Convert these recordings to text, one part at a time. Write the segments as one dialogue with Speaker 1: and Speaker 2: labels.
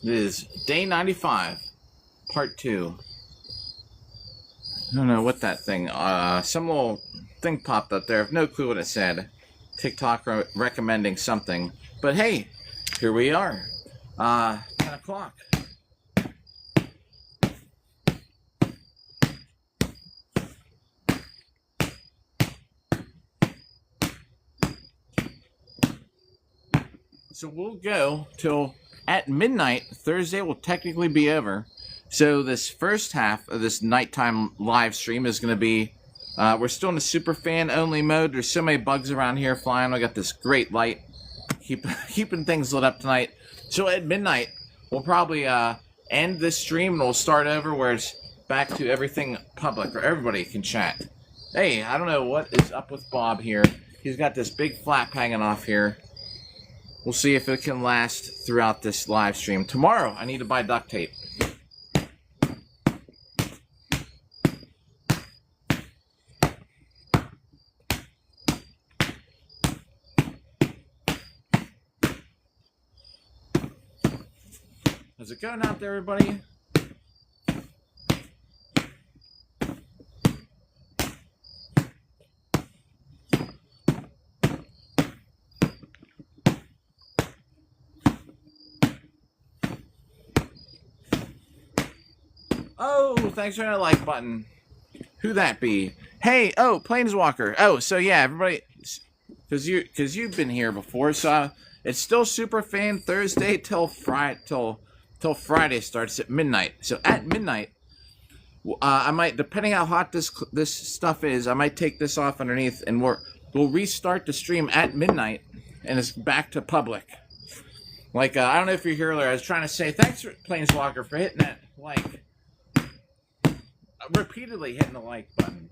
Speaker 1: It is day 95, part 2. I don't know what that thing, some little thing popped up there. I have no clue what it said. TikTok recommending something. But hey, here we are. 10 o'clock. So we'll go till at midnight. Thursday will technically be over. So this first half of this nighttime live stream is going to be, we're still in the super fan only mode. There's so many bugs around here flying. I got this great light keeping things lit up tonight. So at midnight, we'll probably end this stream and we'll start over where it's back to everything public, or everybody can chat. Hey, I don't know what is up with Bob here. He's got this big flap hanging off here. We'll see if it can last throughout this live stream. Tomorrow, I need to buy duct tape. How's it going out there, everybody? Oh, thanks for that like button. Who that be? Hey, oh, Planeswalker. Oh, so yeah, everybody, because you've been here before. So it's still Super Fan Thursday till Friday starts at midnight. So at midnight, I might, depending how hot this stuff is, I might take this off underneath, and we'll restart the stream at midnight, and it's back to public. Like I don't know if you're here earlier. I was trying to say thanks for Planeswalker for hitting that like. Repeatedly hitting the like button.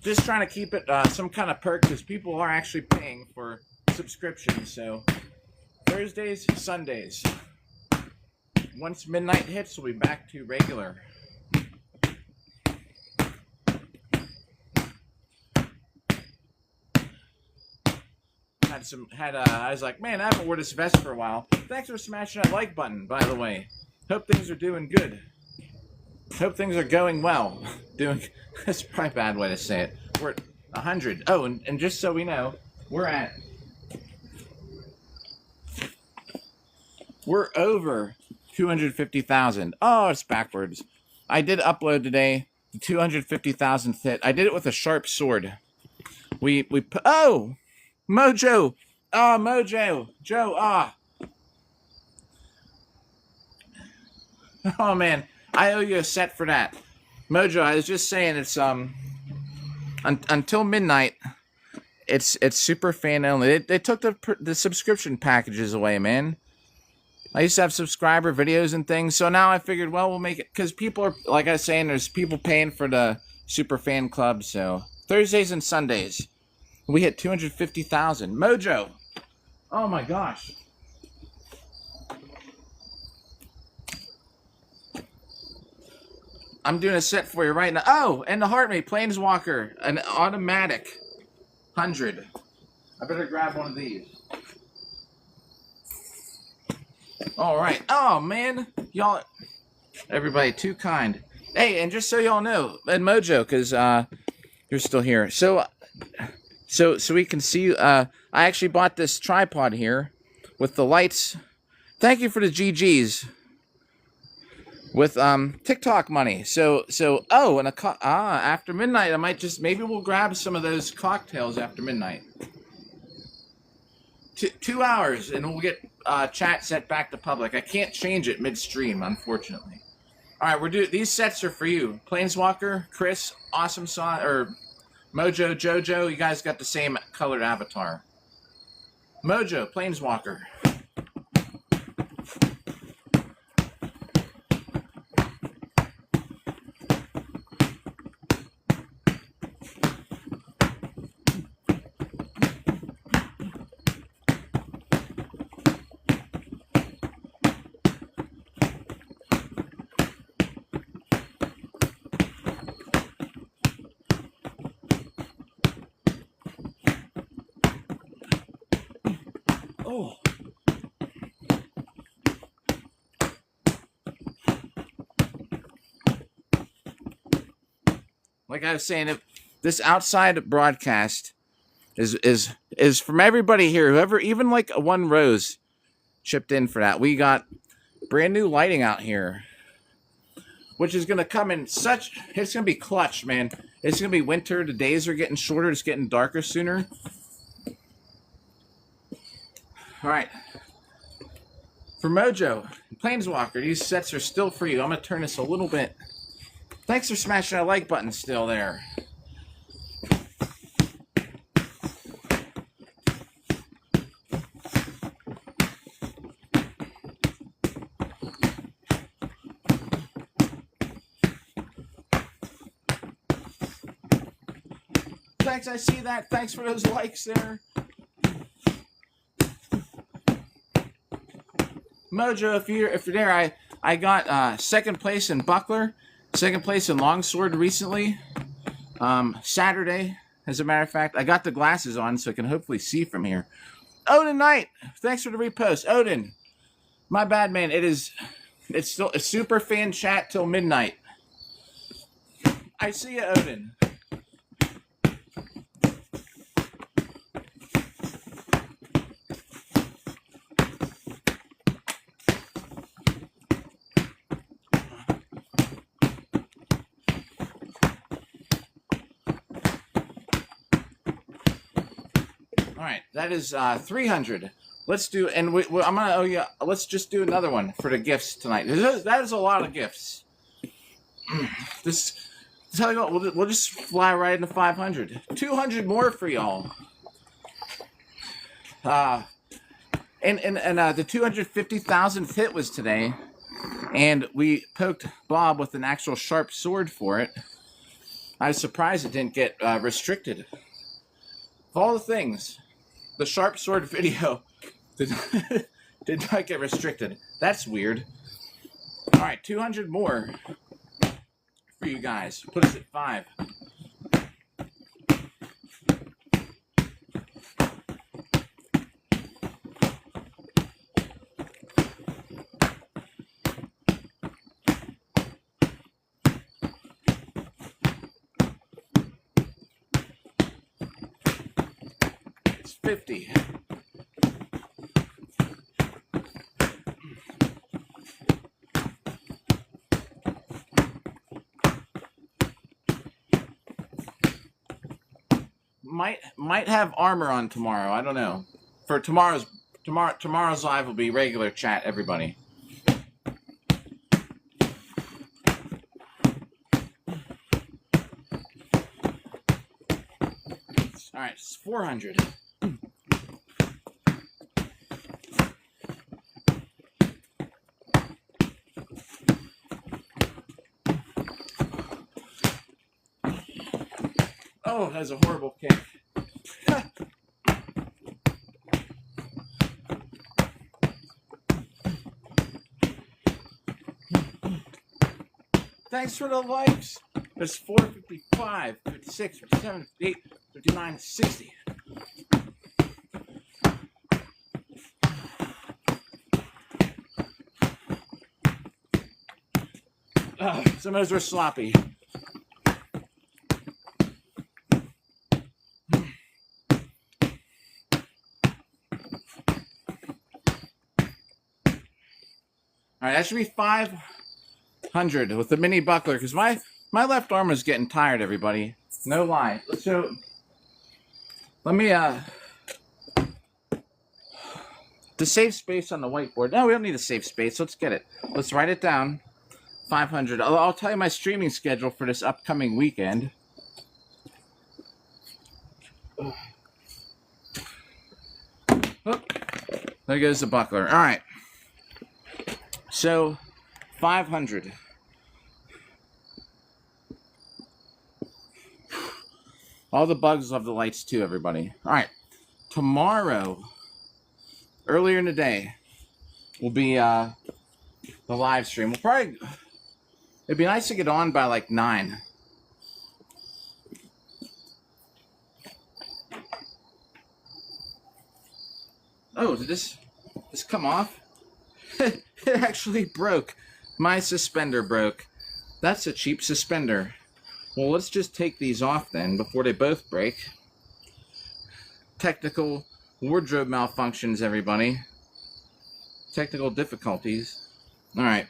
Speaker 1: Just trying to keep it some kind of perk, because people are actually paying for subscriptions. So Thursdays, Sundays. Once midnight hits, we'll be back to regular. I was like, man, I haven't worn this vest for a while. Thanks for smashing that like button, by the way. Hope things are doing good. Hope things are going well. That's probably a bad way to say it. We're at 100. Oh, and just so we know, we're over 250,000. Oh, it's backwards. I did upload today the 250,000th hit. I did it with a sharp sword. Oh, Mojo. Oh, Mojo. Joe. Oh man. I owe you a set for that. Mojo, I was just saying it's until midnight it's super fan only. They took the subscription packages away, man. I used to have subscriber videos and things, so now I figured, well, we'll make it, because people are, like I was saying, there's people paying for the super fan club. So Thursdays and Sundays we hit 250,000. Mojo, oh my gosh. I'm doing a set for you right now. Oh, and the Heartmate Planeswalker, an automatic 100. I better grab one of these. All right. Oh man, y'all, everybody too kind. Hey, and just so y'all know, and Mojo, because you're still here. So we can see. I actually bought this tripod here with the lights. Thank you for the GGs. With TikTok money. So oh, and after midnight I might maybe we'll grab some of those cocktails after midnight. 2 hours and we'll get chat set back to public. I can't change it midstream, unfortunately. All right, these sets are for you. Planeswalker, Chris, Awesome Song, or Mojo, Jojo. You guys got the same colored avatar. Mojo, Planeswalker. Oh, like I was saying, if this outside broadcast is from everybody here. Whoever, even like one Rose, chipped in for that. We got brand new lighting out here, which is gonna come in such. It's gonna be clutch, man. It's gonna be winter. The days are getting shorter. It's getting darker sooner. All right. For Mojo, Planeswalker, these sets are still for you. I'm gonna turn this a little bit. Thanks for smashing that like button still there. Thanks, I see that. Thanks for those likes there. Mojo, if you're there, I got second place in Buckler, second place in Longsword recently. Saturday, as a matter of fact. I got the glasses on so I can hopefully see from here. Odin Knight, thanks for the repost. Odin, my bad, man. It's still a super fan chat till midnight. I see you, Odin. All right, that is 300. Let's do, and I'm gonna owe you. Let's just do another one for the gifts tonight. That is a lot of gifts. This how you go. We'll just fly right into 500. 200 more for y'all. And the 250,000th hit was today, and we poked Bob with an actual sharp sword for it. I was surprised it didn't get restricted. Of all the things, the sharp sword video did not get restricted. That's weird. All right, 200 more for you guys. Put us at 5. It's 50. Might have armor on tomorrow. I don't know. For tomorrow's live will be regular chat, everybody. All right, it's 400. Oh, that's a horrible kick. Thanks for the likes. There's 455, 56, 57, 58, 59, 60. Some of those were sloppy. All right, that should be 500 with the mini buckler, because my left arm is getting tired, everybody. No lie. So, let me, to save space on the whiteboard. No, we don't need a save space. Let's get it. Let's write it down. 500. I'll tell you my streaming schedule for this upcoming weekend. Oh, there goes the buckler. All right. So, 500. All the bugs love the lights too, everybody. All right. Tomorrow, earlier in the day, will be the live stream. We'll probably... It'd be nice to get on by like 9. Oh, did this come off? It actually broke. My suspender broke. That's a cheap suspender. Well, let's just take these off then before they both break. Technical wardrobe malfunctions, everybody. Technical difficulties. All right.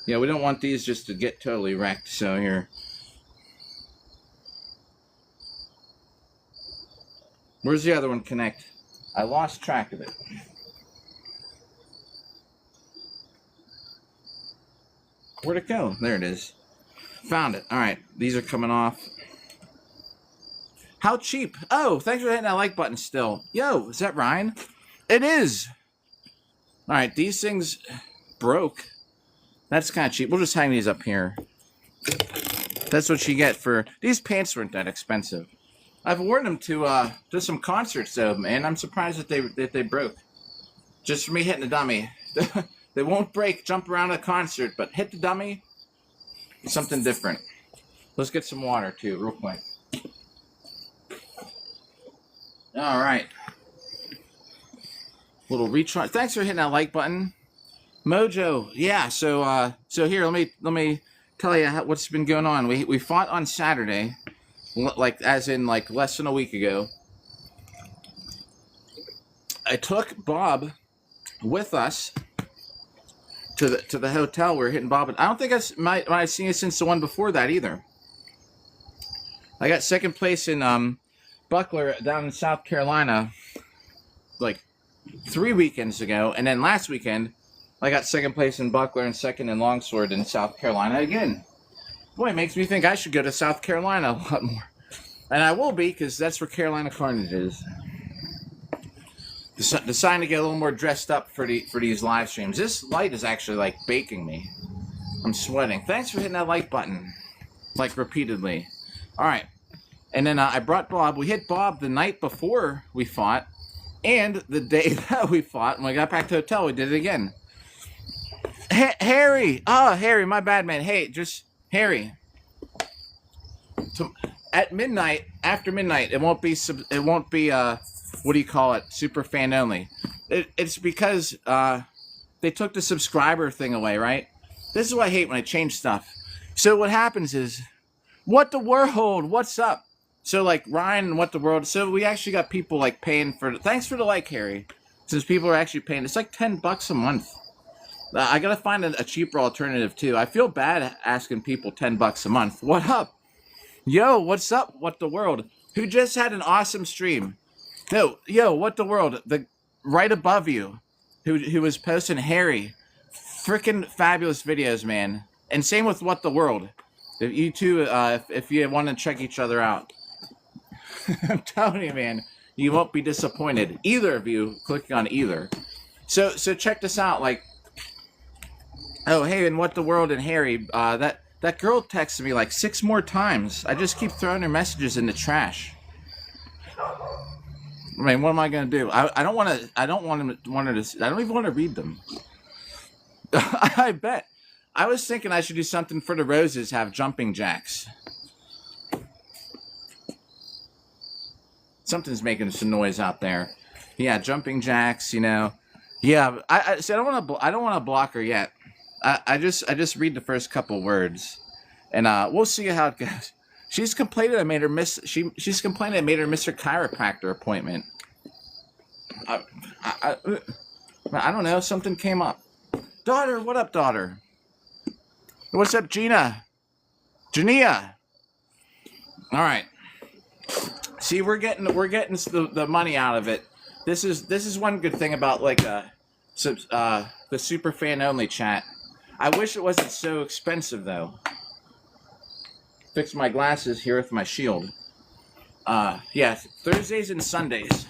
Speaker 1: Yeah, we don't want these just to get totally wrecked, so here. Where's the other one connect? I lost track of it. Where'd it go? There it is. Found it. All right, these are coming off. How cheap? Oh, thanks for hitting that like button still. Yo, is that Ryan? It is. All right, these things broke. That's kind of cheap. We'll just hang these up here. That's what you get for... These pants weren't that expensive. I've worn them to some concerts, though, man. I'm surprised that they broke. Just for me hitting the dummy. They won't break, jump around a concert, but hit the dummy, something different. Let's get some water, too, real quick. All right. Little recharge. Thanks for hitting that like button. Mojo, yeah. So here, let me tell you what's been going on. We fought on Saturday, like as in like less than a week ago. I took Bob with us to the hotel. We were hitting Bob. I don't think I've seen it since the one before that either. I got second place in Buckler down in South Carolina, like 3 weekends ago, and then last weekend I got second place in Buckler and second in Longsword in South Carolina again. Boy, it makes me think I should go to South Carolina a lot more, and I will be, because that's where Carolina Carnage is. Deciding to get a little more dressed up for these live streams. This light is actually like baking me. I'm sweating. Thanks for hitting that like button, like repeatedly. All right, and then I brought Bob. We hit Bob the night before we fought, and the day that we fought. When we got back to the hotel, we did it again. Harry, Harry, my bad, man. Hey, just Harry. At midnight, after midnight, it won't be what do you call it? Super fan only. It's because they took the subscriber thing away, right? This is what I hate when I change stuff. So what happens is, what the world? What's up? So like Ryan and What the World. So we actually got people like paying for. Thanks for the like, Harry. Since people are actually paying, it's like $10 a month. I gotta find a cheaper alternative too. I feel bad asking people $10 a month. What up? Yo, what's up? What the World? Who just had an awesome stream? No, yo, What the World? The right above you, who was posting Harry, freaking fabulous videos, man. And same with What the World. If you two, if you want to check each other out, I'm telling you, man, you won't be disappointed. Either of you clicking on either. So check this out. Like, oh hey, and What the World and Harry, that girl texted me like 6 more times. I just keep throwing her messages in the trash. I mean, what am I gonna do? I don't want her to. I don't even want to read them. I bet. I was thinking I should do something for the roses. Have jumping jacks. Something's making some noise out there. Yeah, jumping jacks. You know. Yeah. I don't want to block her yet. I just read the first couple words, and we'll see how it goes. She's complaining I made her miss. She's complaining I made her miss her chiropractor appointment. I don't know. Something came up. Daughter, what up, daughter? What's up, Gina? Jania. All right. See, we're getting the money out of it. This is one good thing about like the super fan only chat. I wish it wasn't so expensive though. Fix my glasses here with my shield. Yeah, Thursdays and Sundays.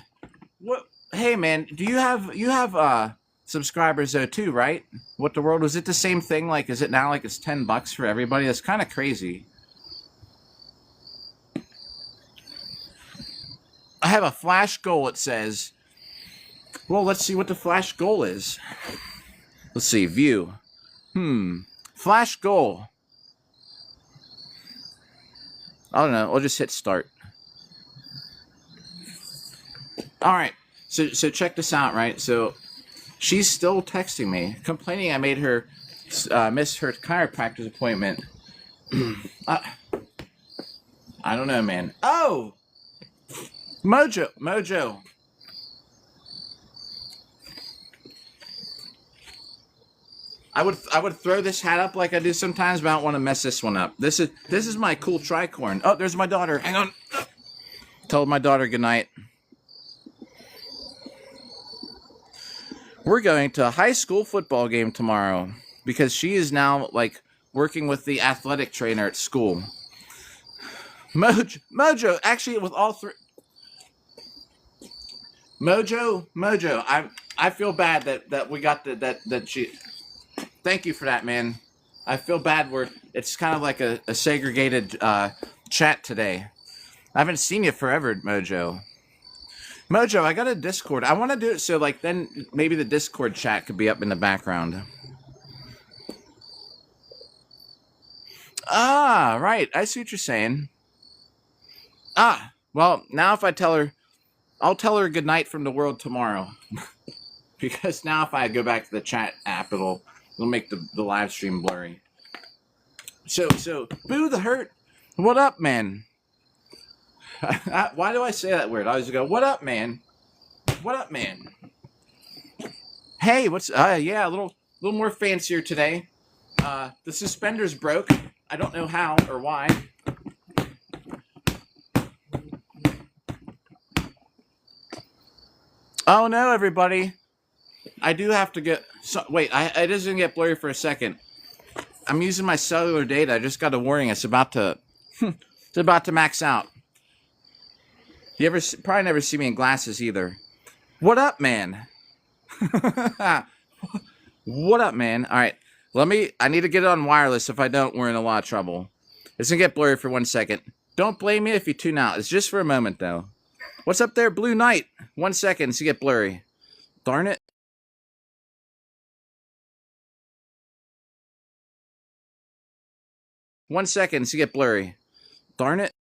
Speaker 1: What? Hey man, do you have subscribers though too, right? What the World, was it the same thing? Like, is it now like it's $10 for everybody? That's kind of crazy. I have a flash goal. It says. Well, let's see what the flash goal is. Let's see, view. Flash goal. I don't know. I'll just hit start. All right. So check this out, right? So she's still texting me, complaining I made her miss her chiropractor's appointment. I don't know, man. Oh, Mojo. I would throw this hat up like I do sometimes, but I don't want to mess this one up. This is my cool tricorn. Oh, there's my daughter. Hang on. Told my daughter goodnight. We're going to a high school football game tomorrow because she is now like working with the athletic trainer at school. Mojo, actually with all three. Mojo, I feel bad that we got that she. Thank you for that, man. I feel bad. It's kind of like a segregated chat today. I haven't seen you forever, Mojo. Mojo, I got a Discord. I want to do it so like then maybe the Discord chat could be up in the background. Ah, right. I see what you're saying. Ah, well, now if I tell her, I'll tell her goodnight from the world tomorrow. Because now if I go back to the chat app, it'll make the live stream blurry. So, boo the hurt. What up, man? Why do I say that word? I always go, what up, man? What up, man? Hey, what's, yeah, a little more fancier today. The suspenders broke. I don't know how or why. Oh no, everybody. I do have to get, wait, it doesn't get blurry for a second. I'm using my cellular data. I just got a warning. It's about to max out. You probably never see me in glasses either. What up, man? What up, man? All right, I need to get it on wireless. If I don't, we're in a lot of trouble. It's gonna get blurry for 1 second. Don't blame me if you tune out. It's just for a moment, though. What's up there, Blue Knight? 1 second, it's gonna get blurry. Darn it. One second to get blurry. Darn it.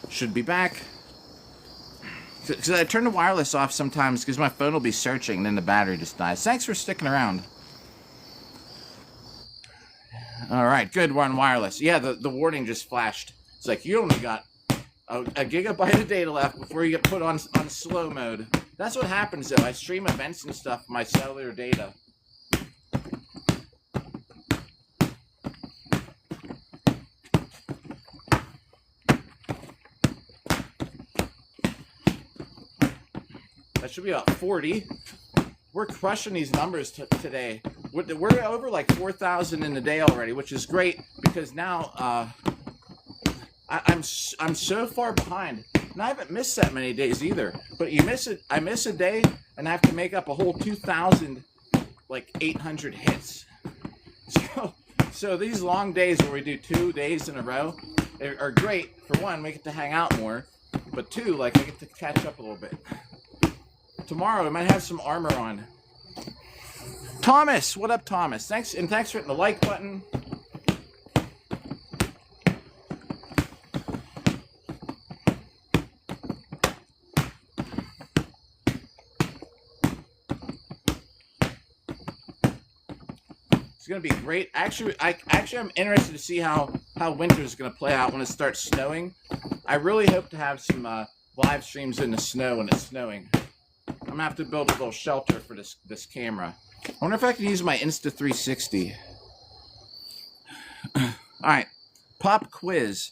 Speaker 1: Should be back. Because I turn the wireless off sometimes because my phone will be searching and then the battery just dies. Thanks for sticking around. Alright, good, we're on wireless. Yeah, the warning just flashed. It's like, you only got a gigabyte of data left before you get put on slow mode. That's what happens, though. I stream events and stuff from my cellular data. That should be about 40. We're crushing these numbers today. We're over like 4,000 in the day already, which is great because now I'm so far behind. And I haven't missed that many days either. But you miss it. I miss a day and I have to make up a whole 2,000, like 800 hits. So these long days where we do 2 days in a row are great. For one, we get to hang out more. But two, like I get to catch up a little bit. Tomorrow I might have some armor on. Thomas, what up, Thomas? Thanks for hitting the like button. It's gonna be great. Actually, I'm interested to see how winter is gonna play out when it starts snowing. I really hope to have some live streams in the snow when it's snowing. I'm gonna have to build a little shelter for this camera. I wonder if I can use my Insta360. All right, pop quiz.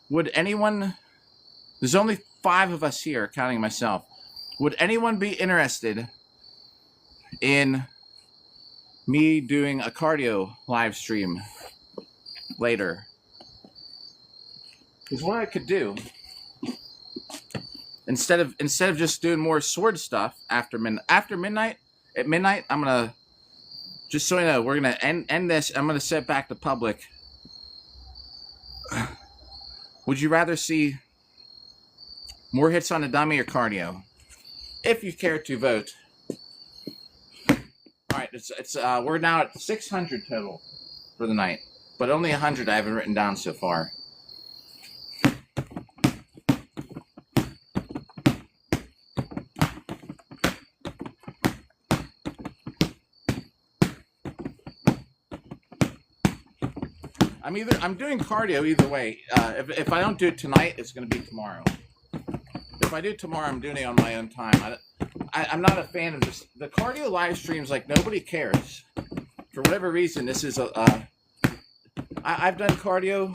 Speaker 1: Would anyone? There's only 5 of us here, counting myself. Would anyone be interested in me doing a cardio live stream later? Because what I could do, instead of just doing more sword stuff after midnight, at midnight, I'm gonna, just so you know, we're gonna end this. I'm gonna set back to public. Would you rather see more hits on the dummy or cardio? If you care to vote. All right, we're now at 600 total for the night, but only 100 I haven't written down so far. I'm doing cardio either way. If I don't do it tonight, it's going to be tomorrow. If I do it tomorrow, I'm doing it on my own time. I'm not a fan of this. The cardio live streams, like, nobody cares. For whatever reason, this is I've done cardio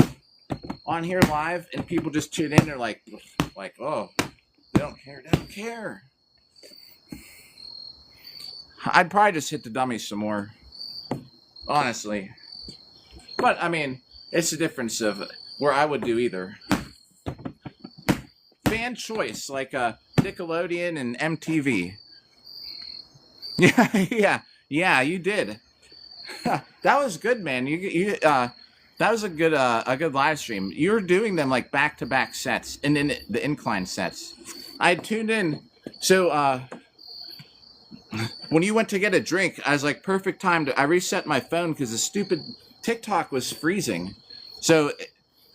Speaker 1: on here live, and people just tune in. They're like, oh, they don't care. They don't care. I'd probably just hit the dummies some more, honestly. But, I mean, it's the difference of where I would do either. Fan choice, like Nickelodeon and MTV. Yeah, you did. That was good, man. That was a good live stream. You were doing them like back-to-back sets, and then the incline sets. I tuned in, so when you went to get a drink, I was like, perfect time I reset my phone because the stupid TikTok was freezing. So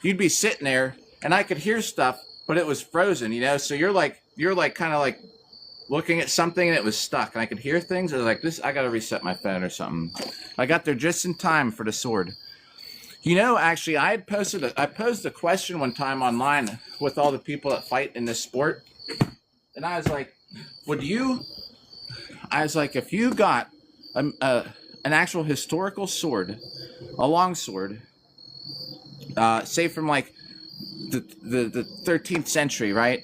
Speaker 1: you'd be sitting there, and I could hear stuff, but it was frozen, you know. So you're like kind of like looking at something, and it was stuck, and I could hear things. I was like, I got to reset my phone or something. I got there just in time for the sword. You know, actually, I posed a question one time online with all the people that fight in this sport, and I was like, if you got an actual historical sword, a long sword, say from like the 13th century, right?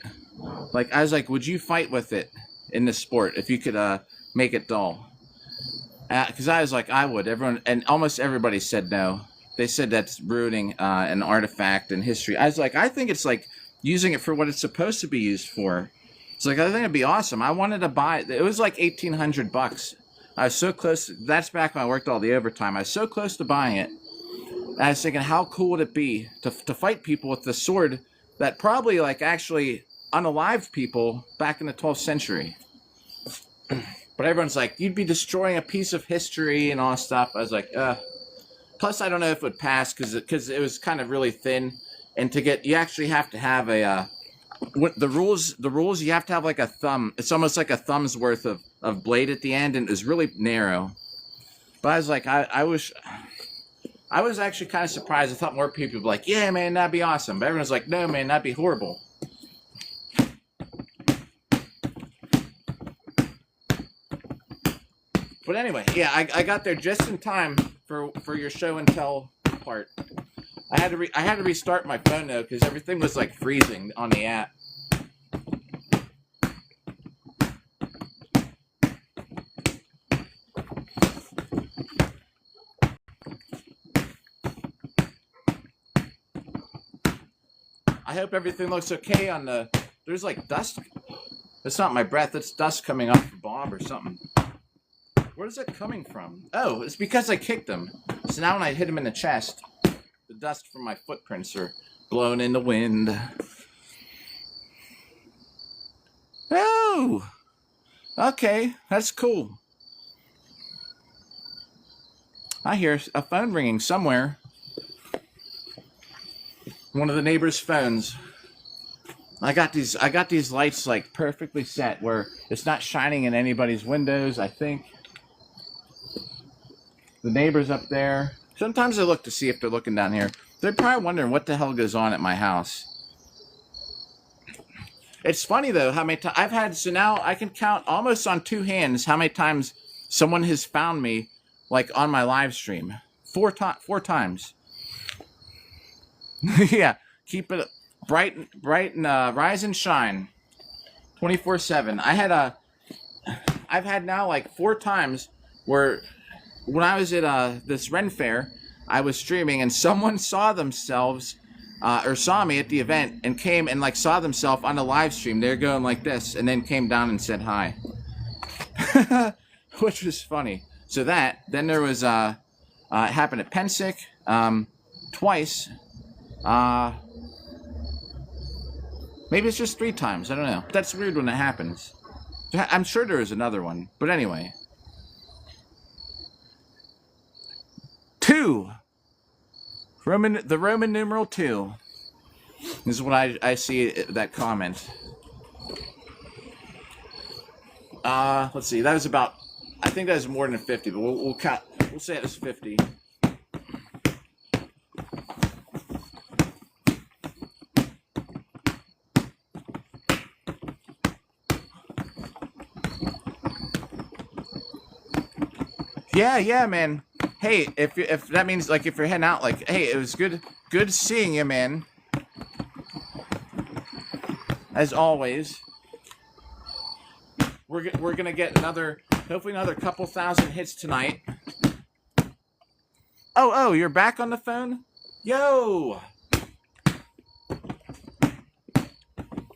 Speaker 1: Like, I was like, would you fight with it in this sport if you could make it dull? Because I was like, I would. Everyone, and almost everybody said no. They said that's ruining an artifact in history. I was like, I think it's like using it for what it's supposed to be used for. It's like, I think it'd be awesome. I wanted to buy it. It was like $1,800. I was so close. That's back when I worked all the overtime. I was so close to buying it. And I was thinking, how cool would it be to fight people with the sword that probably like actually unalived people back in the 12th century. But everyone's like, you'd be destroying a piece of history and all that stuff. I was like, Plus, I don't know if it would pass because it was kind of really thin. And you actually have to have the rules, you have to have like a thumb. It's almost like a thumb's worth of blade at the end, and it was really narrow. But I was like, I was actually kind of surprised. I thought more people would be like, yeah, man, that'd be awesome. But everyone's like, no, man, that'd be horrible. But anyway, yeah, I got there just in time for your show and tell part. I had to restart my phone though because everything was like freezing on the app. I hope everything looks okay on the. There's like dust. That's not my breath. It's dust coming off the bomb or something. Where's it coming from? Oh, it's because I kicked him. So now when I hit him in the chest, the dust from my footprints are blown in the wind. Oh! Okay, that's cool. I hear a phone ringing somewhere. One of the neighbors' phones. I got these lights like perfectly set where it's not shining in anybody's windows, I think. The neighbors up there. Sometimes I look to see if they're looking down here. They're probably wondering what the hell goes on at my house. It's funny though how many times I've had. So now I can count almost on two hands how many times someone has found me, like on my live stream. Four times. Yeah, keep it bright and rise and shine. 24/7. I've had now like 4 times where. When I was at this Ren Fair, I was streaming and someone saw themselves or saw me at the event and came and like saw themselves on the live stream. They're going like this and then came down and said hi, which was funny. So then there was it happened at Pensick twice. Maybe it's just 3 times. I don't know. That's weird when it happens. I'm sure there is another one, but anyway. 2. The Roman numeral 2. This is what I see that comment. Let's see. That was about. I think that was more than 50, but we'll count. We'll say it was 50. Yeah, man. Hey, if that means like if you're heading out, like, hey, it was good seeing you, man. As always, we're gonna get hopefully another couple thousand hits tonight. Oh, you're back on the phone? Yo.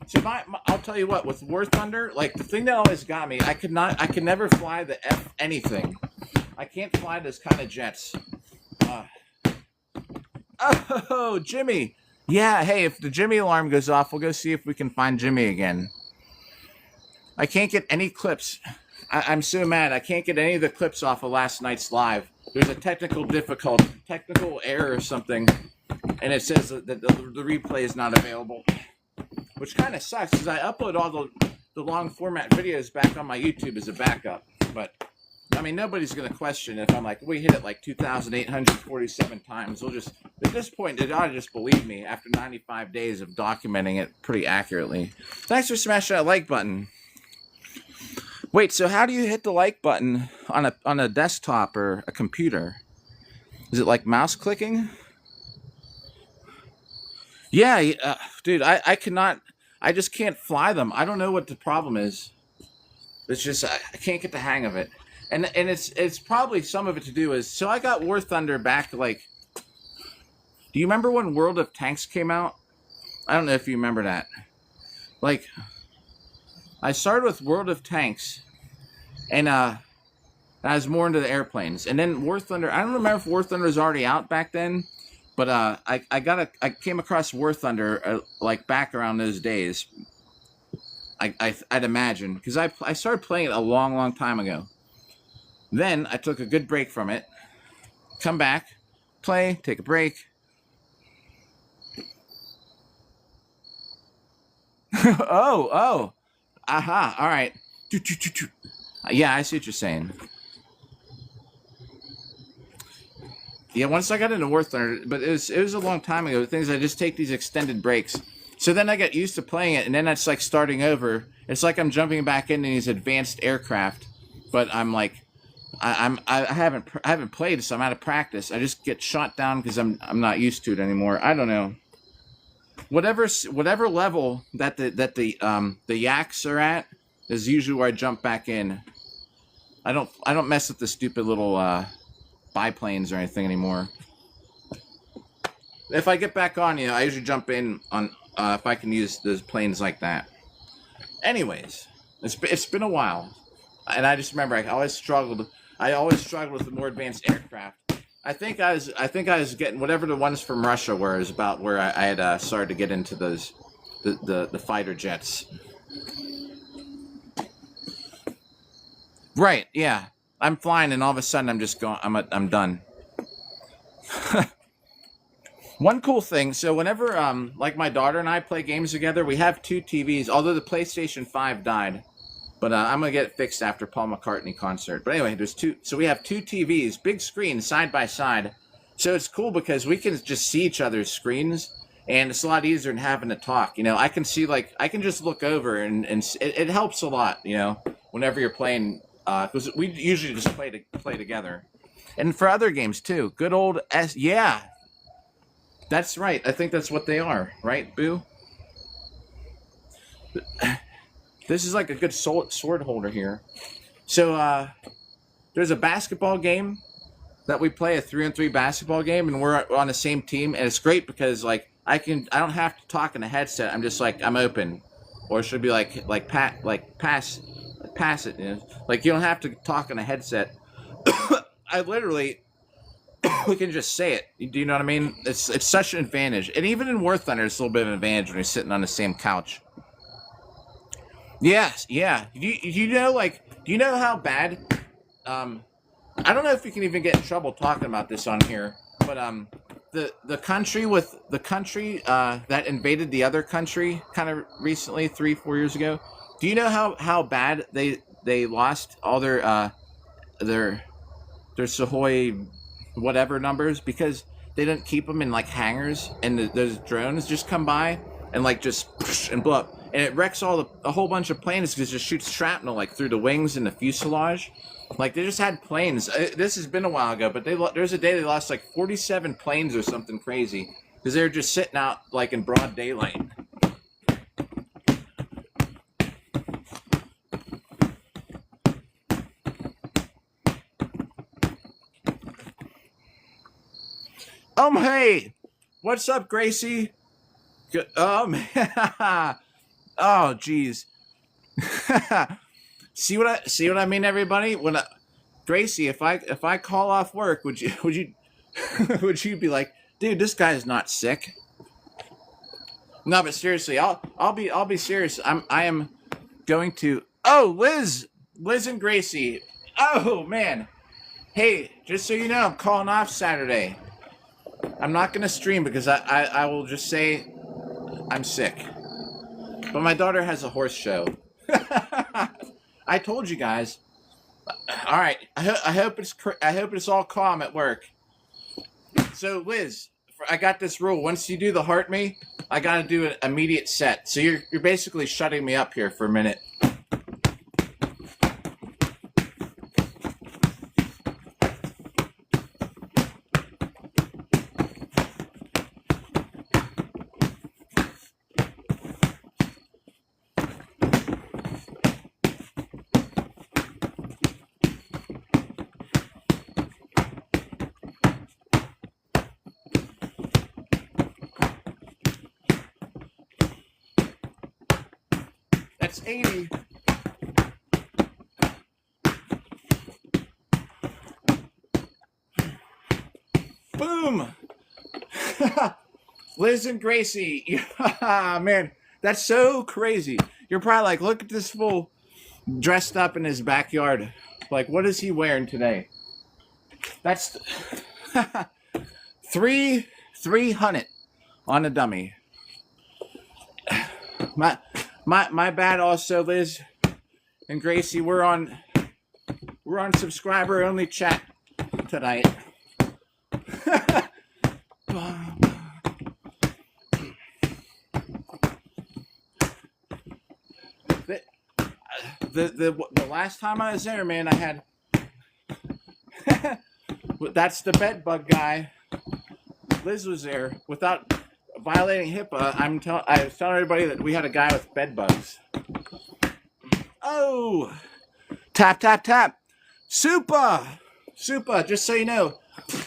Speaker 1: So I'll tell you what, with War Thunder, like the thing that always got me, I could never fly the F anything. I can't fly those kind of jets. Oh, Jimmy. Yeah, hey, if the Jimmy alarm goes off, we'll go see if we can find Jimmy again. I can't get any clips. I'm so mad. I can't get any of the clips off of last night's live. There's a technical error or something, and it says that the replay is not available, which kind of sucks because I upload all the long format videos back on my YouTube as a backup. But I mean, nobody's going to question if I'm like, we hit it like 2,847 times. They'll just, at this point, they ought to just believe me after 95 days of documenting it pretty accurately. Thanks for smashing that like button. Wait, so how do you hit the like button on a desktop or a computer? Is it like mouse clicking? Yeah, dude, I cannot, I just can't fly them. I don't know what the problem is. It's just, I can't get the hang of it. And it's probably some of it to do is, so I got War Thunder back, like, do you remember when World of Tanks came out? I don't know if you remember that. Like, I started with World of Tanks, and I was more into the airplanes. And then War Thunder, I don't remember if War Thunder was already out back then, but I came across War Thunder, like, back around those days. I'd imagine, because I started playing it a long time ago. Then I took a good break from it, come back, play, take a break. Oh, aha, all right. Yeah, I see what you're saying. Yeah, once I got into War Thunder, but it was a long time ago. The thing is, I just take these extended breaks. So then I got used to playing it, and then it's like starting over. It's like I'm jumping back into these advanced aircraft, but I'm like, I haven't played, so I'm out of practice. I just get shot down because I'm not used to it anymore. I don't know. Whatever level that the yaks are at is usually where I jump back in. I don't mess with the stupid little biplanes or anything anymore. If I get back on, I usually jump in on if I can use those planes like that. Anyways, it's been a while, and I just remember I always struggled with the more advanced aircraft. I think I was getting whatever the ones from Russia were, is about where I had started to get into those the fighter jets. Right? Yeah, I'm flying, and all of a sudden I'm just going. I'm done. One cool thing, so whenever like my daughter and I play games together, we have two TVs. Although the PlayStation 5 died. But I'm going to get it fixed after Paul McCartney concert. But anyway, so we have two TVs, big screens, side by side. So it's cool because we can just see each other's screens, and it's a lot easier than having to talk. I can see, like, I can just look over, and it helps a lot, whenever you're playing, because we usually just play together. And for other games, too. Good old yeah. That's right. I think that's what they are. Right, Boo? This is like a good sword holder here. So there's a basketball game that we play, a 3-on-3 basketball game, and we're on the same team, and it's great because like I don't have to talk in a headset. I'm just like, I'm open, or it should be pass it. Like you don't have to talk in a headset. I literally we can just say it. Do you know what I mean? It's such an advantage, and even in War Thunder, it's a little bit of an advantage when you're sitting on the same couch. Yes, yeah. Do you know how bad? I don't know if you can even get in trouble talking about this on here, but the country that invaded the other country kind of recently, 3-4 years ago. Do you know how bad they lost all their Sahoy whatever numbers because they didn't keep them in like hangars, and those drones just come by and like just and blow up. and it wrecks a whole bunch of planes because it just shoots shrapnel like through the wings and the fuselage. Like they just had planes. This has been a while ago, but there's a day they lost like 47 planes or something crazy because they were just sitting out like in broad daylight. Hey, what's up, Gracie? Good. Man. Oh, geez. See what I mean, everybody? Gracie, if I call off work, would you would you be like, dude, this guy is not sick? No, but seriously, I'll be serious. I am going to. Oh, Liz and Gracie. Oh man. Hey, just so you know, I'm calling off Saturday. I'm not gonna stream because I will just say I'm sick. But my daughter has a horse show. I told you guys. All right. I hope it's all calm at work. So Liz, I got this rule. Once you do the heart me, I gotta do an immediate set. So you're basically shutting me up here for a minute. That's 80. Boom! Liz and Gracie. Man, that's so crazy. You're probably like, look at this fool dressed up in his backyard. Like, what is he wearing today? That's 300 on a dummy. My bad also, Liz and Gracie. We're on subscriber only chat tonight. The last time I was there, man, I had that's the bed bug guy. Liz was there without violating HIPAA. I was telling everybody that we had a guy with bed bugs. Oh, tap tap tap, super. Just so you know,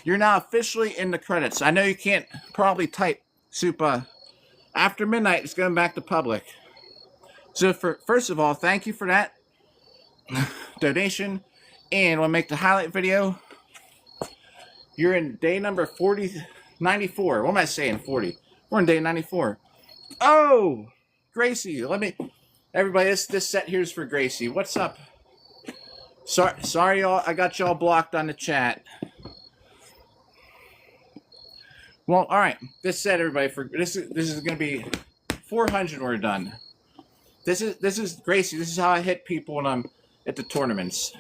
Speaker 1: you're now officially in the credits. I know you can't probably type super. After midnight, it's going back to public. So first of all, thank you for that donation, and we'll make the highlight video. You're in day number 94. What am I saying? 40. We're in day 94. Oh, Gracie, everybody, this set here is for Gracie. What's up? Sorry, y'all. I got y'all blocked on the chat. Well, all right. This set, everybody, this is gonna be 400. We're done. This is Gracie. This is how I hit people when I'm at the tournaments.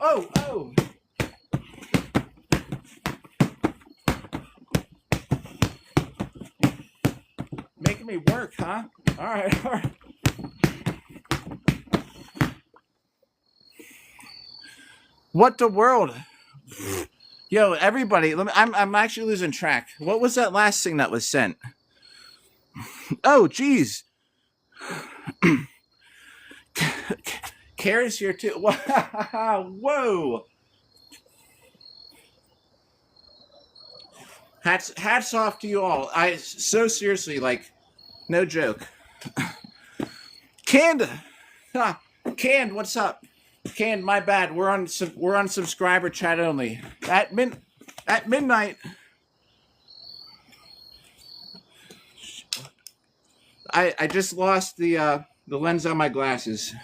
Speaker 1: Oh. Making me work, huh? All right. What the world? Yo, everybody, I'm actually losing track. What was that last thing that was sent? Oh, geez. Kara's here too. Whoa. Hats off to you all. So seriously, like, no joke. Canned, what's up? Canned, my bad. We're on subscriber chat only. At midnight. I just lost the lens on my glasses.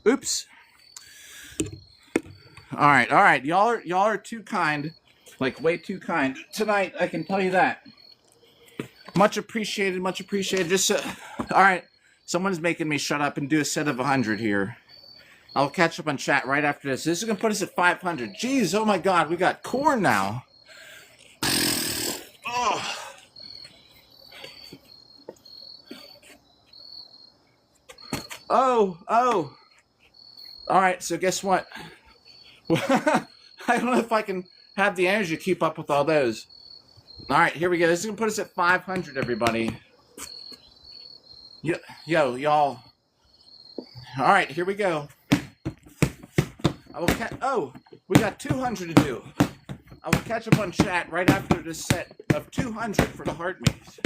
Speaker 1: Oops. All right. Y'all are too kind, like way too kind tonight. I can tell you that. Much appreciated. Much appreciated. Just all right. Someone's making me shut up and do a set of 100 here. I'll catch up on chat right after this. This is gonna put us at 500. Jeez, oh my God, we got corn now. Oh. Oh. All right, so guess what? I don't know if I can have the energy to keep up with all those. All right, here we go. This is gonna put us at 500, everybody. Yo, y'all. All right, here we go. We got 200 to do. I will catch up on chat right after this set of 200 for the heart maze.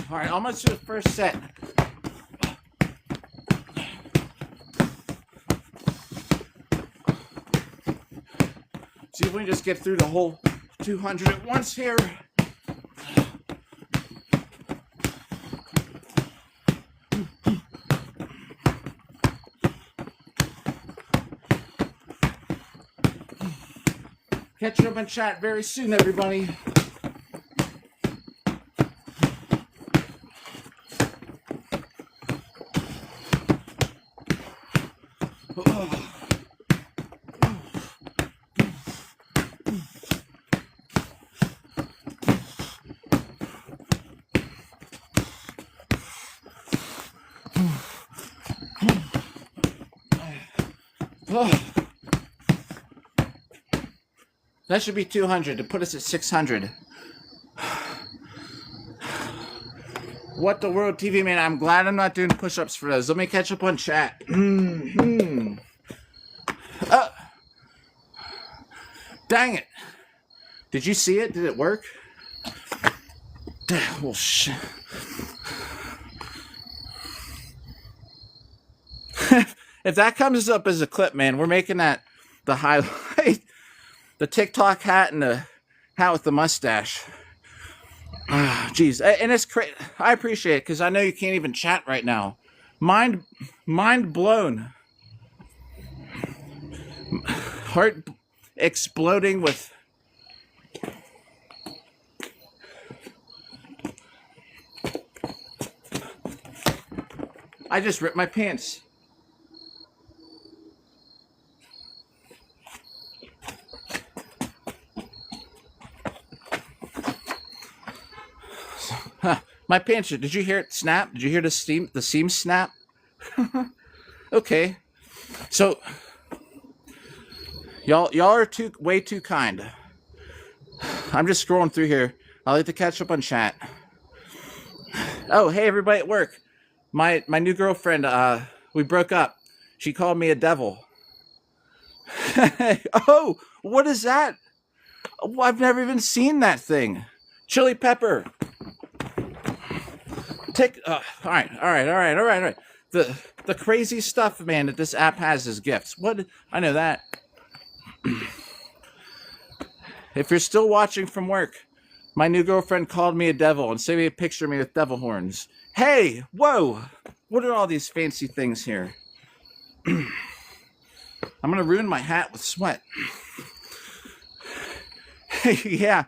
Speaker 1: All right, almost to the first set. See if we can just get through the whole 200 at once here. Catch you up in chat very soon, everybody. That should be 200 to put us at 600. What the world, TV man? I'm glad I'm not doing push-ups for those. Let me catch up on chat. Dang it. Did you see it? Did it work? Well, shit. If that comes up as a clip, man, we're making that the highlight. The TikTok hat and the hat with the mustache. Jeez, and it's crazy. I appreciate it because I know you can't even chat right now. Mind blown. Heart exploding with. I just ripped my pants. My pants. Did you hear it snap? Did you hear the seam snap? Okay. So y'all are way too kind. I'm just scrolling through here. I like to catch up on chat. Oh, hey everybody at work. My new girlfriend, we broke up. She called me a devil. Oh, what is that? Oh, I've never even seen that thing. Chili pepper. All right. The crazy stuff, man, that this app has as gifts. What? I know that. If you're still watching from work, my new girlfriend called me a devil and sent me a picture of me with devil horns. Hey, whoa! What are all these fancy things here? I'm gonna ruin my hat with sweat. Yeah.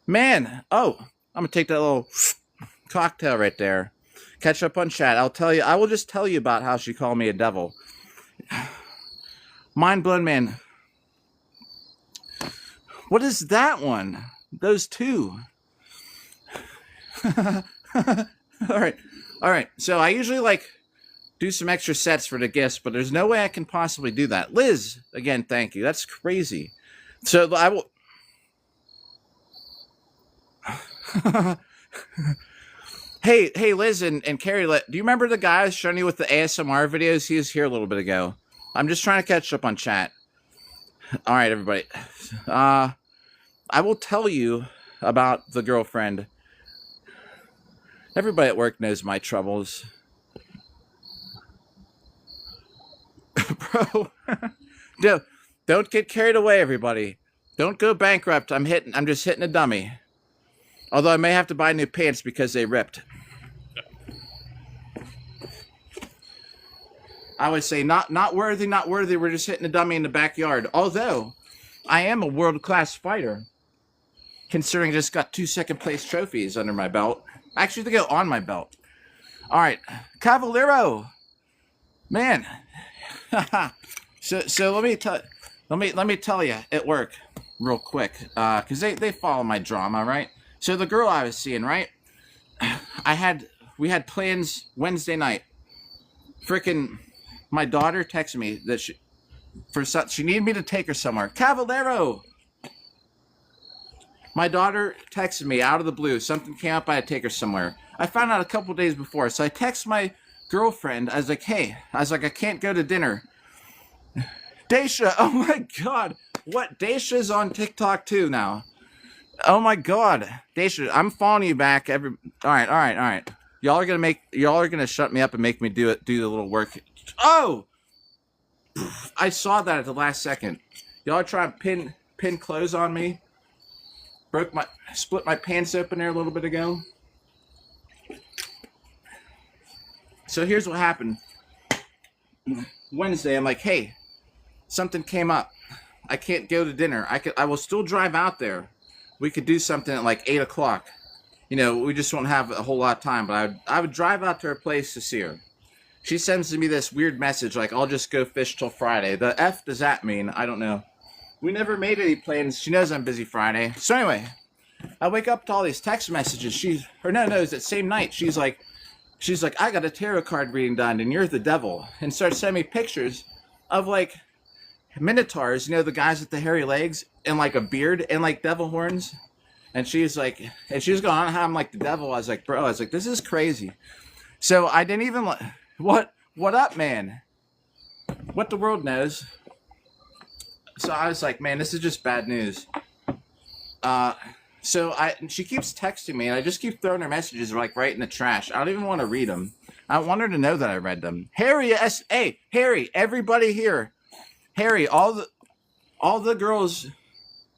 Speaker 1: Man, oh, I'm gonna take that little cocktail right there. Catch up on chat. I will just tell you about how she called me a devil. Mind blown, man. What is that one? Those two. All right. So I usually do some extra sets for the gifts, but there's no way I can possibly do that. Liz, again, thank you. That's crazy. So I will. Hey, Liz and Carrie, do you remember the guy showing you with the ASMR videos? He was here a little bit ago. I'm just trying to catch up on chat. All right, everybody. I will tell you about the girlfriend. Everybody at work knows my troubles. Bro, don't get carried away, everybody. Don't go bankrupt. I'm just hitting a dummy. Although I may have to buy new pants because they ripped. I would say not worthy, not worthy. We're just hitting a dummy in the backyard. Although I am a world-class fighter, considering I just got 2 second-place trophies under my belt. Actually, they go on my belt. All right, Cavallero, man. so let me tell you at work real quick, because they follow my drama, right? So the girl I was seeing, right? We had plans Wednesday night. Frickin' my daughter texted me that she needed me to take her somewhere. Cavallero! My daughter texted me out of the blue. Something came up, I had to take her somewhere. I found out a couple days before, so I text my girlfriend. I was like, I can't go to dinner. Daisha, oh my god. What? Daisha's on TikTok too now. Oh my god. Daisha, I'm following you back all right. Y'all are gonna shut me up and make me do the little work. Oh! I saw that at the last second. Y'all are trying to pin clothes on me. Split my pants open there a little bit ago. So here's what happened. Wednesday, I'm like, hey, something came up. I can't go to dinner. I will still drive out there. We could do something at like 8 o'clock. You know, we just won't have a whole lot of time, but I would drive out to her place to see her. She sends me this weird message like, I'll just go fish till Friday. The F does that mean? I don't know. We never made any plans. She knows I'm busy Friday. So anyway, I wake up to all these text messages. It's that same night. She's like, I got a tarot card reading done, and you're the devil. And starts sending me pictures of like minotaurs, you know, the guys with the hairy legs and like a beard and like devil horns. And she was going on how I'm like the devil. I was like, this is crazy. So I didn't even what up, man? What the world knows. So I was like, man, this is just bad news. She keeps texting me, and I just keep throwing her messages like right in the trash. I don't even want to read them. I want her to know that I read them. Harry, Harry, everybody here. Harry, all the girls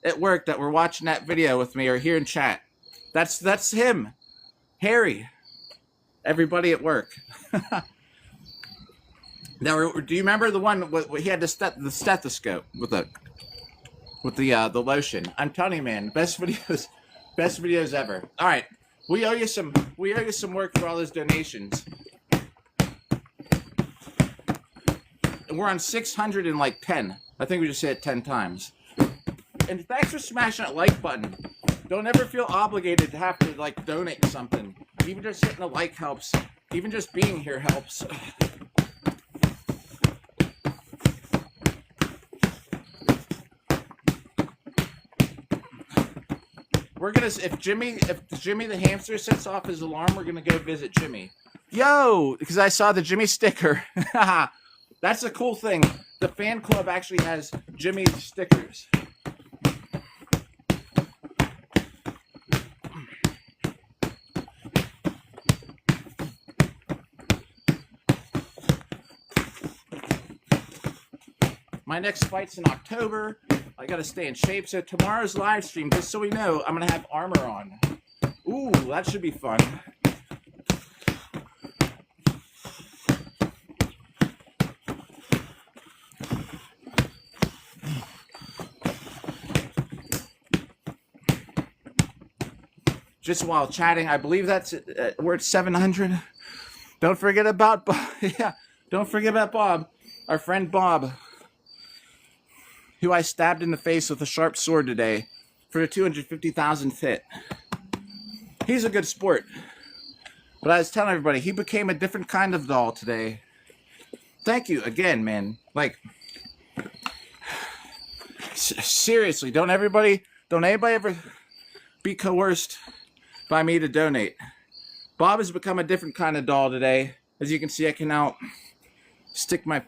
Speaker 1: at work that were watching that video with me are here in chat. That's him. Harry. Everybody at work. Now, do you remember the one he had the stethoscope with the lotion? I'm telling you, man, best videos ever. All right, we owe you some work for all those donations. We're on 610. I think we just hit it 10 times. And thanks for smashing that like button. Don't ever feel obligated to have to like donate something. Even just hitting a like helps. Even just being here helps. If Jimmy the hamster sets off his alarm, we're gonna go visit Jimmy. Yo, because I saw the Jimmy sticker. That's a cool thing. The fan club actually has Jimmy's stickers. My next fight's in October. I gotta stay in shape. So tomorrow's live stream, just so we know, I'm gonna have armor on. Ooh, that should be fun. Just while chatting, I believe we're at 700. Don't forget about Bob. Yeah, don't forget about Bob, our friend Bob, who I stabbed in the face with a sharp sword today for the 250,000th hit. He's a good sport. But I was telling everybody, he became a different kind of doll today. Thank you again, man. Like, seriously, don't anybody ever be coerced by me to donate. Bob has become a different kind of doll today. As you can see, I can now stick my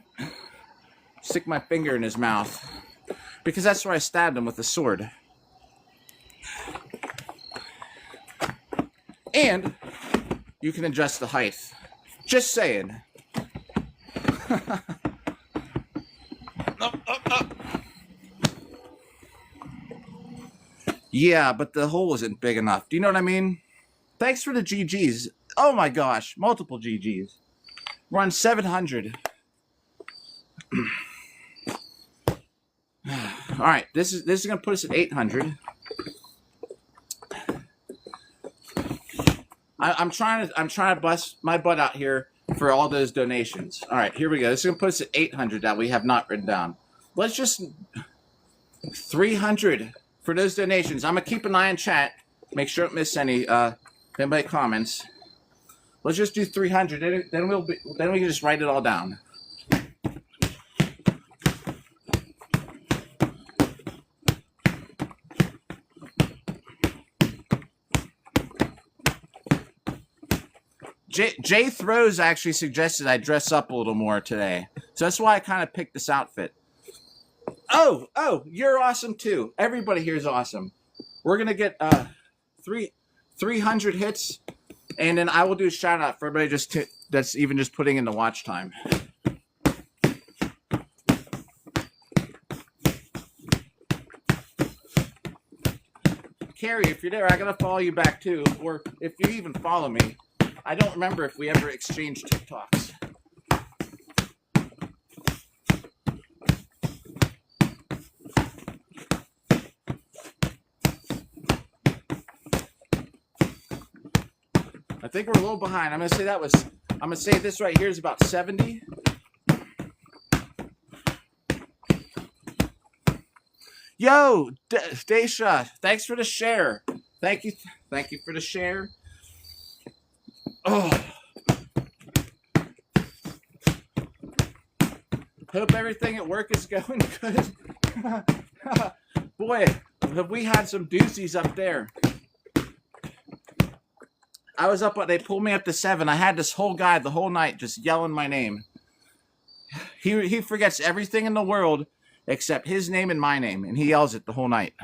Speaker 1: finger in his mouth. Because that's where I stabbed him with the sword. And you can adjust the height. Just saying. Yeah, but the hole wasn't big enough. Do you know what I mean? Thanks for the GGs. Oh my gosh, multiple GGs. We're on 700. All right, this is gonna put us at 800. I'm trying to bust my butt out here for all those donations. All right, here we go. This is gonna put us at 800 that we have not written down. Let's just 300 for those donations. I'm gonna keep an eye on chat. Make sure I don't miss any. If anybody comments, let's just do 300. Then we can just write it all down. Jay Throws actually suggested I dress up a little more today. So that's why I kind of picked this outfit. Oh, you're awesome too. Everybody here is awesome. We're going to get 300 hits, and then I will do a shout out for everybody that's even just putting in the watch time. Carrie, if you're there, I got to follow you back too. Or if you even follow me. I don't remember if we ever exchanged TikToks. I think we're a little behind. I'm gonna say this right here is about 70. Yo, Daisha, thanks for the share. Thank you for the share. Oh. Hope everything at work is going good. Boy, have we had some doozies up there. They pulled me up to 7. I had this whole guy the whole night just yelling my name. He forgets everything in the world except his name and my name, and he yells it the whole night.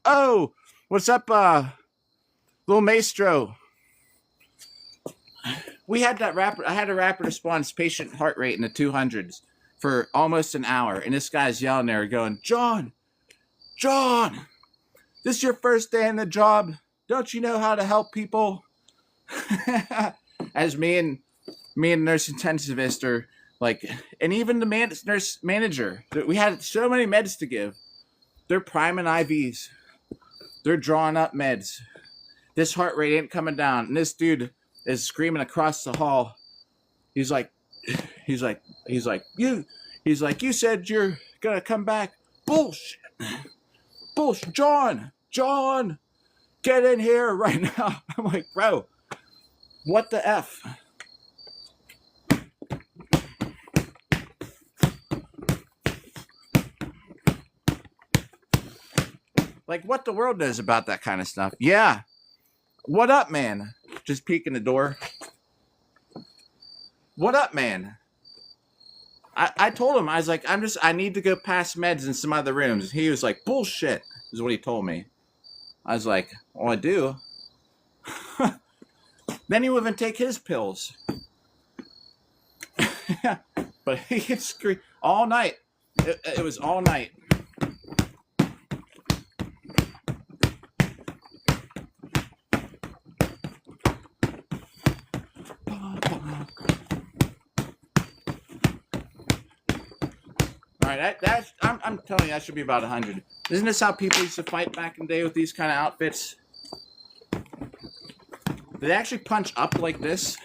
Speaker 1: Oh, what's up, Little Maestro? I had a rapid response patient heart rate in the 200s for almost an hour, and this guy's yelling there going, John, this is your first day in the job. Don't you know how to help people? As me and nurse intensivist are like, and even the nurse manager, we had so many meds to give. They're priming IVs. They're drawing up meds. This heart rate ain't coming down. And this dude is screaming across the hall. He's like, you said you're gonna come back. Bullshit. John, get in here right now. I'm like, bro, what the F? Like, what the world knows about that kind of stuff. Yeah. What up, man? Just peeking the door. What up, man? I told him, I was like, I need to go pass meds in some other rooms. He was like, bullshit, is what he told me. I was like, well, I do. Then he would even take his pills. But he could scream all night. It was all night. I'm telling you, that should be about 100. Isn't this how people used to fight back in the day with these kind of outfits? Did they actually punch up like this?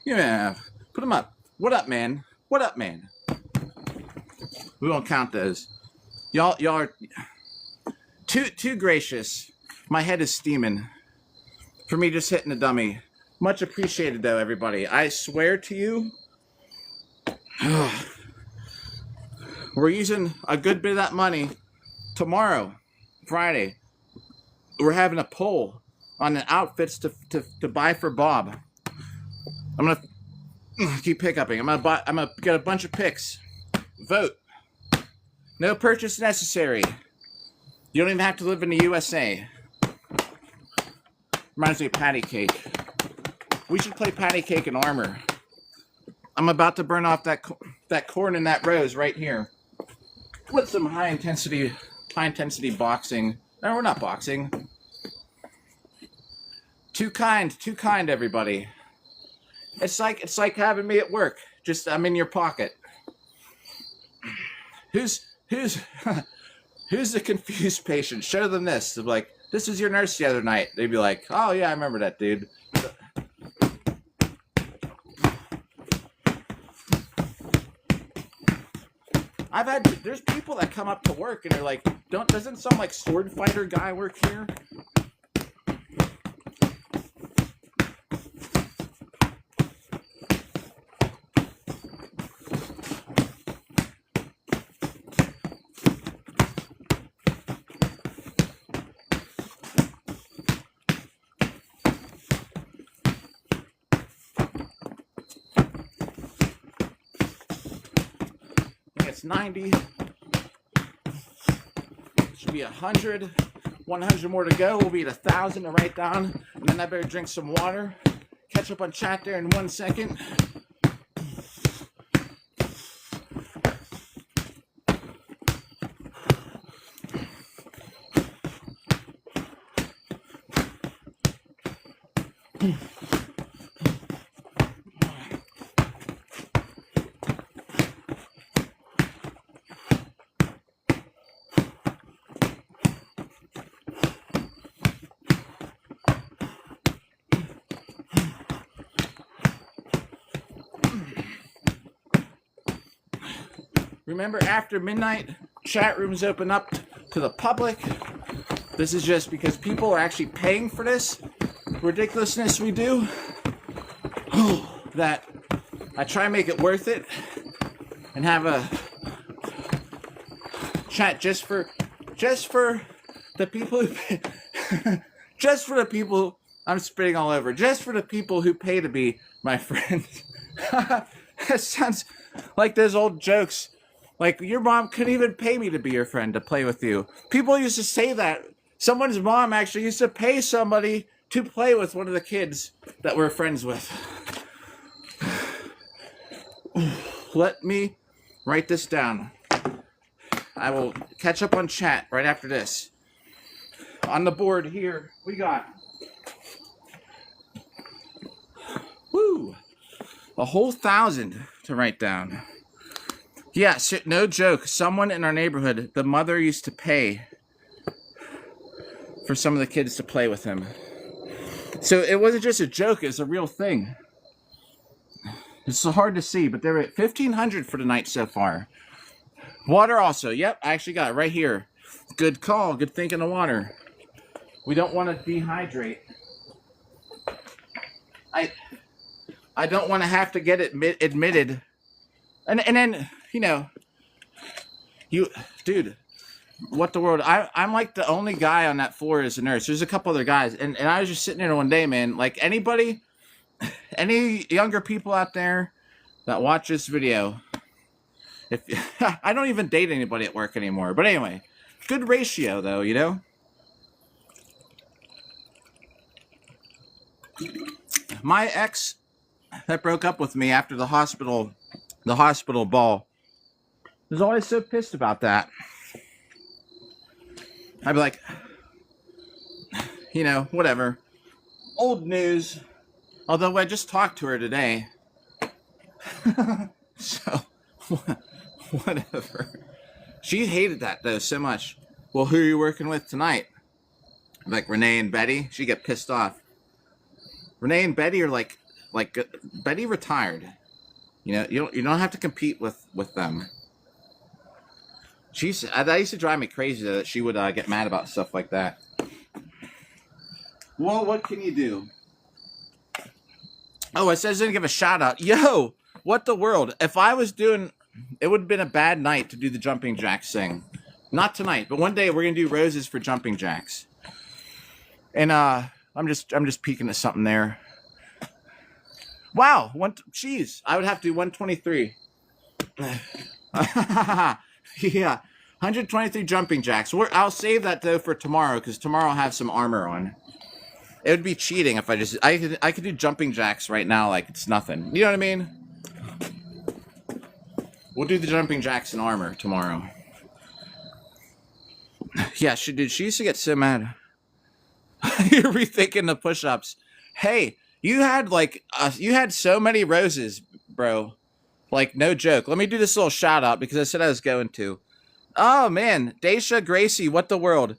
Speaker 1: Yeah, put them up. What up, man? What up, man? We won't count those. Y'all are too gracious. My head is steaming for me just hitting the dummy. Much appreciated, though, everybody. I swear to you. We're using a good bit of that money tomorrow, Friday. We're having a poll on the outfits to buy for Bob. I'm gonna keep pick-upping. I'm gonna get a bunch of picks vote. No purchase necessary. You don't even have to live in the USA. Reminds me of patty cake. We should play patty cake and armor. I'm about to burn off that corn and that rose right here. With some high intensity boxing. No, we're not boxing. Too kind, everybody. It's like having me at work. Just I'm in your pocket. Who's the confused patient? Show them this. They're like, this was your nurse the other night. They'd be like, oh yeah, I remember that dude. There's people that come up to work and they're like, doesn't some like sword fighter guy work here? It's 90. Should be 100. 100 more to go. We'll be at 1,000 to write down. And then I better drink some water. Catch up on chat there in 1 second. Remember, after midnight, chat rooms open up to the public. This is just because people are actually paying for this ridiculousness we do. That I try and make it worth it and have a chat just for the people who just for the people. I'm spitting all over. Just for the people who pay to be my friends. That sounds like those old jokes. Like, your mom couldn't even pay me to be your friend, to play with you. People used to say that. Someone's mom actually used to pay somebody to play with one of the kids that we're friends with. Let me write this down. I will catch up on chat right after this. On the board here, we got... a whole 1,000 to write down. Yeah, no joke. Someone in our neighborhood, the mother used to pay for some of the kids to play with him. So it wasn't just a joke, it was a real thing. It's so hard to see, but they're at 1,500 for the night so far. Water also. Yep, I actually got it right here. Good call. Good thinking of water. We don't want to dehydrate. I don't want to have to get admitted. And then, you know, dude, what the world? I'm like the only guy on that floor as a nurse. There's a couple other guys. And I was just sitting there one day, man, like any younger people out there that watch this video, if I don't even date anybody at work anymore. But anyway, good ratio though, you know? My ex that broke up with me after the hospital ball was always so pissed about that. I'd be like, you know, whatever. Old news. Although I just talked to her today. So, whatever. She hated that, though, so much. Well, who are you working with tonight? Like Renee and Betty? She'd get pissed off. Renee and Betty are like Betty retired. You know, you don't have to compete with them. That used to drive me crazy that she would get mad about stuff like that. Well, what can you do? Oh, it says didn't give a shout out. Yo, what the world? If I was doing, it would have been a bad night to do the jumping jacks thing. Not tonight, but one day we're gonna do roses for jumping jacks. And I'm just peeking at something there. Wow, geez, I would have to do 123. Yeah, 123 jumping jacks. I'll save that though for tomorrow because tomorrow I'll have some armor on. It would be cheating if I could do jumping jacks right now like it's nothing. You know what I mean? We'll do the jumping jacks in armor tomorrow. Yeah, she used to get so mad. You're rethinking the push-ups. Hey, you had so many roses, bro. Like, no joke. Let me do this little shout out because I said I was going to. Oh man, Daisha, Gracie, what the world?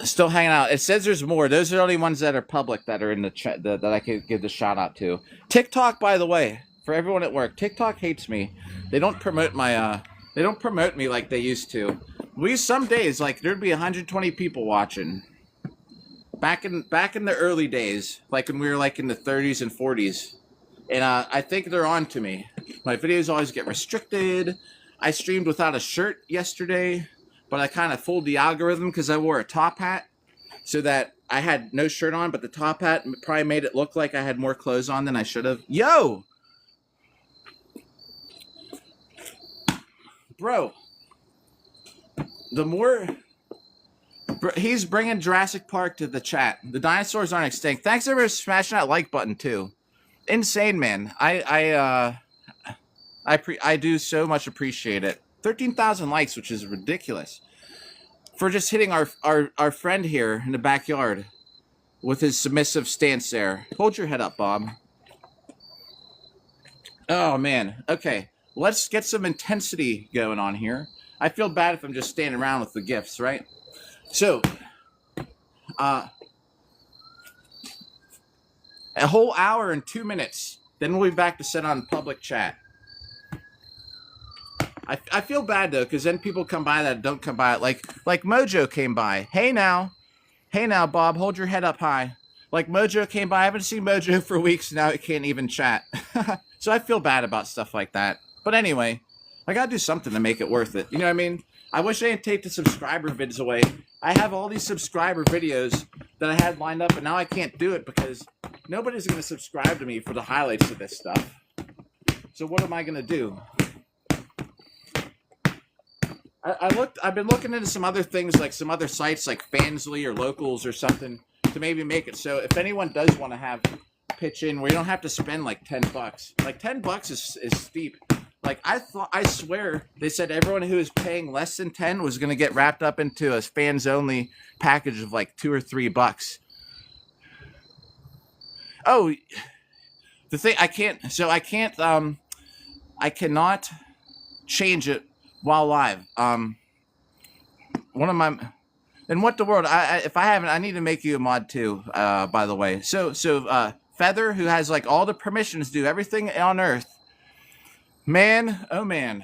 Speaker 1: Still hanging out. It says there's more. Those are the only ones that are public that are in the chat that I could give the shout out to. TikTok, by the way, for everyone at work, TikTok hates me. They don't promote my they don't promote me like they used to. Some days like there'd be 120 people watching. Back in the early days, like when we were like in the 30s and 40s. And I think they're on to me. My videos always get restricted. I streamed without a shirt yesterday, but I kind of fooled the algorithm because I wore a top hat so that I had no shirt on, but the top hat probably made it look like I had more clothes on than I should have. Yo! Bro. He's bringing Jurassic Park to the chat. The dinosaurs aren't extinct. Thanks for smashing that like button too. Insane, man. I do so much appreciate it. 13,000 likes, which is ridiculous. For just hitting our friend here in the backyard with his submissive stance there. Hold your head up, Bob. Oh, man. Okay. Let's get some intensity going on here. I feel bad if I'm just standing around with the gifts, right? So, a whole hour and 2 minutes. Then we'll be back to set on public chat. I feel bad though, because then people come by that don't come by. Like Mojo came by. Hey now, Bob, hold your head up high. Like Mojo came by. I haven't seen Mojo for weeks now. It can't even chat. So I feel bad about stuff like that. But anyway, I gotta do something to make it worth it. You know what I mean? I wish I didn't take the subscriber vids away. I have all these subscriber videos that I had lined up, and now I can't do it because nobody's gonna subscribe to me for the highlights of this stuff. So what am I gonna do? I've been looking into some other things, like some other sites like Fansly or Locals or something to maybe make it so if anyone does want to have pitch in where you don't have to spend like $10. Like $10 is steep. Like I swear they said everyone who is paying less than 10 was going to get wrapped up into a fans only package of like $2 or $3. Oh, the thing I cannot change it while live. One of my, and what the world, if I haven't, I need to make you a mod too, by the way. So Feather, who has like all the permissions, do everything on Earth. Man, oh man.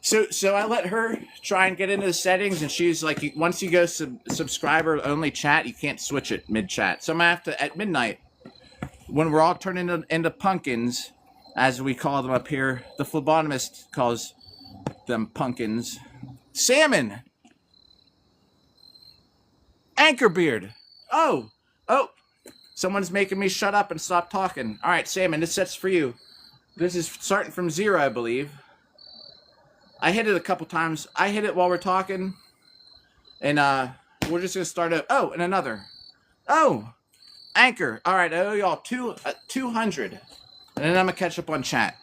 Speaker 1: So I let her try and get into the settings, and she's like, once you go subscriber only chat, you can't switch it mid chat. So I'm gonna have to at midnight, when we're all turning into pumpkins, as we call them up here. The phlebotomist calls them pumpkins. Salmon! Anchorbeard! Oh! Someone's making me shut up and stop talking. Alright, Salmon, this set's for you. This is starting from 0, I believe. I hit it a couple times. I hit it while we're talking. And, we're just gonna start up. Oh, and another. Oh! Anchor. Alright, I owe y'all 200. And then I'm going to catch up on chat.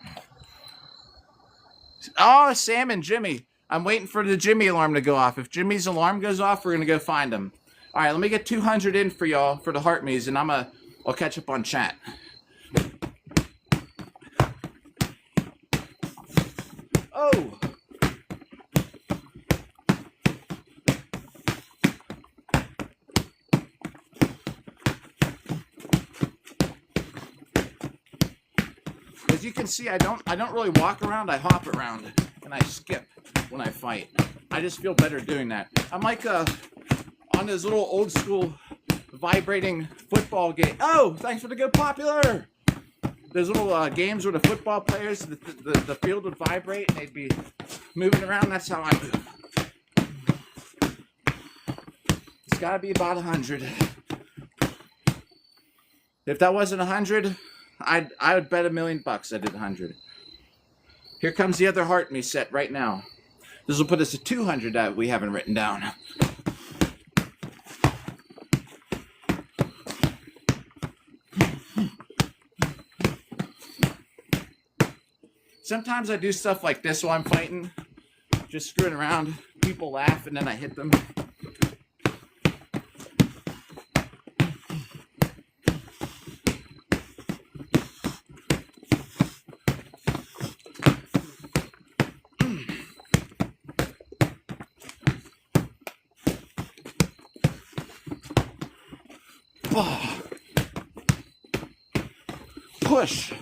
Speaker 1: Oh, Sam and Jimmy. I'm waiting for the Jimmy alarm to go off. If Jimmy's alarm goes off, we're going to go find him. All right, let me get 200 in for y'all for the heart me's, and I'll catch up on chat. Oh. As you can see, I don't really walk around. I hop around and I skip when I fight. I just feel better doing that. I'm like on those little old school vibrating football game. Oh, thanks for the good popular. Those little games where the football players, the field would vibrate and they'd be moving around. That's how I move. It's got to be about 100. If that wasn't 100, I would bet $1,000,000 I did 100. Here comes the other heart in me set right now. This will put us at 200 that we haven't written down. Sometimes I do stuff like this while I'm fighting. Just screwing around. People laugh and then I hit them. Oh. Push.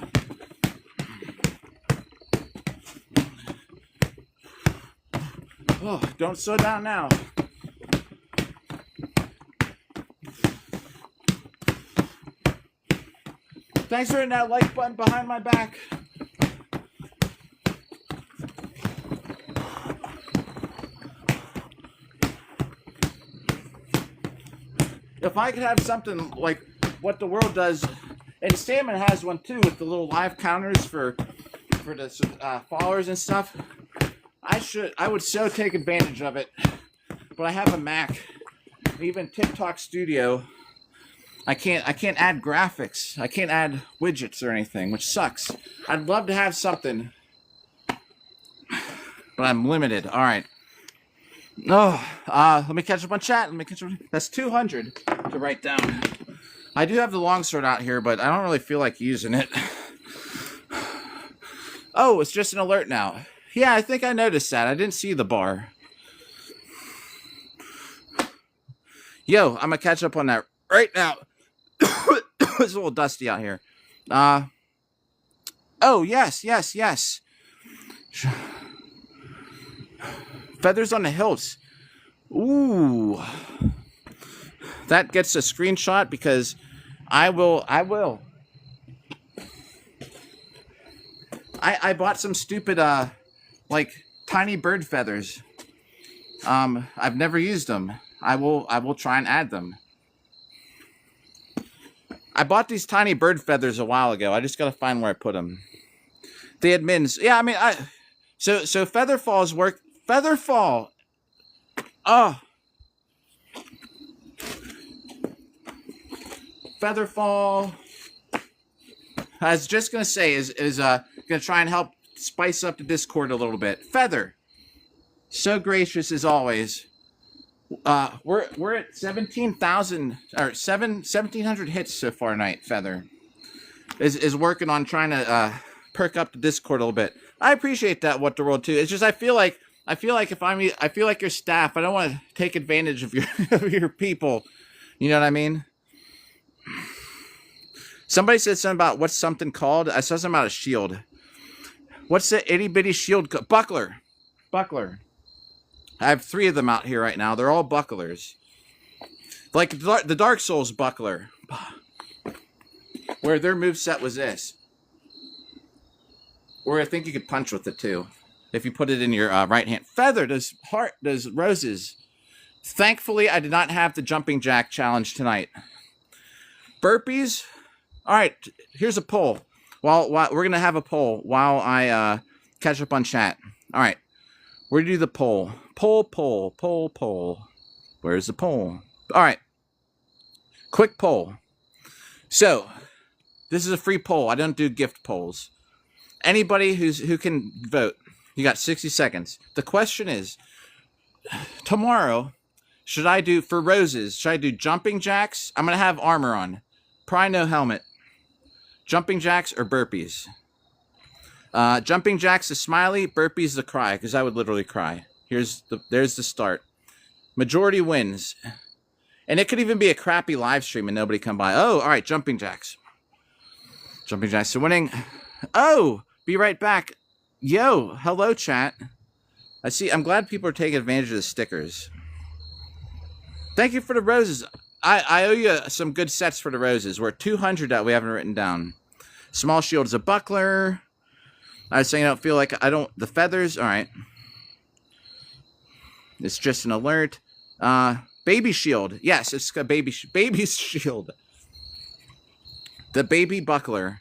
Speaker 1: Oh, don't slow down now. Thanks for hitting that like button behind my back. If I could have something like what the world does, and Salmon has one too with the little live counters for the followers and stuff. I would so take advantage of it, but I have a Mac. Even TikTok Studio, I can't add graphics. I can't add widgets or anything, which sucks. I'd love to have something, but I'm limited. All right. Oh, let me catch up on chat. That's 200 to write down. I do have the longsword out here, but I don't really feel like using it. Oh, it's just an alert now. Yeah, I think I noticed that. I didn't see the bar. Yo, I'm gonna catch up on that right now. It's a little dusty out here. Oh, yes. Feathers on the hilts. Ooh. That gets a screenshot because I will. I bought some stupid, like tiny bird feathers. I've never used them. I will try and add them. I bought these tiny bird feathers a while ago. I just gotta find where I put them. The admins, yeah. I mean, so Featherfall's work. Featherfall. Oh. Featherfall. I was just gonna say is gonna try and help spice up the Discord a little bit. Feather, so gracious as always. We're at 17,000 or 1,700 hits so far tonight. Feather is working on trying to perk up the Discord a little bit. I appreciate that. What the world too. It's just I feel like if I feel like your staff, I don't want to take advantage of your of your people. You know what I mean? Somebody said something about what's something called. I saw something about a shield. What's the itty bitty shield? Buckler. I have 3 of them out here right now. They're all bucklers. Like the Dark Souls buckler. Where their moveset was this. Or I think you could punch with it too. If you put it in your right hand. Feather does roses. Thankfully, I did not have the jumping jack challenge tonight. Burpees. All right, here's a poll. While we're gonna have a poll while I catch up on chat. All right, we're gonna do the poll. Poll. Where's the poll? All right, quick poll. So, this is a free poll. I don't do gift polls. Anybody who can vote, you got 60 seconds. The question is, tomorrow, should I do, for roses, should I do jumping jacks? I'm going to have armor on. Probably no helmet. Jumping jacks or burpees? Jumping jacks the smiley, burpees the cry, because I would literally cry. There's the start. Majority wins. And it could even be a crappy live stream and nobody come by. Oh, all right, jumping jacks. Jumping jacks are winning. Oh, be right back. Yo, hello, chat. I'm glad people are taking advantage of the stickers. Thank you for the roses. I owe you some good sets for the roses. We're at 200 that we haven't written down. Small shield is a buckler. I was saying I don't feel like the feathers. All right. It's just an alert. Baby shield. Yes, it's a baby shield. The baby buckler.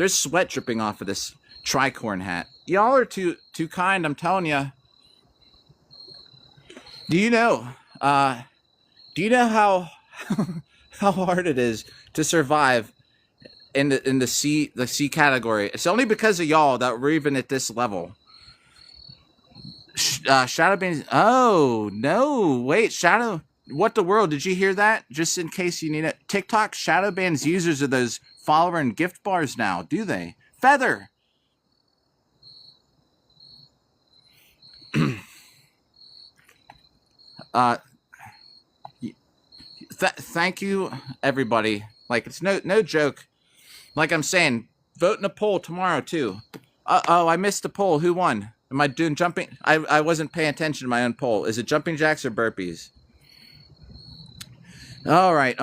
Speaker 1: There's sweat dripping off of this tricorn hat. Y'all are too kind, I'm telling you. Do you know how how hard it is to survive in the C category? It's only because of y'all that we're even at this level. Shadowban's. Oh no! Wait, Shadow. What the world? Did you hear that? Just in case you need it. TikTok Shadowban's users of those follower and gift bars now, do they? Feather. Thank you, everybody. Like, it's no joke. Like I'm saying, vote in a poll tomorrow too. Oh, I missed the poll. Who won? Am I doing jumping? I wasn't paying attention to my own poll. Is it jumping jacks or burpees? All right.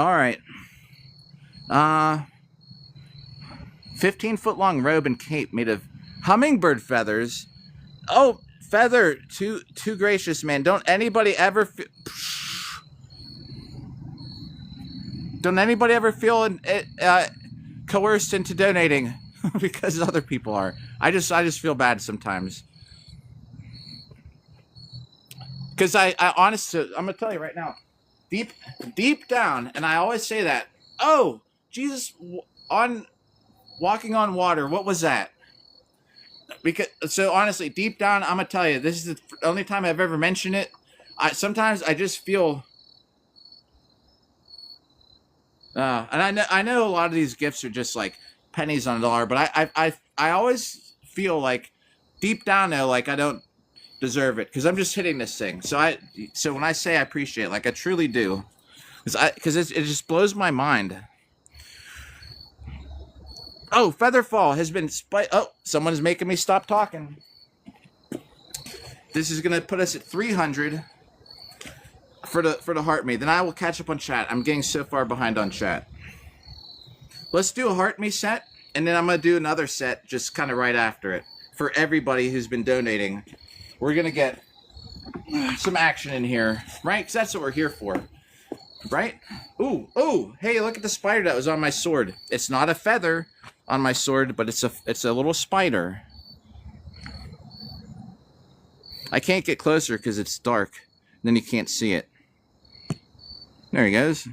Speaker 1: 15-foot long robe and cape made of hummingbird feathers. Oh, Feather, too gracious, man. Don't anybody ever feel coerced into donating because other people are. I just feel bad sometimes. Because I honestly, I'm gonna tell you right now, deep down, and I always say that. Oh, Jesus, on walking on water. What was that? Because so honestly, deep down, I'm gonna tell you, this is the only time I've ever mentioned it. Sometimes I just feel, and I know a lot of these gifts are just like pennies on a dollar, but I always feel like deep down though, like I don't deserve it because I'm just hitting this thing. So when I say I appreciate it, like I truly do, because it just blows my mind. Oh, Featherfall has been oh, someone's making me stop talking. This is gonna put us at 300 for the heart me. Then I will catch up on chat. I'm getting so far behind on chat. Let's do a heart me set, and then I'm gonna do another set just kind of right after it for everybody who's been donating. We're gonna get some action in here, right? Because that's what we're here for, right? Ooh! Hey, look at the spider that was on my sword. It's not a feather on my sword, but it's a little spider. I can't get closer because it's dark. Then you can't see it. There he goes.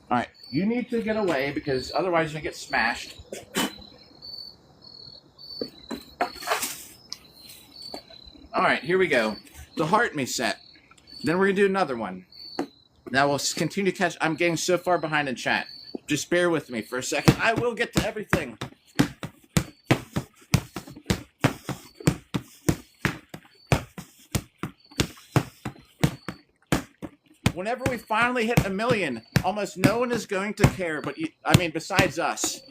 Speaker 1: All right, you need to get away because otherwise you'll get smashed. All right, here we go. The heart me set. Then we're gonna do another one. Now we'll continue to catch. I'm getting so far behind in chat. Just bear with me for a second. I will get to everything. Whenever we finally hit 1 million, almost no one is going to care. But I mean, besides us.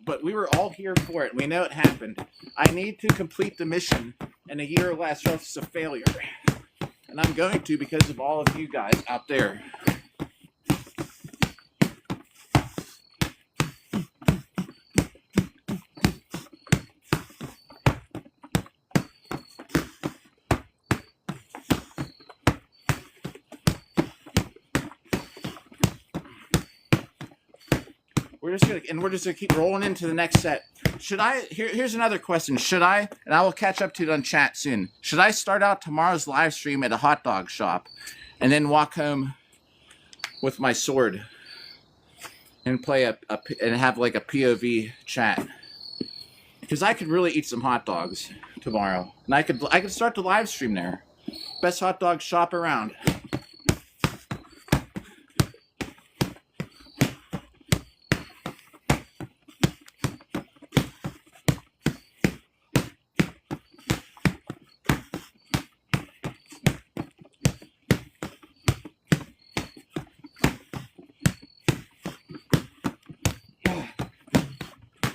Speaker 1: But we were all here for it. We know it happened. I need to complete the mission in a year or less, or else it's a failure. And I'm going to because of all of you guys out there. We're just gonna keep rolling into the next set. Should I? Here's another question. Should I? And I will catch up to it on chat soon. Should I start out tomorrow's live stream at a hot dog shop, and then walk home with my sword and play and have like a POV chat? Because I could really eat some hot dogs tomorrow, and I could start the live stream there. Best hot dog shop around.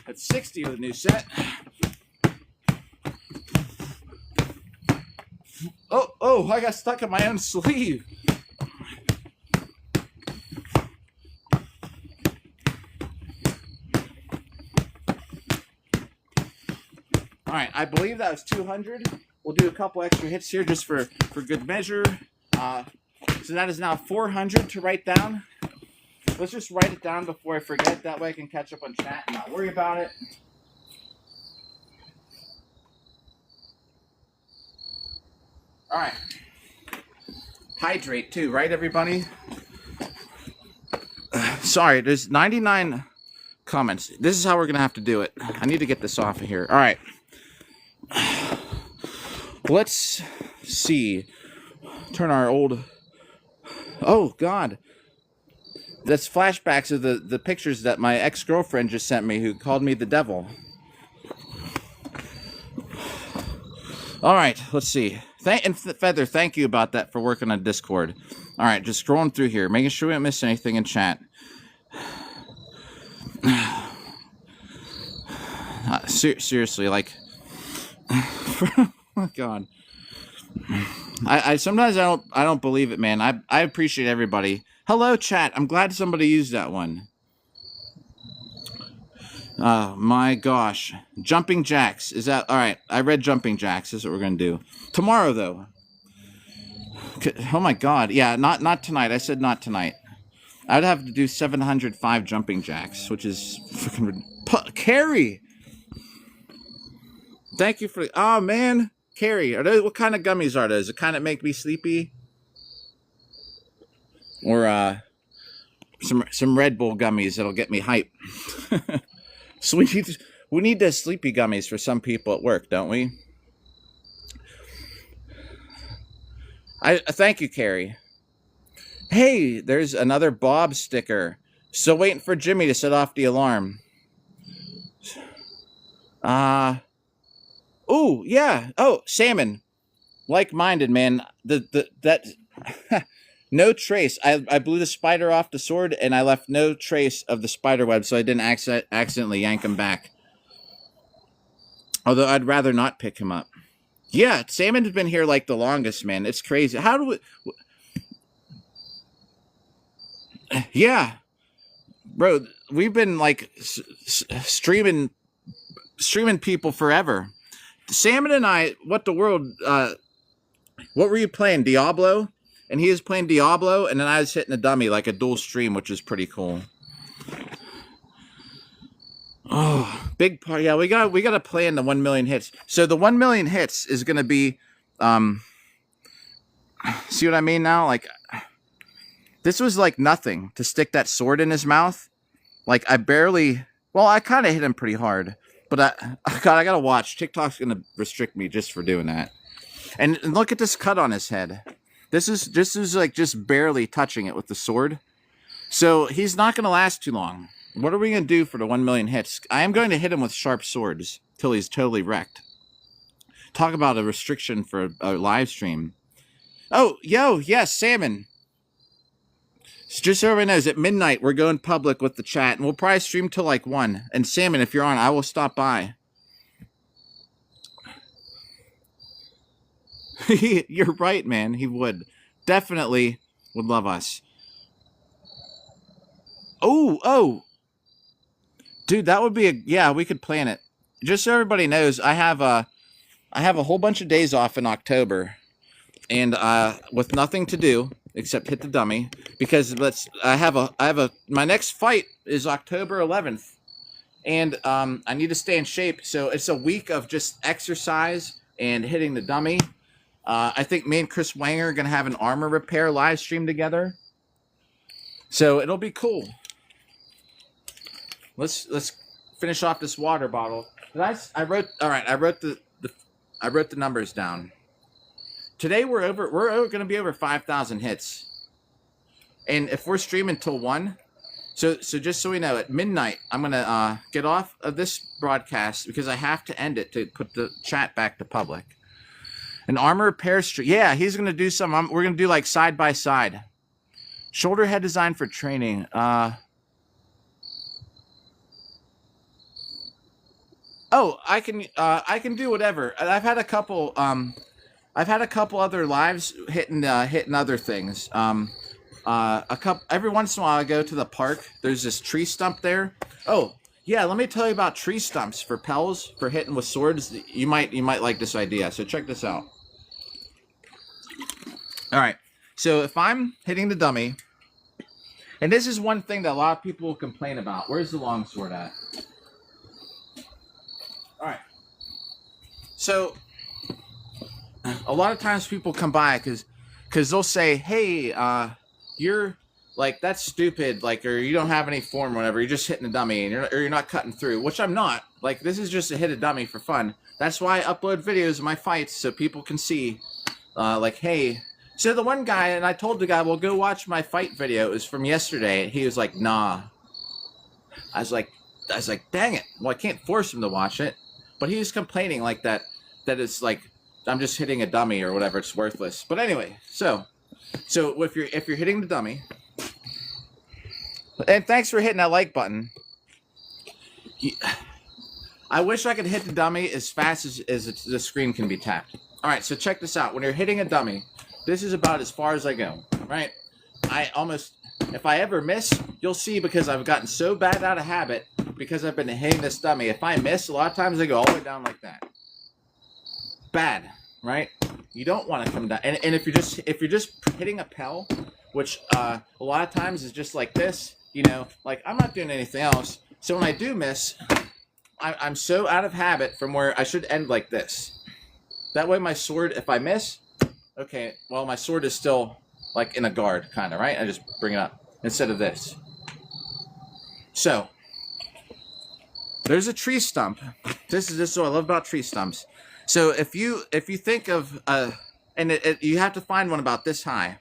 Speaker 1: That's 60 with a new set. Oh, I got stuck in my own sleeve. All right, I believe that was 200. We'll do a couple extra hits here just for good measure. So that is now 400 to write down. let's just write it down before I forget. That way I can catch up on chat and not worry about it. All right. Hydrate too, right, everybody? Sorry, there's 99 comments. This is how we're gonna have to do it. I need to get this off of here. All right. Let's see. Turn our old. Oh God. That's flashbacks of the pictures that my ex-girlfriend just sent me, who called me the devil. All right, let's see. And Feather, thank you about that for working on Discord. All right, just scrolling through here, making sure we don't miss anything in chat. Seriously, like, oh God. I sometimes I don't believe it, man. I appreciate everybody. Hello, chat. I'm glad somebody used that one. Oh my gosh. Jumping jacks. Is that all right? I read jumping jacks. This is what we're gonna do. Tomorrow though. Oh my God. Yeah, not tonight. I said not tonight. I'd have to do 705 jumping jacks, which is freaking Carrie. Thank you for oh man. Carrie, are those what kind of gummies are those? The kind that make me sleepy? Or some Red Bull gummies that'll get me hype. So we need the sleepy gummies for some people at work, don't we? I thank you, Carrie. Hey, there's another Bob sticker. Still waiting for Jimmy to set off the alarm. Oh yeah. Oh, salmon. Like-minded, man. That no trace. I blew the spider off the sword, and I left no trace of the spider web, so I didn't accidentally yank him back. Although I'd rather not pick him up. Yeah, salmon's been here like the longest, man. It's crazy. How do we... Yeah. Bro, we've been like streaming people forever. Salmon and I, what the world... what were you playing? Diablo? And he was playing Diablo, and then I was hitting a dummy, like a dual stream, which is pretty cool. Oh, big part. Yeah, we got to plan the 1 million hits. So the 1 million hits is going to be, see what I mean now? Like, this was like nothing to stick that sword in his mouth. Like, I barely, well, I kind of hit him pretty hard, but God, I got to watch. TikTok's going to restrict me just for doing that. And look at this cut on his head. This is like just barely touching it with the sword. So he's not going to last too long. What are we going to do for the 1 million hits? I am going to hit him with sharp swords till he's totally wrecked. Talk about a restriction for a live stream. Oh, yo, yes, salmon. Just so everyone knows, at midnight, we're going public with the chat. And we'll probably stream till like 1. And salmon, if you're on, I will stop by. You're right, man. He would. Definitely would love us. Oh. Dude, that would be a... Yeah, we could plan it. Just so everybody knows, I have a whole bunch of days off in October. And with nothing to do except hit the dummy. Because my next fight is October 11th. And I need to stay in shape. So it's a week of just exercise and hitting the dummy. I think me and Chris Wanger are going to have an armor repair live stream together. So it'll be cool. Let's finish off this water bottle. I wrote the numbers down. Today we're going to be over 5,000 hits. And if we're streaming till 1, so just so we know, at midnight I'm going to get off of this broadcast because I have to end it to put the chat back to public. An armor repair stream. Yeah, he's going to do some. We're going to do like side by side. Shoulder head design for training. Oh, I can do whatever. I've had a couple other lives hitting other things. Every once in a while I go to the park. There's this tree stump there. Oh, yeah, let me tell you about tree stumps for Pells, for hitting with swords. You might like this idea. So check this out. All right. So if I'm hitting the dummy And this is one thing that a lot of people will complain about. Where's the longsword at? All right. So a lot of times people come by because they'll say, hey, you're like, that's stupid, like, or you don't have any form or whatever, you're just hitting a dummy, and you're not cutting through, which I'm not. Like, this is just a hit a dummy for fun. That's why I upload videos of my fights so people can see, like, hey. So the one guy, and I told the guy, well, go watch my fight video. It was from yesterday. He was like, nah. I was like, dang it. Well, I can't force him to watch it. But he was complaining like that it's like, I'm just hitting a dummy or whatever. It's worthless. But anyway, so if you're hitting the dummy, and thanks for hitting that like button. I wish I could hit the dummy as fast as the screen can be tapped. All right, so check this out. When you're hitting a dummy, this is about as far as I go, right? If I ever miss, you'll see, because I've gotten so bad out of habit because I've been hitting this dummy. If I miss, a lot of times I go all the way down like that. Bad, right? You don't want to come down. And if you're just hitting a Pell, which a lot of times is just like this, you know, like I'm not doing anything else. So when I do miss, I'm so out of habit from where I should end like this. That way my sword, if I miss, okay, well, my sword is still like in a guard, kind of, right? I just bring it up instead of this. So there's a tree stump. This is what I love about tree stumps. So if you think of you have to find one about this high,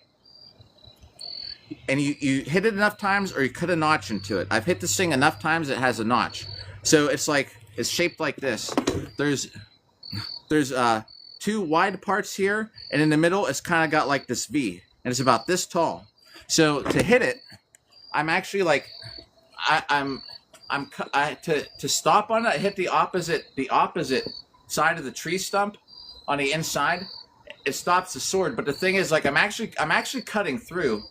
Speaker 1: and you hit it enough times, or you cut a notch into it. I've hit this thing enough times it has a notch. So it's shaped like this. There's two wide parts here, and in the middle it's kind of got like this V, and it's about this tall. So to hit it, I'm actually like, to stop on it, I hit the opposite side of the tree stump on the inside. It stops the sword, but the thing is, like, I'm actually cutting through,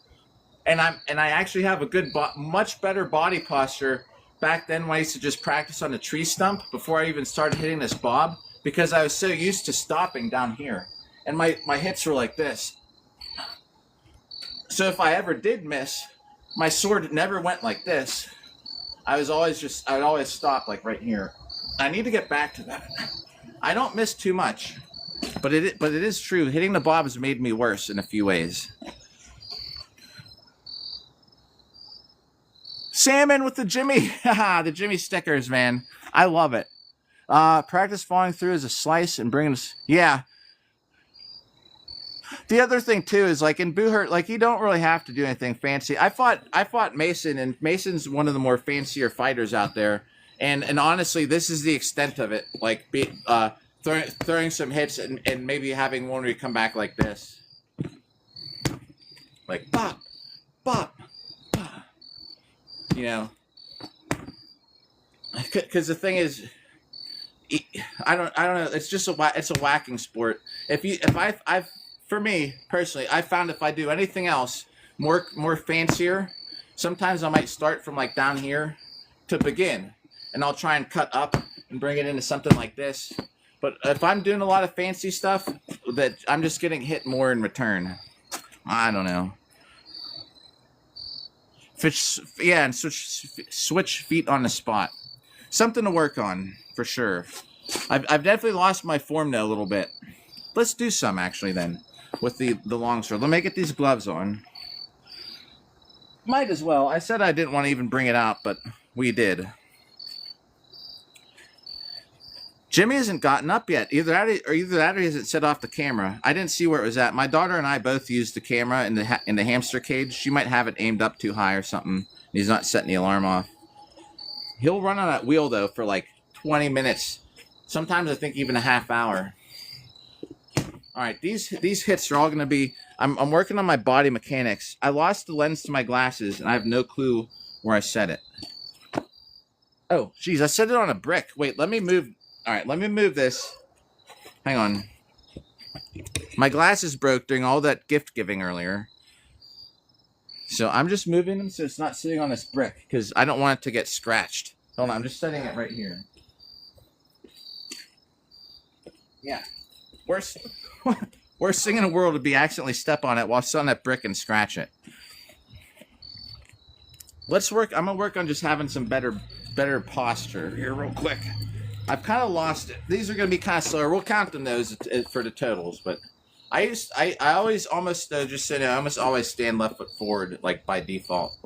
Speaker 1: and I actually have a much better body posture back then when I used to just practice on the tree stump before I even started hitting this bob, because I was so used to stopping down here, and my hits were like this. So if I ever did miss, my sword never went like this. I'd always stop like right here. I need to get back to that. I don't miss too much, but it is true. Hitting the bob has made me worse in a few ways. Salmon with the Jimmy, the Jimmy stickers, man. I love it. Practice falling through as a slice and bringing us, yeah. The other thing too is, like, in Boohurt, like, you don't really have to do anything fancy. I fought Mason, and Mason's one of the more fancier fighters out there. And honestly, this is the extent of it. Like, throwing some hits and maybe having one where you come back like this, like bop, bop, bop. You know, because the thing is, I don't know. It's just it's a whacking sport. For me personally, I found if I do anything else more fancier, sometimes I might start from like down here to begin, and I'll try and cut up and bring it into something like this. But if I'm doing a lot of fancy stuff, that I'm just getting hit more in return. I don't know. And switch feet on the spot. Something to work on for sure. I've definitely lost my form though a little bit. Let's do some actually then with the longsword. Let me get these gloves on. Might as well. I said I didn't want to even bring it out, but we did. Jimmy hasn't gotten up yet. Either that or he hasn't set off the camera. I didn't see where it was at. My daughter and I both used the camera in the hamster cage. She might have it aimed up too high or something. He's not setting the alarm off. He'll run on that wheel though for like 20 minutes. Sometimes I think even a half hour. All right, these hits are all going to be. I'm working on my body mechanics. I lost the lens to my glasses, and I have no clue where I set it. Oh, geez, I set it on a brick. Wait, let me move. All right, let me move this. Hang on. My glasses broke during all that gift giving earlier. So I'm just moving them so it's not sitting on this brick, because I don't want it to get scratched. Hold on, I'm just setting it right here. Yeah. Worst thing in the world would be accidentally step on it while it's on that brick and scratch it. let's work. I'm gonna work on just having some better posture here, real quick. I've kind of lost it. These are gonna be kind of slower. We'll count them those for the totals, but I always almost just said I almost always stand left foot forward like by default.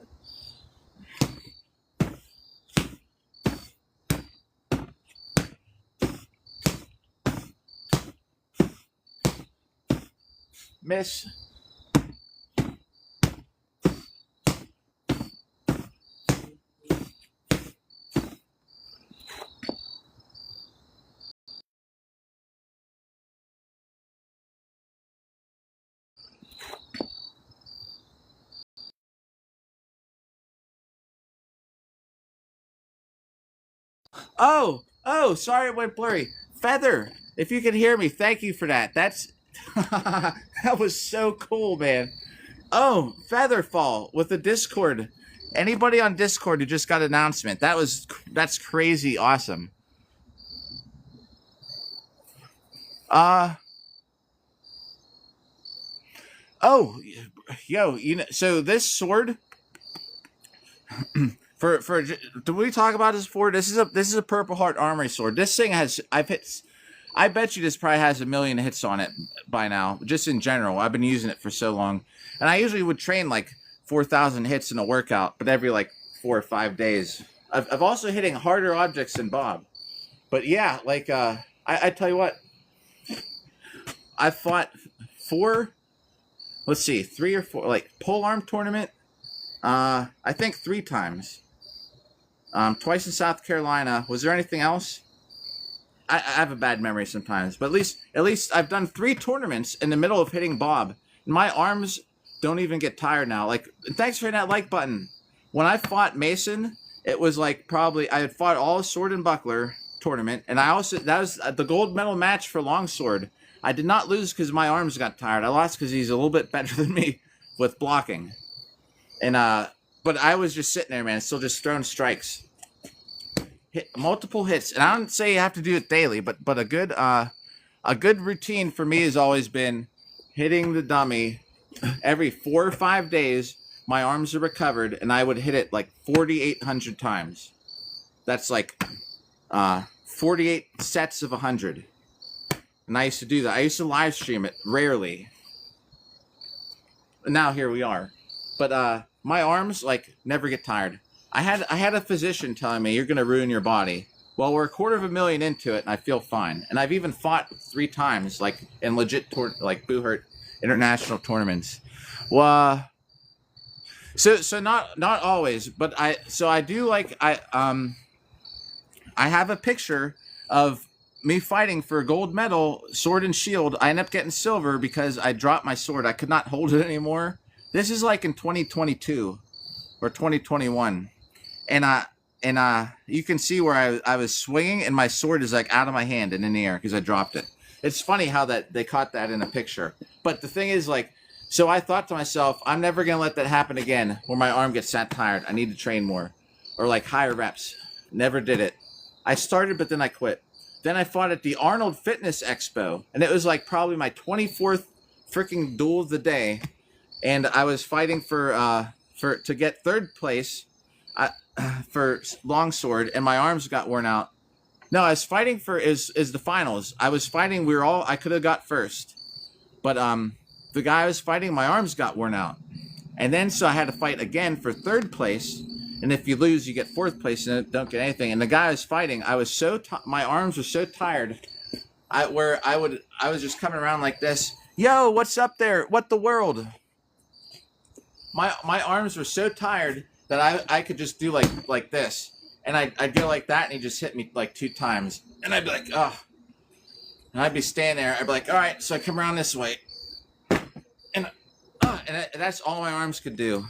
Speaker 1: Miss. Oh, sorry it went blurry. Feather, if you can hear me, thank you for that. That's that was so cool, man. Oh, Featherfall with the Discord. Anybody on Discord who just got an announcement? That's crazy awesome. Uh oh, yo, so this sword for do we talk about this before? This is a Purple Heart Armory sword. This thing has I've hit. I bet you this probably has 1,000,000 hits on it by now. Just in general, I've been using it for so long, and I usually would train like 4,000 hits in a workout, but every like 4 or 5 days. I've also hitting harder objects than Bob, but yeah, like I tell you what, I fought 4. Let's see, 3 or 4 like pole arm tournament. I think 3 times. Twice in South Carolina. Was there anything else? I have a bad memory sometimes, but at least I've done 3 tournaments in the middle of hitting Bob. My arms don't even get tired now. Like, thanks for that like button. When I fought Mason, it was like probably I had fought all sword and buckler tournament, and that was the gold medal match for longsword. I did not lose because my arms got tired. I lost because he's a little bit better than me with blocking, and but I was just sitting there, man, still just throwing strikes. Hit multiple hits, and I don't say you have to do it daily, but a good routine for me has always been hitting the dummy every 4 or 5 days. My arms are recovered, and I would hit it like 4,800 times. That's like 48 sets of 100, and I used to do that. I used to live stream it rarely. And now here we are, but my arms like never get tired. I had a physician telling me you're going to ruin your body. Well, we're 250,000 into it, and I feel fine. And I've even fought 3 times, like in legit like Boohurt international tournaments. Well, so not always, but I do like I have a picture of me fighting for a gold medal, sword and shield. I ended up getting silver because I dropped my sword. I could not hold it anymore. This is like in 2022 or 2021. And you can see where I was swinging, and my sword is like out of my hand and in the air because I dropped it. It's funny how that they caught that in a picture. But the thing is, like, so I thought to myself, I'm never gonna let that happen again, where my arm gets that tired. I need to train more, or like higher reps. Never did it. I started, but then I quit. Then I fought at the Arnold Fitness Expo, and it was like probably my 24th freaking duel of the day, and I was fighting for to get 3rd place. For longsword, and my arms got worn out. No, I was fighting for is the finals. I was fighting. I could have got 1st, but the guy I was fighting, my arms got worn out, and then so I had to fight again for 3rd place. And if you lose, you get 4th place and don't get anything. And the guy I was fighting, I was my arms were so tired. I was just coming around like this. Yo, what's up there? What the world? My arms were so tired that I could just do like this, and I'd go like that, and he just hit me like 2 times, and I'd be like, oh, and I'd be standing there. I'd be like, all right, so I come around this way, and that's all my arms could do.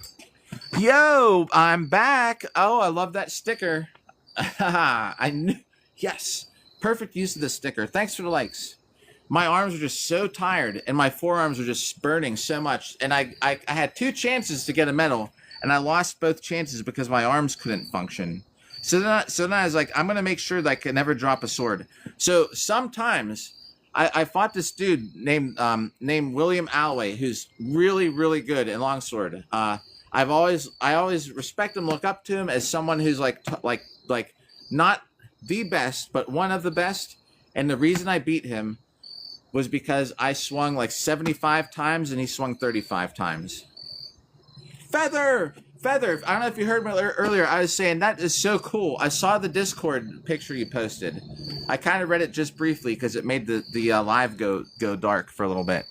Speaker 1: Yo, I'm back. Oh, I love that sticker. I knew. Yes, perfect use of the sticker. Thanks for the likes. My arms were just so tired, and my forearms were just burning so much, and I had 2 chances to get a medal. And I lost both chances because my arms couldn't function. So then I was like, I'm going to make sure that I can never drop a sword. So sometimes I fought this dude named William Alloway, who's really, really good in longsword. I I always respect him, look up to him as someone who's like not the best, but one of the best. And the reason I beat him was because I swung like 75 times and he swung 35 times. Feather! Feather! I don't know if you heard me earlier. I was saying that is so cool. I saw the Discord picture you posted. I kind of read it just briefly because it made the live go dark for a little bit.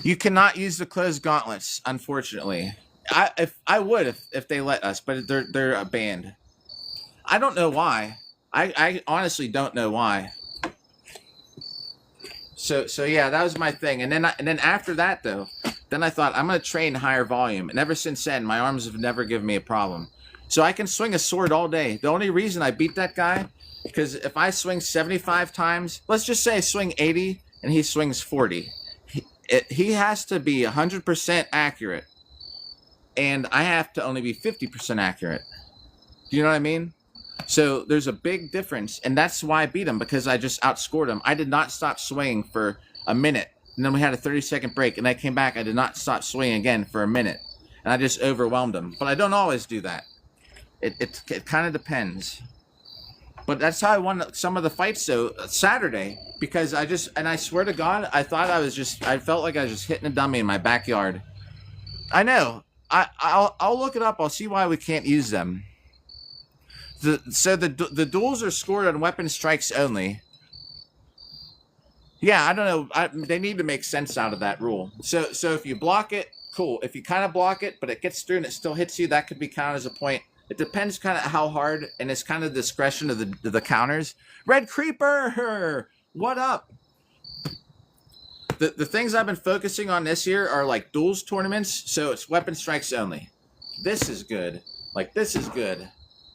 Speaker 1: You cannot use the closed gauntlets, unfortunately. I would if they let us, but they're banned. I don't know why. I honestly don't know why. So yeah, that was my thing. And then after that though, then I thought I'm gonna train higher volume. And ever since then, my arms have never given me a problem. So I can swing a sword all day. The only reason I beat that guy, because if I swing 75 times, let's just say I swing 80 and he swings 40. He has to be 100% accurate, and I have to only be 50% accurate. Do you know what I mean? So there's a big difference, and that's why I beat him, because I just outscored him. I did not stop swinging for a minute, and then we had a 30-second break, and I came back. I did not stop swinging again for a minute, and I just overwhelmed him. But I don't always do that. It kind of depends. But that's how I won some of the fights, though, Saturday, because I swear to God, I felt like I was just hitting a dummy in my backyard. I know. I'll look it up. I'll see why we can't use them. So the duels are scored on weapon strikes only. Yeah, I don't know. They need to make sense out of that rule. So if you block it, cool. If you kind of block it, but it gets through and it still hits you, that could be counted as a point. It depends kind of how hard, and it's kind of discretion of the counters. Red Creeper, what up? The things I've been focusing on this year are like duels tournaments, so it's weapon strikes only. This is good. Like, this is good.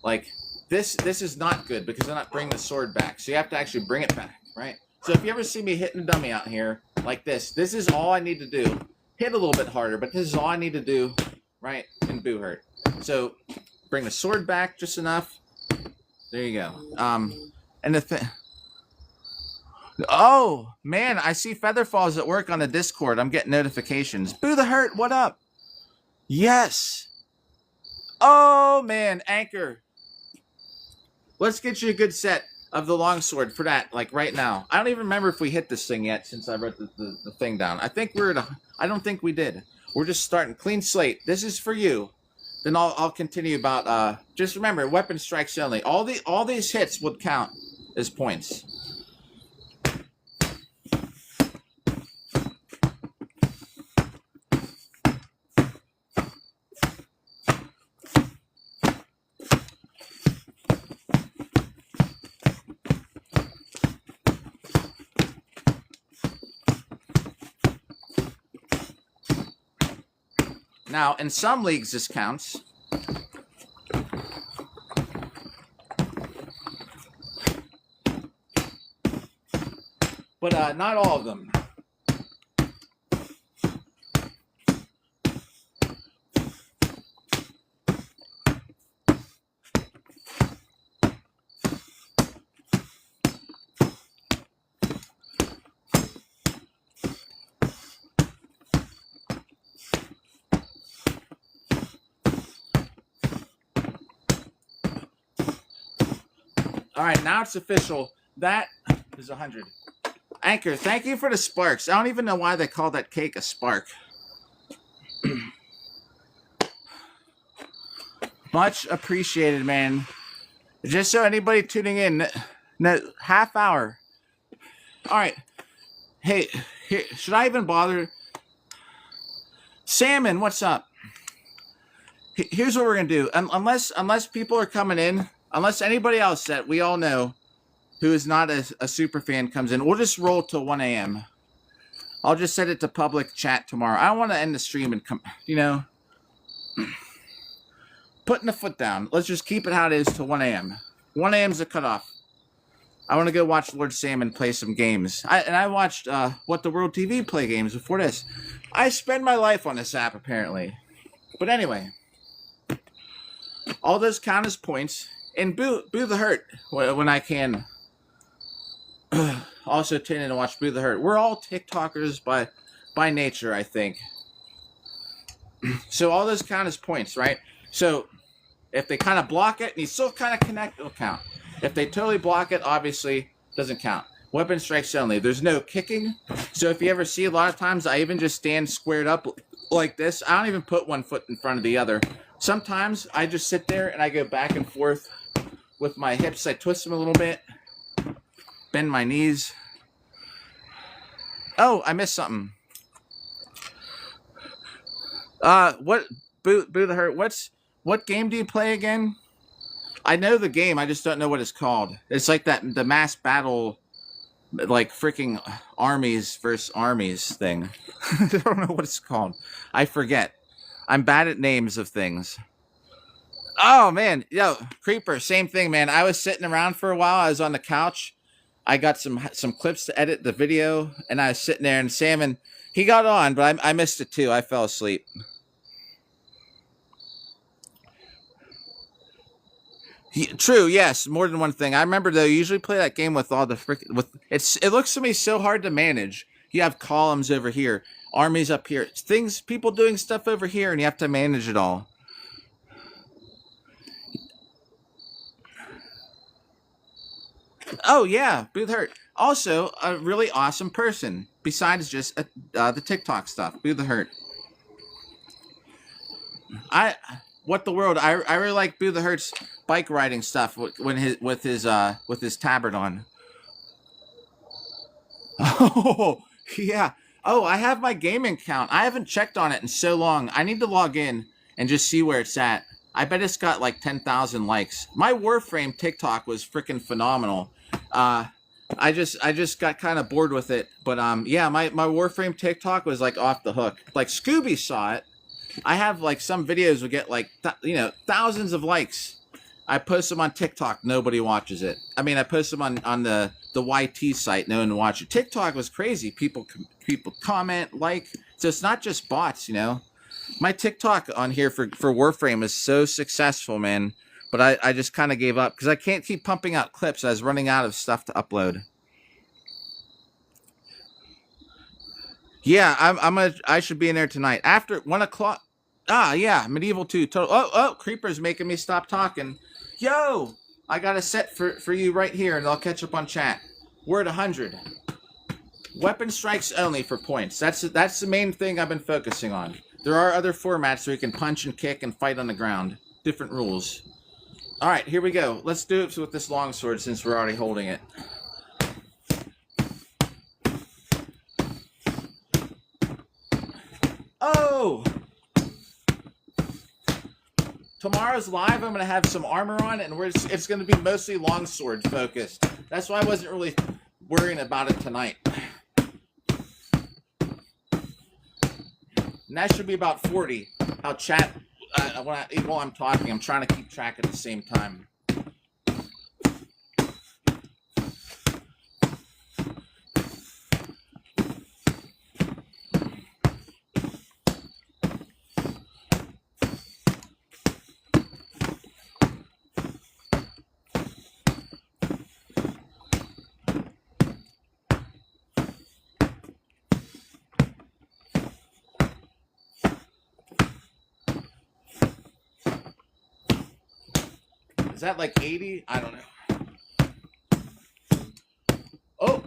Speaker 1: Like, this is not good because I'm not bringing the sword back. So you have to actually bring it back, right? So if you ever see me hitting a dummy out here like this is all I need to do. Hit a little bit harder, but this is all I need to do, right? And boo hurt. So bring the sword back just enough. There you go. And the thing. Oh man, I see Featherfall's at work on the Discord. I'm getting notifications. Boo the hurt. What up? Yes. Oh man, Anchor. Let's get you a good set of the longsword for that, like right now. I don't even remember if we hit this thing yet since I wrote the thing down. I think I don't think we did. We're just starting clean slate. This is for you. Then I'll continue about just remember, weapon strikes only. All these hits would count as points. Now, in some leagues, this counts. But not all of them. All right, now it's official. That is 100. Anchor, thank you for the sparks. I don't even know why they call that cake a spark. Much appreciated, man. Just so anybody tuning in, no, half hour. All right. Hey, here, should I even bother? Salmon, what's up? Here's what we're gonna do. Unless people are coming in, unless anybody else that we all know who is not a super fan comes in, we'll just roll till 1 a.m. I'll just set it to public chat tomorrow. I don't want to end the stream and come, putting the foot down. Let's just keep it how it is till 1 a.m. 1 a.m. is the cutoff. I want to go watch Lord Salmon play some games. I watched What the World TV play games before this. I spend my life on this app, apparently. But anyway, all those count as points. And boo the hurt when I can. Also tune in and watch Boo the Hurt. We're all TikTokers by nature, I think. So all those count as points, right? So if they kind of block it and you still kind of connect, it'll count. If they totally block it, obviously doesn't count. Weapon strikes only. There's no kicking. So if you ever see, a lot of times I even just stand squared up like this. I don't even put one foot in front of the other. Sometimes I just sit there and I go back and forth with my hips. I twist them a little bit, bend my knees. Oh, I missed something. What Boo the Hurt? What game do you play again? I know the game, I just don't know what it's called. It's like the mass battle, like freaking armies versus armies thing. I don't know what it's called. I forget. I'm bad at names of things. Oh man, yo, Creeper, same thing, man. I was sitting around for a while. I was on the couch. I got some clips to edit the video, and I was sitting there, and Salmon, he got on, but I missed it too. I fell asleep. True, yes, more than one thing. I remember though, you usually play that game with all the it looks to me so hard to manage. You have columns over here, armies up here, things, people doing stuff over here, and you have to manage it all. Oh yeah, Booth Hurt. Also, a really awesome person. Besides just the TikTok stuff, Booth Hurt. What the world? I really like Boo the Hurt's bike riding stuff when with his tabard on. Oh yeah. Oh, I have my gaming count. I haven't checked on it in so long. I need to log in and just see where it's at. I bet it's got like 10,000 likes. My Warframe TikTok was freaking phenomenal. I just got kind of bored with it, but yeah, my Warframe TikTok was like off the hook. Like Scooby saw it. I have like some videos will get like thousands of likes. I post them on TikTok, nobody watches it. I mean, I post them on the YT site, no one watches it. TikTok was crazy. People comment, like, so it's not just bots, My TikTok on here for Warframe is so successful, man. But I just kind of gave up because I can't keep pumping out clips. I was running out of stuff to upload. Yeah, I should be in there tonight after 1 o'clock. Ah, yeah, Medieval 2. Total. Oh, Creeper's making me stop talking. Yo, I got a set for you right here, and I'll catch up on chat. We're at 100. Weapon strikes only for points. That's the main thing I've been focusing on. There are other formats where you can punch and kick and fight on the ground. Different rules. All right, here we go. Let's do it with this longsword since we're already holding it. Oh! Tomorrow's live, I'm going to have some armor on, and it's going to be mostly longsword focused. That's why I wasn't really worrying about it tonight. And that should be about 40. I'll chat while I'm talking. I'm trying to keep track at the same time. Is that like 80? I don't know. Oh,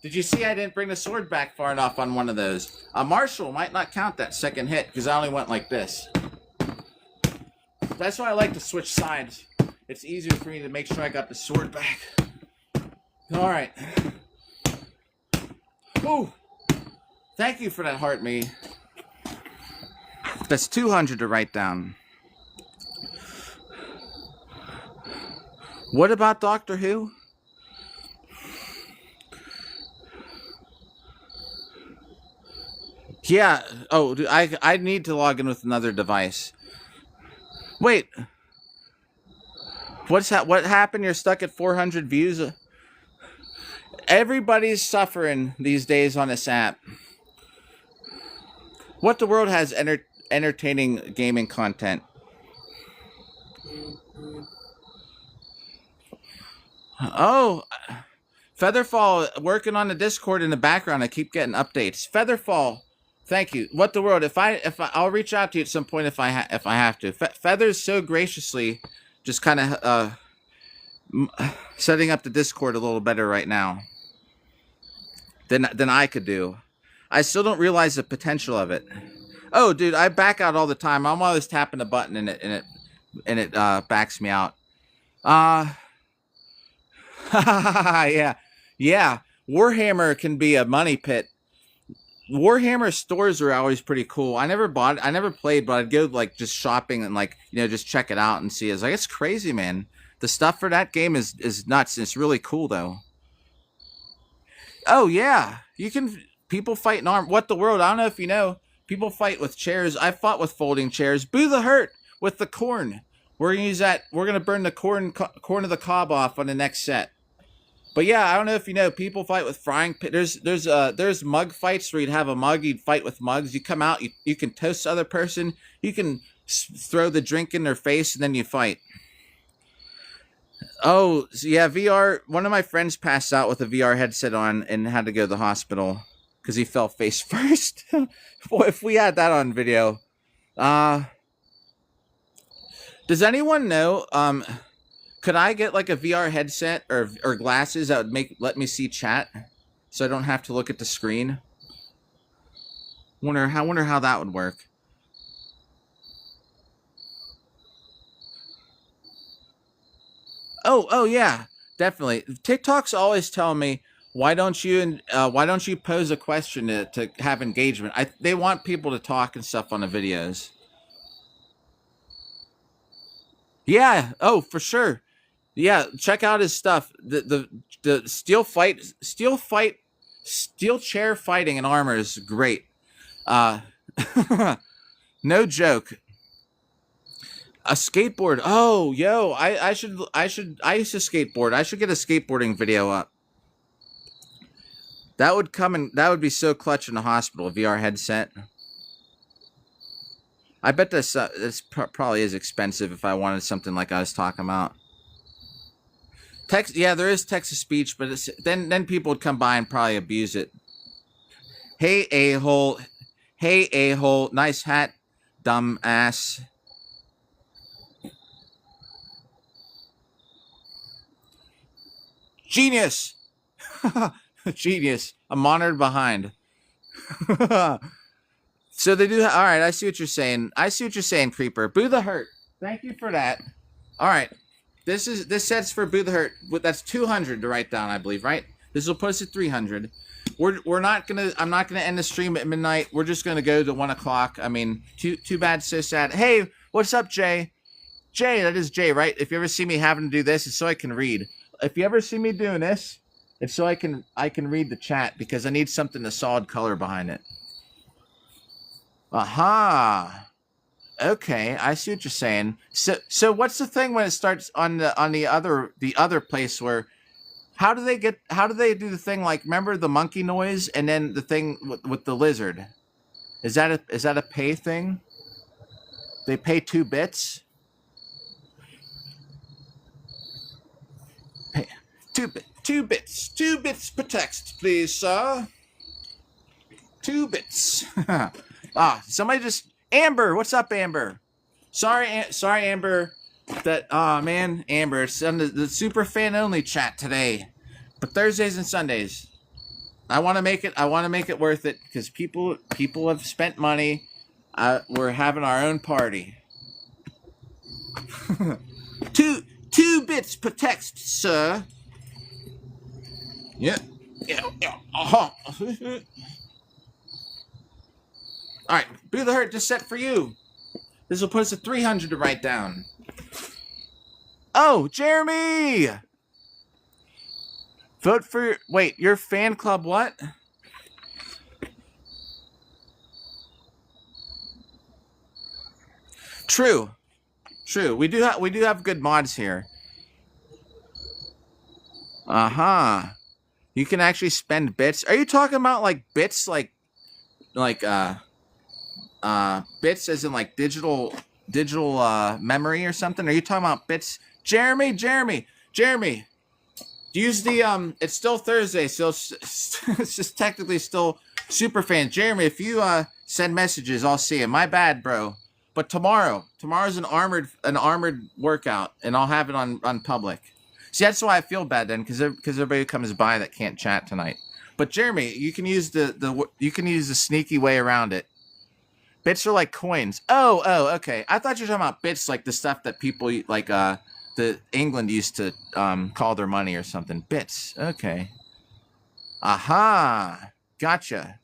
Speaker 1: did you see I didn't bring the sword back far enough on one of those? A Marshall might not count that second hit because I only went like this. That's why I like to switch sides. It's easier for me to make sure I got the sword back. All right. Ooh, thank you for that heart, me. That's 200 to write down. What about Doctor Who? Yeah. Oh, I need to log in with another device. Wait. What happened? You're stuck at 400 views? Everybody's suffering these days on this app. What the world has entertaining gaming content? Oh, Featherfall working on the Discord in the background. I keep getting updates. Featherfall Thank you. What the world? I'll reach out to you at some point if I have to. Feathers so graciously, just kind of setting up the Discord a little better right now than I could do. I still don't realize the potential of it. Oh, dude, I back out all the time. I'm always tapping a button and it backs me out. Yeah, yeah. Warhammer can be a money pit. Warhammer stores are always pretty cool. I never played, but I'd go like just shopping and like just check it out and see. It's like it's crazy, man. The stuff for that game is nuts. It's really cool though. Oh yeah, you can. People fight in arm. What the world? I don't know if you know. People fight with chairs. I fought with folding chairs. Boo the hurt with the corn. We're gonna use that. We're gonna burn the corn of the cob off on the next set. But yeah, I don't know if you know. People fight with frying pan. There's mug fights where you'd have a mug. You'd fight with mugs. You come out. You can toast the other person. You can throw the drink in their face and then you fight. Oh so yeah, VR. One of my friends passed out with a VR headset on and had to go to the hospital because he fell face first. Boy, if we had that on video. Does anyone know? Could I get like a VR headset or glasses that would let me see chat, so I don't have to look at the screen? Wonder how that would work. Oh yeah, definitely. TikTok's always telling me, why don't you pose a question to have engagement? They want people to talk and stuff on the videos. Yeah. Oh, for sure. Yeah. Check out his stuff. The steel chair fighting in armor is great. Uh, no joke. A skateboard. Oh, yo, I used to skateboard. I should get a skateboarding video up. That would be so clutch in the hospital, a VR headset. I bet this probably is expensive if I wanted something like I was talking about. Text, yeah, there is text to speech, but then people would come by and probably abuse it. Hey a-hole, nice hat, dumb ass. Genius! Genius. I'm monitored behind. So they do. All right, I see what you're saying. Creeper. Boo the hurt. Thank you for that. All right. This set's for Boo the hurt. That's 200 to write down, I believe, right? This will put us at 300. I'm not gonna end the stream at midnight. We're just gonna go to 1 o'clock. I mean, too bad, so sad. Hey, what's up, Jay? Jay, that is Jay, right? If you ever see me having to do this, it's so I can read. If you ever see me doing this, it's so I can read the chat because I need something a solid color behind it. Aha. Okay, I see what you're saying. So what's the thing when it starts on the other place where how do they do the thing like remember the monkey noise and then the thing with the lizard? Is that a pay thing? They pay 2 bits? Pay 2 bits per text, please, sir. 2 bits. Somebody just Amber, what's up, Amber? Sorry, Amber. Man, Amber, it's on the super fan only chat today, but Thursdays and Sundays. I want to make it worth it because people have spent money. We're having our own party. 2 bits per text, sir. Yeah. Uh-huh. All right, Boo the Hurt just set for you. This will put us at 300 to write down. Oh, Jeremy! Vote for... Wait, your fan club what? True. We do have good mods here. Uh-huh. You can actually spend bits. Are you talking about like bits like bits as in like digital memory or something? Are you talking about bits? Jeremy, use the it's still Thursday, so it's just technically still super fan. Jeremy, if you Send messages. I'll see it. My bad, bro. But tomorrow's an armored workout, and I'll have it on public. See, that's why I feel bad then, because everybody comes by that can't chat tonight. But Jeremy, you can use the sneaky way around it. Bits are like coins. Oh, okay. I thought you were talking about bits, like the stuff that people like the England used to call their money or something. Bits. Okay. Aha. Gotcha.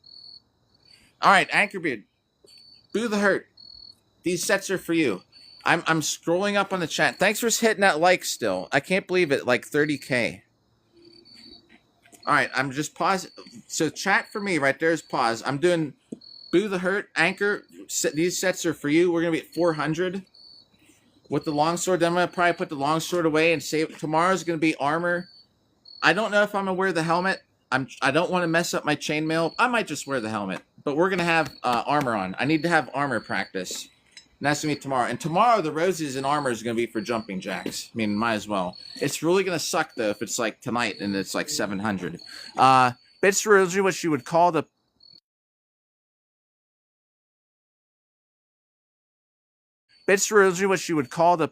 Speaker 1: All right, Anchorbeard. Boo the hurt. These sets are for you. I'm scrolling up on the chat. Thanks for hitting that like still. I can't believe it. Like 30K. All right, I'm just pausing. So chat for me right there is pause. I'm doing Boo the hurt. Anchor. These sets are for you. We're going to be at 400 with the longsword. Then I'm going to probably put the longsword away and save. Tomorrow's going to be armor. I don't know if I'm going to wear the helmet. I don't want to mess up my chainmail. I might just wear the helmet. But we're going to have armor on. I need to have armor practice. And that's going to be tomorrow. And tomorrow, the roses and armor is going to be for jumping jacks. I mean, might as well. It's really going to suck, though, if it's like tonight and it's like 700. Bits rosary, what you would call the... Bits rosary, what you would call the...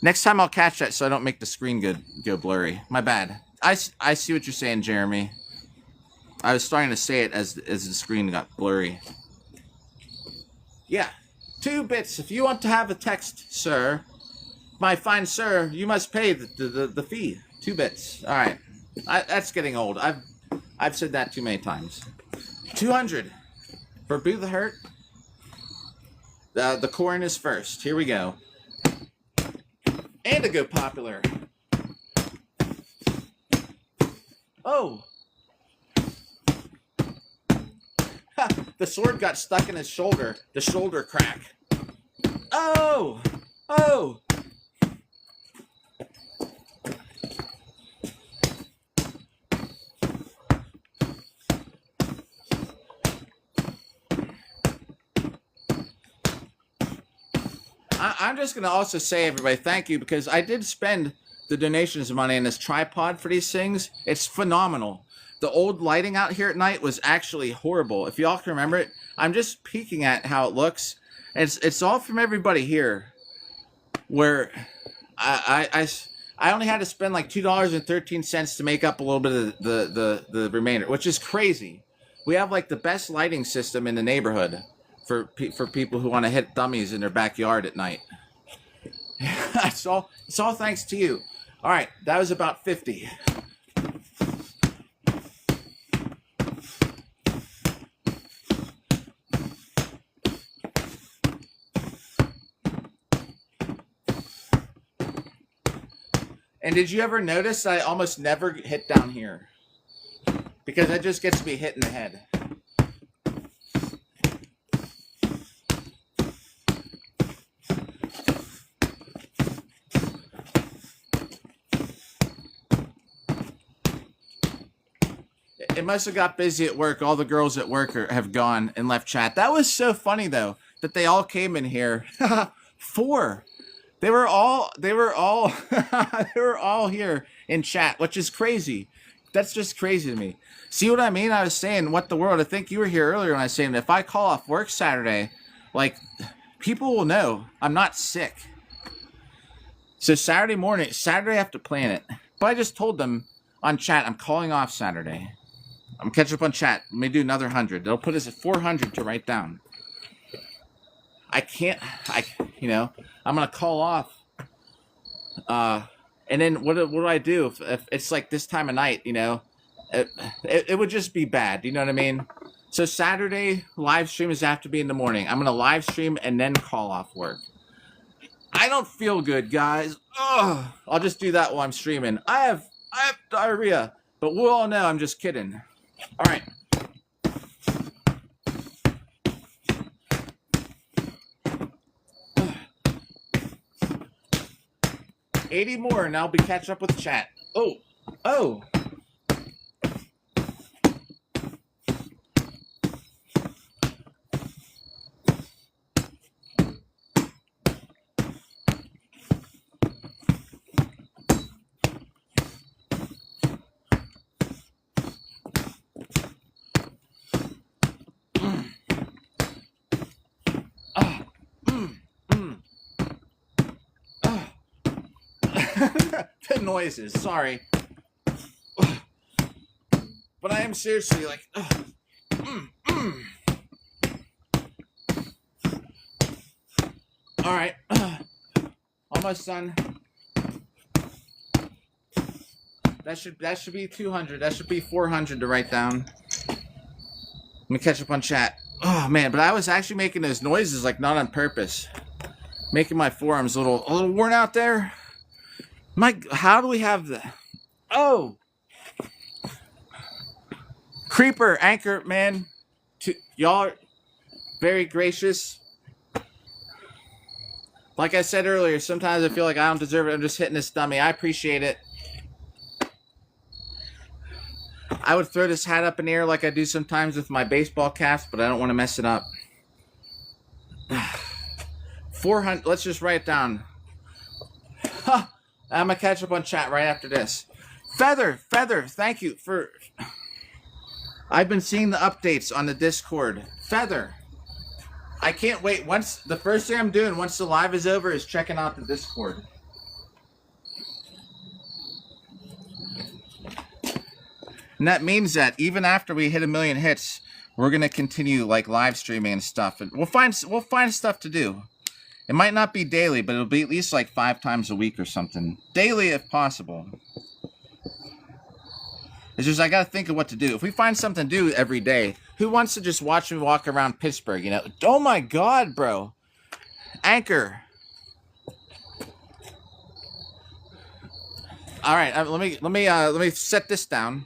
Speaker 1: Next time I'll catch that so I don't make the screen go blurry. My bad. I see what you're saying, Jeremy. I was starting to say it as the screen got blurry. Yeah. 2 bits. If you want to have a text, sir, my fine sir, you must pay the fee. 2 bits. All right. That's getting old. I've said that too many times. 200 for Boo the Hurt. The corn is first. Here we go. And to go popular. Oh. The sword got stuck in his shoulder. The shoulder crack. Oh! Oh! I'm just going to also say, everybody, thank you, because I did spend the donations money in this tripod for these things. It's phenomenal. The old lighting out here at night was actually horrible. If y'all can remember it, I'm just peeking at how it looks. It's all from everybody here. Where I only had to spend like $2.13 to make up a little bit of the remainder, which is crazy. We have like the best lighting system in the neighborhood for people who want to hit dummies in their backyard at night. It's all thanks to you. All right, that was about 50. And did you ever notice I almost never hit down here? Because that just gets me hit in the head. It must have got busy at work. All the girls at work have gone and left chat. That was so funny, though, that they all came in here. 4. They were all they were all here in chat, which is crazy. That's just crazy to me. See what I mean? I was saying, what the world? I think you were here earlier when I was saying, if I call off work Saturday, like, people will know I'm not sick. So Saturday I have to plan it. But I just told them on chat, I'm calling off Saturday. I'm catching up on chat. Let me do another 100. They'll put us at 400 to write down. I'm going to call off. And then what do I do if it's like this time of night, it would just be bad. You know what I mean? So Saturday live stream is have to be in the morning. I'm going to live stream and then call off work. I don't feel good, guys. Ugh. I'll just do that while I'm streaming. I have diarrhea, but we'll all know I'm just kidding. All right. $80 more, and I'll be catching up with the chat. Oh. The noises, sorry. But I am seriously like, All right, almost done. That should be 200. That should be 400 to write down. Let me catch up on chat. Oh man, but I was actually making those noises like not on purpose, making my forearms a little worn out there. How do we have the? Oh, Creeper, Anchor, man, y'all are very gracious. Like I said earlier, sometimes I feel like I don't deserve it. I'm just hitting this dummy. I appreciate it. I would throw this hat up in the air like I do sometimes with my baseball caps, but I don't want to mess it up. 400. Let's just write it down. I'm going to catch up on chat right after this. Feather, thank you for... I've been seeing the updates on the Discord. Feather. I can't wait. The first thing I'm doing once the live is over is checking out the Discord. And that means that even after we hit 1 million hits, we're gonna continue like live streaming and stuff. And we'll find stuff to do. It might not be daily, but it'll be at least like 5 times a week or something. Daily if possible. It's just I gotta think of what to do. If we find something to do every day, who wants to just watch me walk around Pittsburgh? You know? Oh my God, bro! Anchor. All right, let me set this down.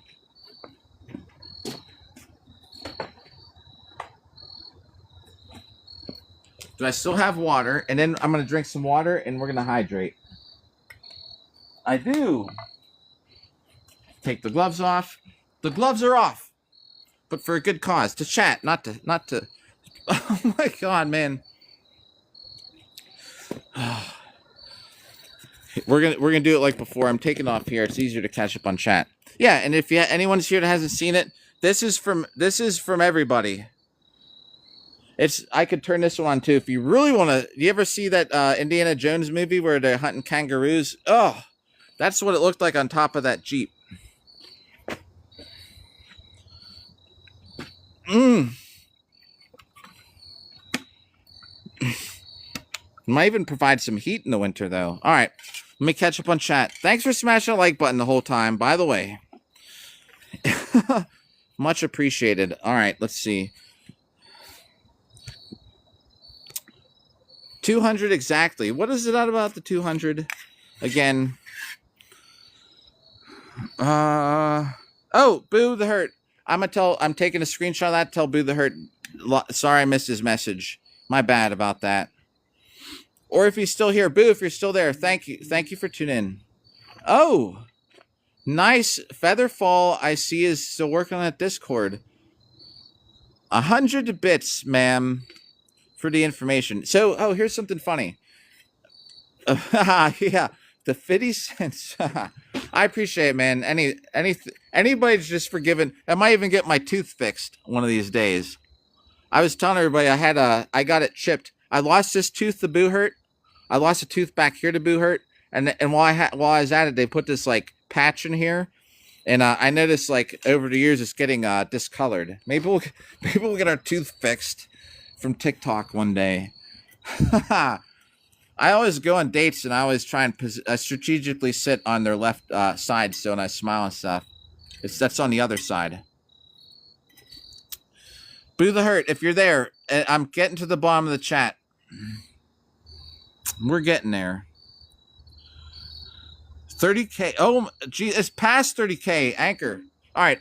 Speaker 1: Do I still have water? And then I'm gonna drink some water, and we're gonna hydrate. I do. Take the gloves off. The gloves are off, but for a good cause. To chat, not to. Oh my God, man. We're gonna do it like before. I'm taking off here. It's easier to catch up on chat. Yeah, and if anyone's here that hasn't seen it, this is from everybody. I could turn this one on too if you really want to. You ever see that Indiana Jones movie where they're hunting kangaroos? Oh, that's what it looked like on top of that Jeep. Might even provide some heat in the winter, though. All right, let me catch up on chat. Thanks for smashing the like button the whole time, by the way. Much appreciated. All right, let's see. 200 exactly. What is it out about the 200? Again. Oh, Boo the Hurt. I'm taking a screenshot of that. Tell Boo the Hurt. Sorry I missed his message. My bad about that. Or if he's still here, Boo, if you're still there, thank you. Thank you for tuning in. Oh, nice. Featherfall, I see, is still working on that Discord. 100 bits, ma'am, for the information. So, oh, here's something funny. Yeah, the 50 cents. I appreciate it, man. Anybody's just forgiven. I might even get my tooth fixed one of these days. I was telling everybody I got it chipped. I lost this tooth to Boo Hurt. I lost a tooth back here to Boo Hurt. And while I was at it, they put this like patch in here. And I noticed like over the years it's getting discolored. Maybe we'll get our tooth fixed from TikTok one day. I always go on dates and I always try and strategically sit on their left side so when I smile and stuff. That's on the other side. Boo the Hurt, if you're there, I'm getting to the bottom of the chat. We're getting there. 30K. Oh, gee, it's past 30K. Anchor. All right.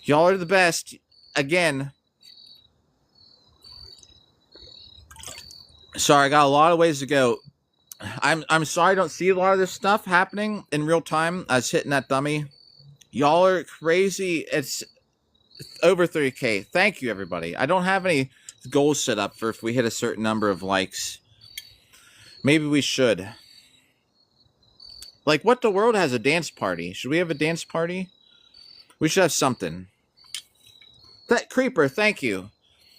Speaker 1: Y'all are the best. Again. Sorry, I got a lot of ways to go. I'm sorry I don't see a lot of this stuff happening in real time. I was hitting that dummy. Y'all are crazy. It's over 30K. Thank you, everybody. I don't have any goals set up for if we hit a certain number of likes. Maybe we should. Like, What the World has a dance party. Should we have a dance party? We should have something. That Creeper, thank you.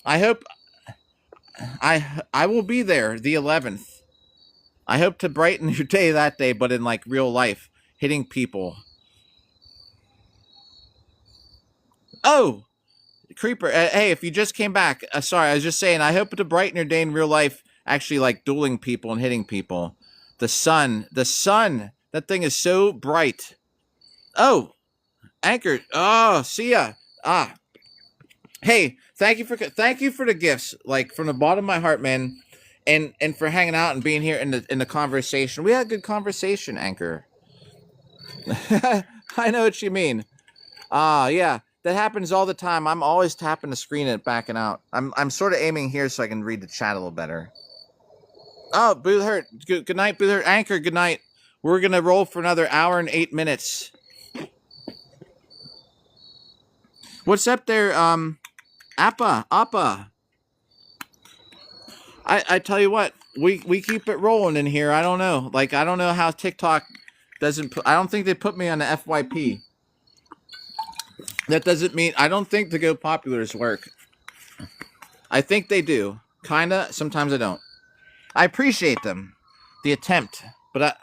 Speaker 1: I hope I will be there the 11th. I hope to brighten your day that day, but in like real life, hitting people. Oh, Creeper. Hey, if you just came back, sorry, I was just saying, I hope to brighten your day in real life, actually like dueling people and hitting people. The sun, that thing is so bright. Oh, Anchor. Oh, see ya. Ah, hey, thank you for the gifts, like from the bottom of my heart, man, and for hanging out and being here in the conversation. We had a good conversation, Anchor. I know what you mean. Yeah, that happens all the time. I'm always tapping the screen and backing out. I'm sort of aiming here so I can read the chat a little better. Oh, Booth Hurt. Good night, Booth Hurt. Anchor, good night. We're gonna roll for another hour and 8 minutes. What's up there, Appa? I tell you what, we keep it rolling in here. I don't know. Like, I don't know how TikTok doesn't put, I don't think they put me on the FYP. That doesn't mean, I don't think the Go Populars work. I think they do. Kinda. Sometimes I don't. I appreciate them. The attempt. But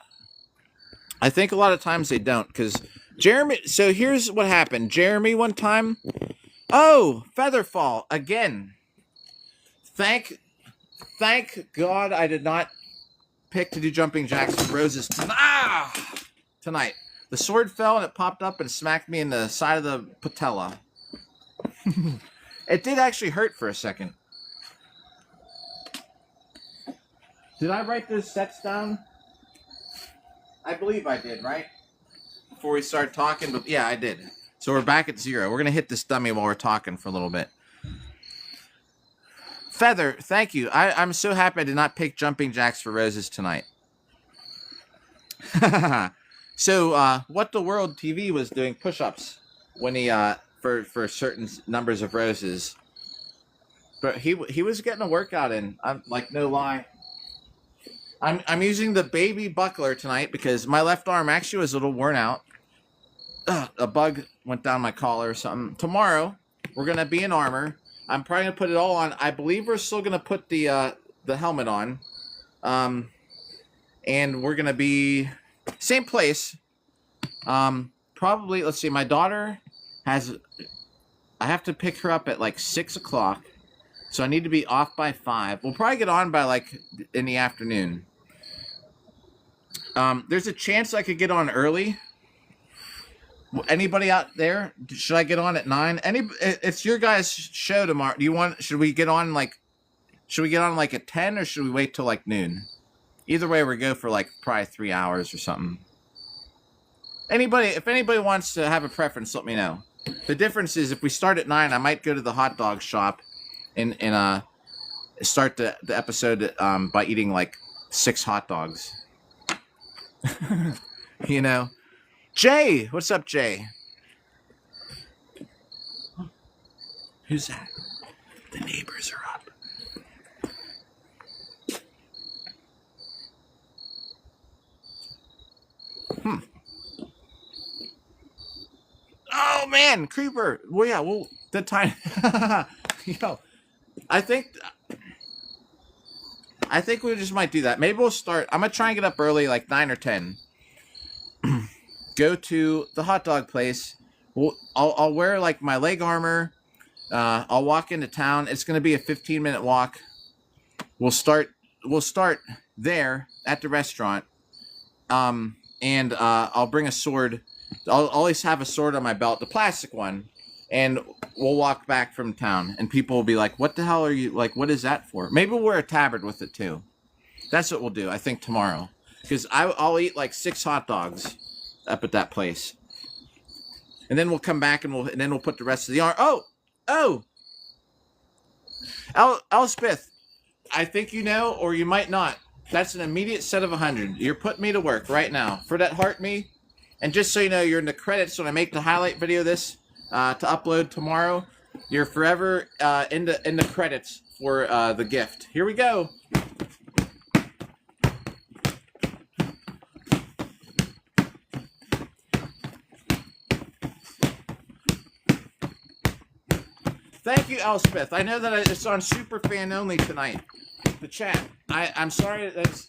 Speaker 1: I think a lot of times they don't. Because Jeremy, so here's what happened. Jeremy one time. Oh, Featherfall. Again. Thank God I did not pick to do jumping jacks for roses tonight. The sword fell and it popped up and smacked me in the side of the patella. It did actually hurt for a second. Did I write those sets down? I believe I did, right? Before we start talking, but yeah, I did. So we're back at 0. We're going to hit this dummy while we're talking for a little bit. Feather, thank you. I'm so happy I did not pick jumping jacks for roses tonight. So, What the World TV was doing push-ups when he, for certain numbers of roses. But he was getting a workout in. I'm like, no lie. I'm using the baby buckler tonight because my left arm actually was a little worn out. A bug went down my collar or something. Tomorrow, we're going to be in armor. I'm probably going to put it all on. I believe we're still going to put the helmet on. And we're going to be same place. Probably, let's see, my daughter has, I have to pick her up at like 6 o'clock. So I need to be off by 5. We'll probably get on by like in the afternoon. There's a chance I could get on early. Anybody out there? Should I get on at 9? It's your guys' show tomorrow. Should we get on like at 10 or should we wait till like noon? Either way, we go for like probably 3 hours or something. If anybody wants to have a preference, let me know. The difference is if we start at 9, I might go to the hot dog shop and start the episode by eating like 6 hot dogs. You know. Jay, what's up, Jay? Who's that? The neighbors are up. Oh man, Creeper. Well, yeah, the time. Yo, I think we just might do that. Maybe we'll start. I'm gonna try and get up early, like 9 or 10. Go to the hot dog place. I'll wear like my leg armor. I'll walk into town. It's gonna be a 15-minute walk. We'll start there at the restaurant. And I'll bring a sword. I'll always have a sword on my belt, the plastic one, and we'll walk back from town. And people will be like, "What the hell are you like? What is that for?" Maybe we'll wear a tabard with it too. That's what we'll do. I think tomorrow, because I'll eat like 6 hot dogs up at that place, and then we'll come back and then we'll put the rest of the arm. Oh, Elspeth, I think you know, or you might not. That's an immediate set of 100. You're putting me to work right now for that heart me. And just so you know, you're in the credits when I make the highlight video of this to upload tomorrow. You're forever in the credits for the gift. Here we go. Thank you, Elspeth. I know that it's on Superfan only tonight. The chat. I'm sorry that's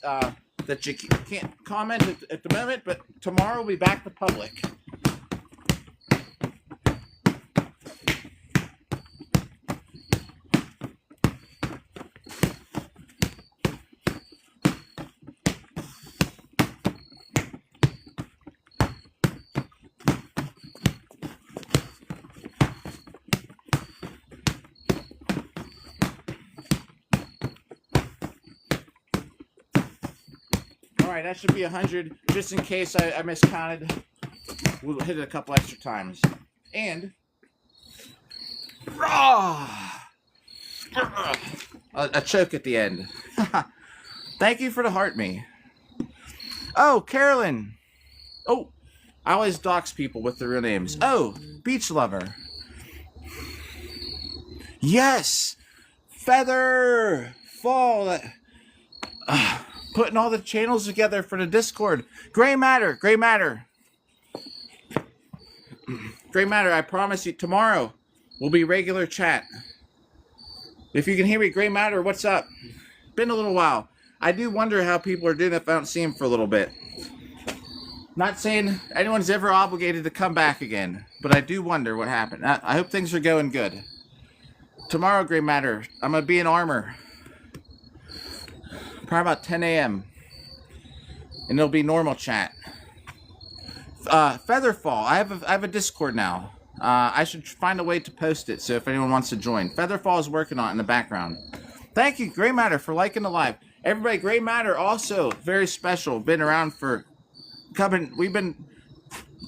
Speaker 1: that you can't comment at the moment, but tomorrow we'll be back to public. Alright, that should be 100, just in case I miscounted. We'll hit it a couple extra times. And... a choke at the end. Thank you for the heart me. Oh, Carolyn. Oh, I always dox people with their real names. Oh, Beach Lover. Yes! Feather! Fall. Putting all the channels together for the Discord. Gray Matter. Gray Matter. Gray Matter, I promise you, tomorrow will be regular chat. If you can hear me, Gray Matter, what's up? Been a little while. I do wonder how people are doing if I don't see them for a little bit. Not saying anyone's ever obligated to come back again, but I do wonder what happened. I hope things are going good. Tomorrow, Gray Matter, I'm going to be in armor. Probably about 10 a.m. And it'll be normal chat. Featherfall. I have a Discord now. I should find a way to post it, so if anyone wants to join. Featherfall is working on it in the background. Thank you, Gray Matter, for liking the live. Everybody, Gray Matter also very special. Been around for we've been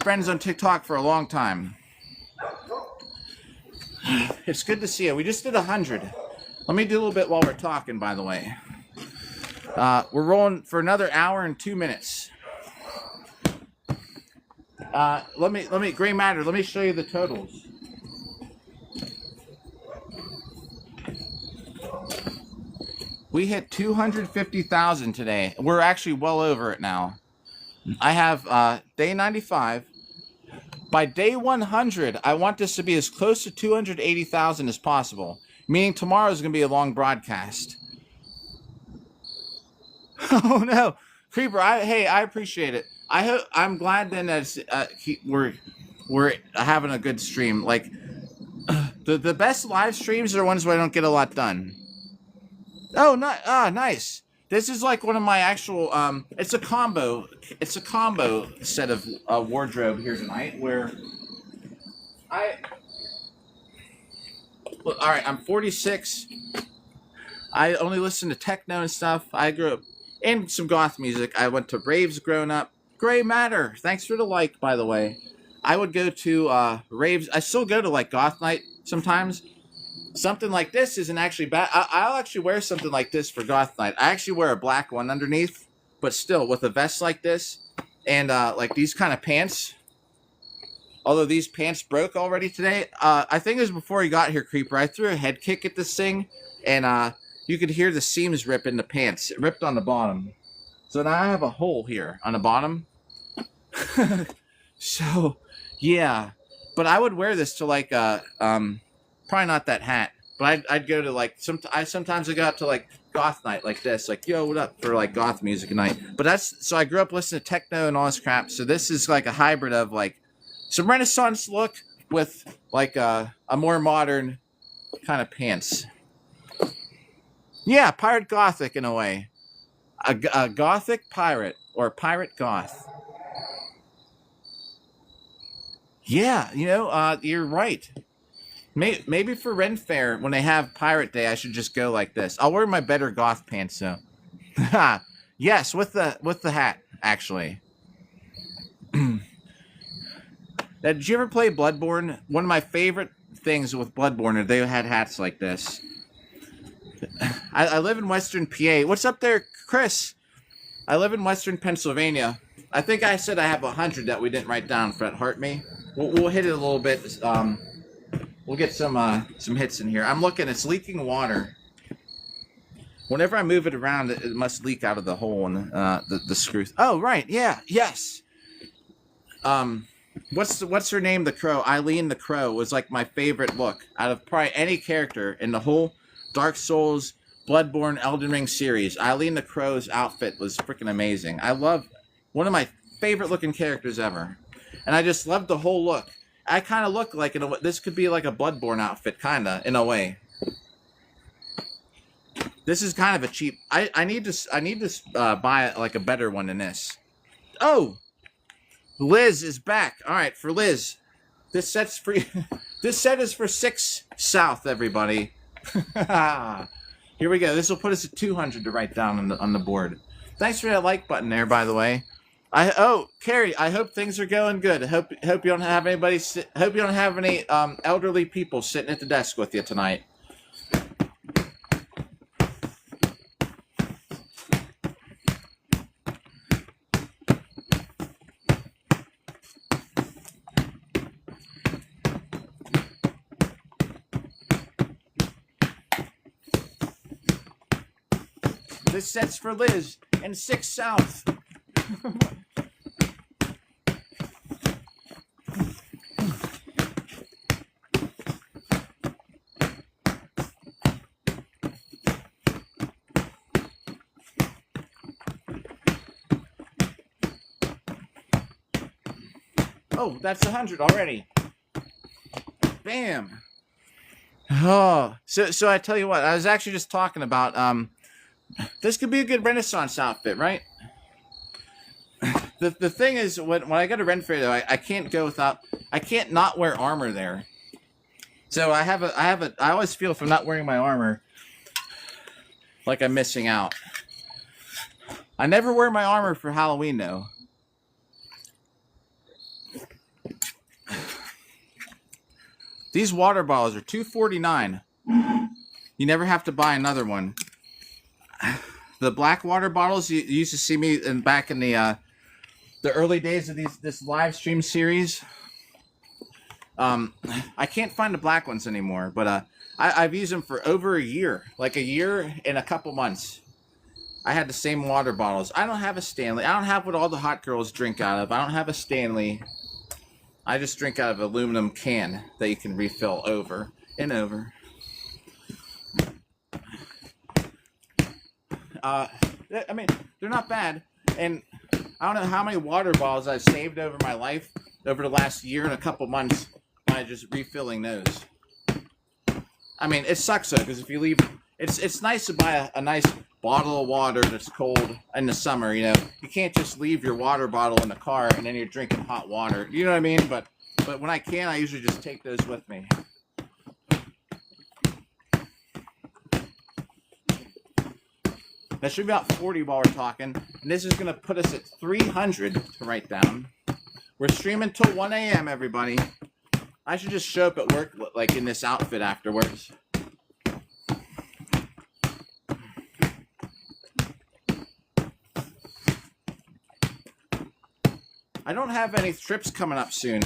Speaker 1: friends on TikTok for a long time. It's good to see you. We just did 100. Let me do a little bit while we're talking, by the way. We're rolling for another hour and 2 minutes. Let me, Gray Matter, let me show you the totals. We hit 250,000 today. We're actually well over it now. I have, day 95. By day 100, I want this to be as close to 280,000 as possible. Meaning tomorrow is going to be a long broadcast. Oh no, Creeper! I appreciate it. I'm glad then that we're having a good stream. Like the best live streams are ones where I don't get a lot done. Oh, nice. This is like one of my actual. It's a combo. It's a combo set of wardrobe here tonight where all right, I'm 46. I only listen to techno and stuff. I grew up in some goth music. I went to raves growing up. Gray Matter. Thanks for the like, by the way. I would go to raves. I still go to like goth night sometimes. Something like this isn't actually bad. I'll actually wear something like this for goth night. I actually wear a black one underneath, but still with a vest like this and like these kind of pants. Although these pants broke already today. I think it was before you got here, Creeper. I threw a head kick at this thing and you could hear the seams rip in the pants. It ripped on the bottom. So now I have a hole here on the bottom. So, yeah. But I would wear this to like, probably not that hat. But I'd go to like, sometimes I go out to like goth night like this. Like, yo, what up for like goth music night. But so I grew up listening to techno and all this crap. So this is like a hybrid of like some Renaissance look with like a more modern kind of pants. Yeah, pirate gothic in a way. A gothic pirate or pirate goth. Yeah, you're right. Maybe for Ren Fair, when they have Pirate Day, I should just go like this. I'll wear my better goth pants though. Yes, with the hat, actually. Did you ever play Bloodborne? One of my favorite things with Bloodborne is they had hats like this. I live in Western PA. What's up there, Chris? I live in Western Pennsylvania. I think I said I have 100 that we didn't write down, Fred. Heart me. We'll hit it a little bit. We'll get some hits in here. I'm looking. It's leaking water. Whenever I move it around, it must leak out of the hole in the screws. Oh, right. Yeah. Yes. What's her name? The Crow. Eileen the Crow was like my favorite look out of probably any character in the whole Dark Souls, Bloodborne Elden Ring series. Eileen the Crow's outfit was freaking amazing. I love one of my favorite looking characters ever. And I just loved the whole look. I kind of look like this could be like a Bloodborne outfit, kind of, in a way. This is kind of a cheap. I need to buy like a better one than this. Oh, Liz is back. All right, for Liz, this set's free. This set is for 6 South, everybody. Here we go. This will put us at 200 to write down on the board. Thanks for that like button there, by the way. Carrie, I hope things are going good. Hope you don't have anybody. Hope you don't have any elderly people sitting at the desk with you tonight. This set's for Liz and 6 South. Oh, that's 100 already. Bam. Oh, so I tell you what, I was actually just talking about this could be a good Renaissance outfit, right? The thing is, when I go to Ren Fair though, I can't go without. I can't not wear armor there. So I always feel if I'm not wearing my armor, like I'm missing out. I never wear my armor for Halloween though. These water bottles are $2.49. You never have to buy another one. The black water bottles, you used to see me back in the early days of this live stream series. I can't find the black ones anymore, but I've used them for over a year, like a year and a couple months. I had the same water bottles. I don't have a Stanley. I don't have what all the hot girls drink out of. I don't have a Stanley. I just drink out of an aluminum can that you can refill over and over. I mean, they're not bad, and I don't know how many water bottles I've saved over my life, over the last year and a couple months, by just refilling those. I mean, it sucks though, because if you leave, it's nice to buy a nice bottle of water that's cold in the summer, you know. You can't just leave your water bottle in the car and then you're drinking hot water. You know what I mean? But when I can, I usually just take those with me. That should be about 40 while we're talking. And this is going to put us at 300 to write down. We're streaming till 1 a.m., everybody. I should just show up at work like in this outfit afterwards. I don't have any trips coming up soon.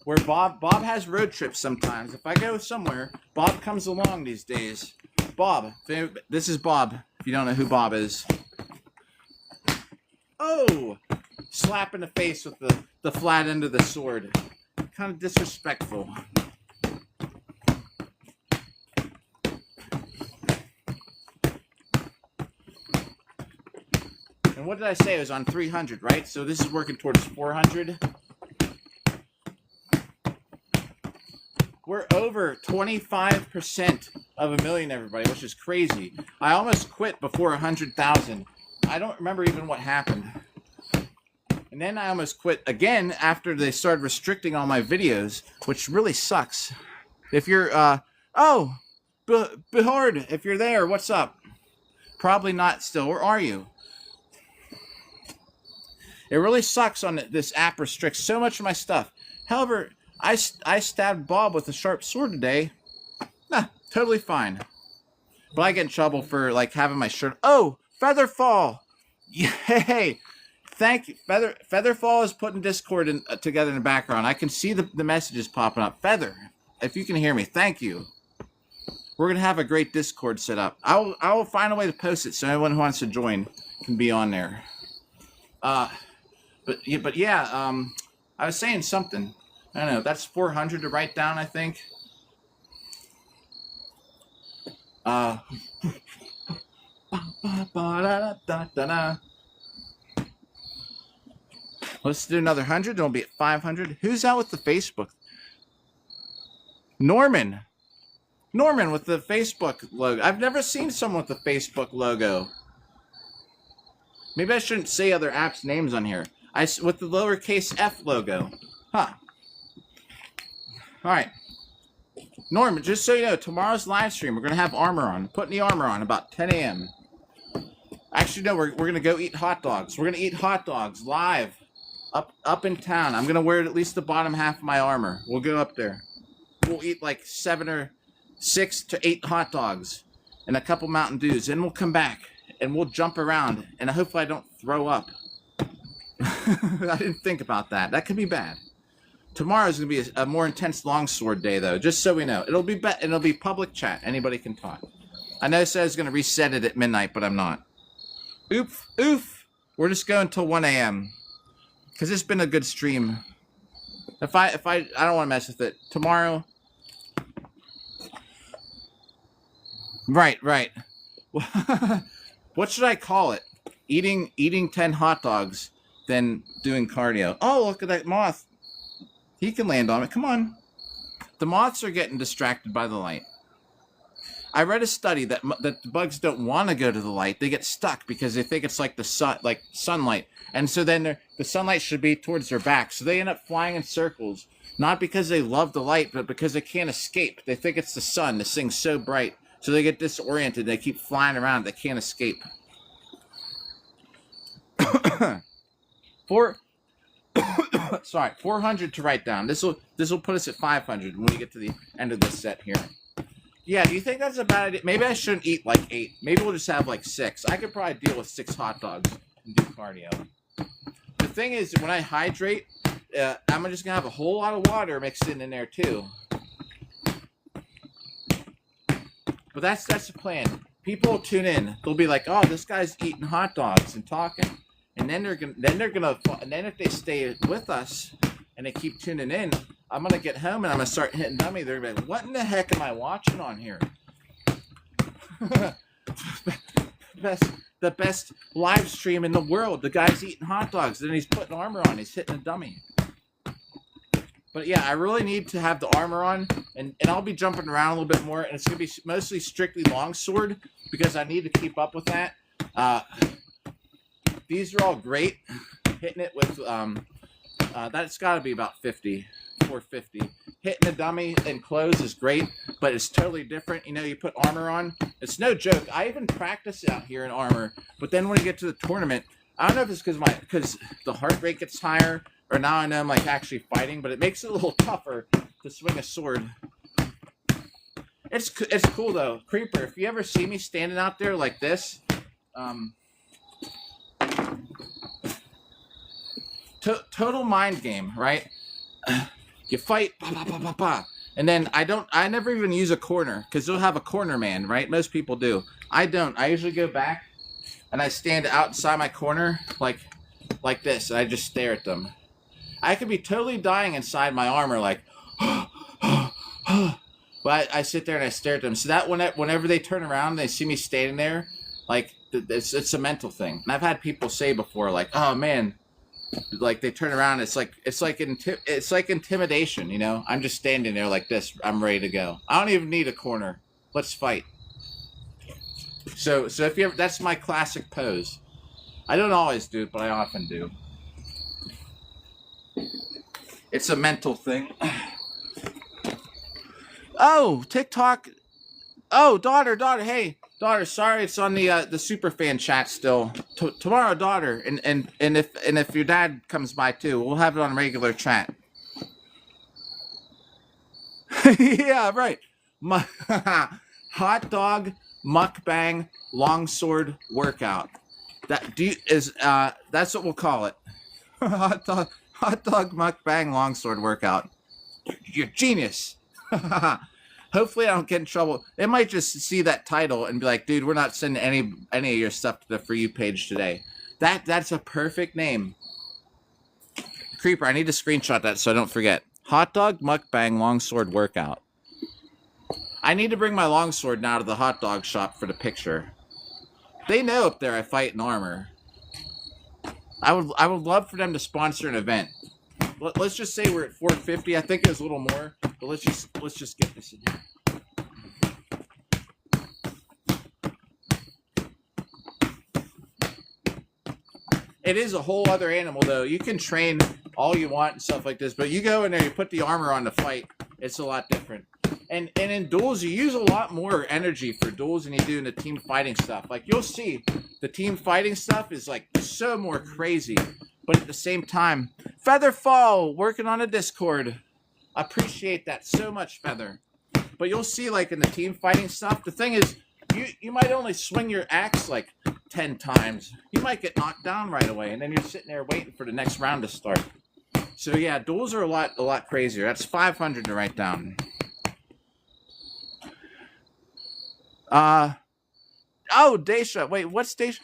Speaker 1: Where Bob has road trips sometimes. If I go somewhere, Bob comes along these days. Bob, this is Bob, if you don't know who Bob is. Oh! Slap in the face with the flat end of the sword. Kind of disrespectful. And what did I say? It was on 300, right? So this is working towards 400. We're over 25% of a million, everybody, which is crazy. I almost quit before 100,000. I don't remember even what happened. And then I almost quit again after they started restricting all my videos, which really sucks. If you're, Behord, if you're there, what's up? Probably not still. Where are you? It really sucks on this app restricts so much of my stuff. However, I stabbed Bob with a sharp sword today. Nah, totally fine. But I get in trouble for like having my shirt. Oh, Featherfall! Yay! Thank you. Featherfall is putting Discord together in the background. I can see the messages popping up. Feather, if you can hear me, thank you. We're gonna have a great Discord set up. I will find a way to post it so anyone who wants to join can be on there. But yeah, I was saying something. I don't know. That's 400 to write down, I think. Uh, let's do another 100. It'll be at 500. Who's out with the Facebook? Norman. Norman with the Facebook logo. I've never seen someone with the Facebook logo. Maybe I shouldn't say other apps' names on here. With the lowercase f logo. Huh. Alright. Norman, just so you know, tomorrow's live stream, we're going to have armor on. Putting the armor on about 10 a.m. Actually, no, we're going to go eat hot dogs. We're going to eat hot dogs live up in town. I'm going to wear at least the bottom half of my armor. We'll go up there. We'll eat like 6 to 8 hot dogs and a couple Mountain Dews. And we'll come back and we'll jump around. And hopefully I don't throw up. I didn't think about that. That could be bad. Tomorrow's going to be a more intense longsword day, though, just so we know. It'll be public chat. Anybody can talk. I know it says it's going to reset it at midnight, but I'm not. Oof. We're just going till 1 a.m. Because it's been a good stream. I don't want to mess with it. Tomorrow. Right. What should I call it? Eating 10 hot dogs, then doing cardio. Oh, look at that moth. He can land on it. Come on. The moths are getting distracted by the light. I read a study that the bugs don't want to go to the light. They get stuck because they think it's like the sun, like sunlight. And so then the sunlight should be towards their back. So they end up flying in circles, not because they love the light, but because they can't escape. They think it's the sun. This thing's so bright. So they get disoriented. They keep flying around. They can't escape. 400 to write down. This will put us at 500 when we get to the end of this set here. Yeah, do you think that's a bad idea? Maybe I shouldn't eat like 8. Maybe we'll just have like 6. I could probably deal with 6 hot dogs and do cardio. The thing is, when I hydrate, I'm just gonna have a whole lot of water mixed in there too. But that's the plan. People will tune in. They'll be like, "Oh, this guy's eating hot dogs and talking," and then if they stay with us and they keep tuning in, I'm gonna get home and I'm gonna start hitting dummy. They're gonna be like, "What in the heck am I watching on here?" the best live stream in the world. The guy's eating hot dogs, then he's putting armor on. He's hitting a dummy. But yeah, I really need to have the armor on, and I'll be jumping around a little bit more, and it's going to be mostly strictly longsword, because I need to keep up with that. These are all great. Hitting it with, that's got to be about 450. Hitting a dummy and close is great, but it's totally different. You know, you put armor on. It's no joke. I even practice out here in armor, but then when you get to the tournament, I don't know if it's because the heart rate gets higher, or now I know I'm like actually fighting, but it makes it a little tougher to swing a sword. It's cool though. Creeper, if you ever see me standing out there like this, total mind game, right? You fight, and then I never even use a corner, because they'll have a corner man, right? Most people do. I don't. I usually go back and I stand outside my corner like this, and I just stare at them. I could be totally dying inside my armor, like, but I sit there and I stare at them. So that whenever they turn around and they see me standing there, like, it's a mental thing. And I've had people say before, like, "Oh man," like they turn around. It's like intimidation, you know. I'm just standing there like this. I'm ready to go. I don't even need a corner. Let's fight. So if you ever, that's my classic pose. I don't always do it, but I often do. It's a mental thing. Oh, TikTok. Oh, daughter. Hey, daughter. Sorry, it's on the superfan chat still. Tomorrow, daughter, and if your dad comes by too, we'll have it on regular chat. Yeah, right. Hot dog mukbang longsword workout. That's what we'll call it. Hot dog mukbang longsword workout. You're genius. Hopefully I don't get in trouble. They might just see that title and be like, "Dude, we're not sending any of your stuff to the For You page today." That's a perfect name. Creeper, I need to screenshot that so I don't forget. Hot dog mukbang longsword workout. I need to bring my longsword now to the hot dog shop for the picture. They know up there I fight in armor. I would love for them to sponsor an event. Let's just say we're at 450. I think it's a little more, but let's just get this in here. It is a whole other animal, though. You can train all you want and stuff like this, but you go in there, you put the armor on to fight. It's a lot different. And in duels, you use a lot more energy for duels than you do in the team fighting stuff. Like, you'll see, the team fighting stuff is, like, so more crazy. But at the same time, Featherfall, working on a Discord. Appreciate that so much, Feather. But you'll see, like, in the team fighting stuff, the thing is, you might only swing your axe, like, 10 times. You might get knocked down right away, and then you're sitting there waiting for the next round to start. So, yeah, duels are a lot crazier. That's 500 to write down. Oh, Daisha. Wait, what's Daisha?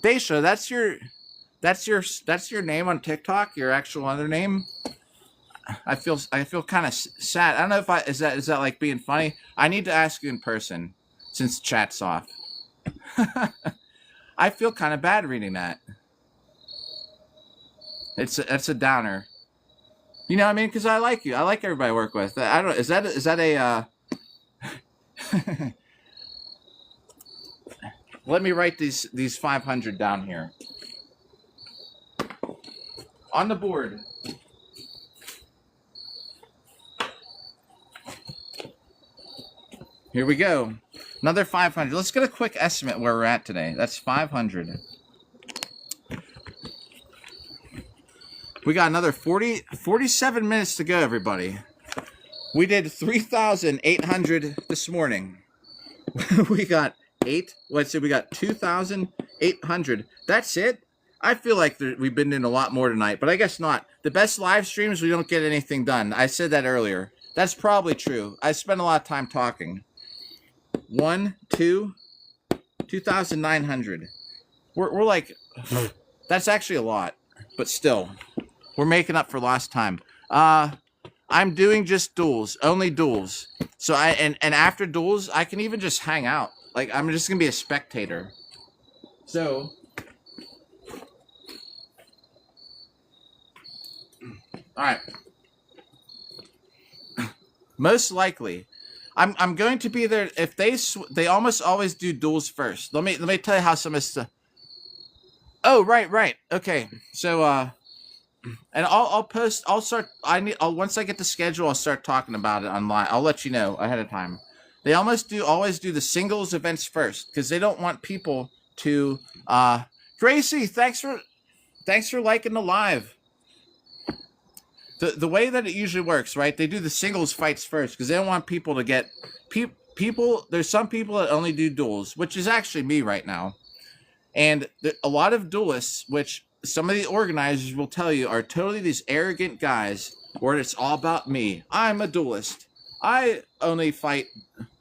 Speaker 1: Daisha, that's your name on TikTok, your actual other name? I feel kind of sad. I don't know if is that like being funny? I need to ask you in person since chat's off. I feel kind of bad reading that. It's a downer. You know what I mean? Because I like you. I like everybody I work with. I don't. Is that a? Let me write these 500 down here on the board. Here we go. Another 500. Let's get a quick estimate where we're at today. That's 500. We got another 47 minutes to go, everybody. We did 3,800 this morning. We got we got 2,800. That's it? I feel like we've been doing a lot more tonight, but I guess not. The best live streams, we don't get anything done. I said that earlier. That's probably true. I spend a lot of time talking. 2,900. We're like, that's actually a lot, but still, we're making up for lost time. I'm doing just duels, only duels. So and after duels, I can even just hang out. Like, I'm just gonna be a spectator. So, all right. Most likely, I'm going to be there. If they almost always do duels first. Let me tell you how some of stuff. Oh, right. Okay. So and I'll post. Once I get the schedule, I'll start talking about it online. I'll let you know ahead of time. They always do the singles events first because they don't want people to. Gracie, thanks for liking the live. The way that it usually works, right? They do the singles fights first because they don't want people to get people. There's some people that only do duels, which is actually me right now, and a lot of duelists, which some of the organizers will tell you, are totally these arrogant guys where it's all about me. I'm a duelist. I only fight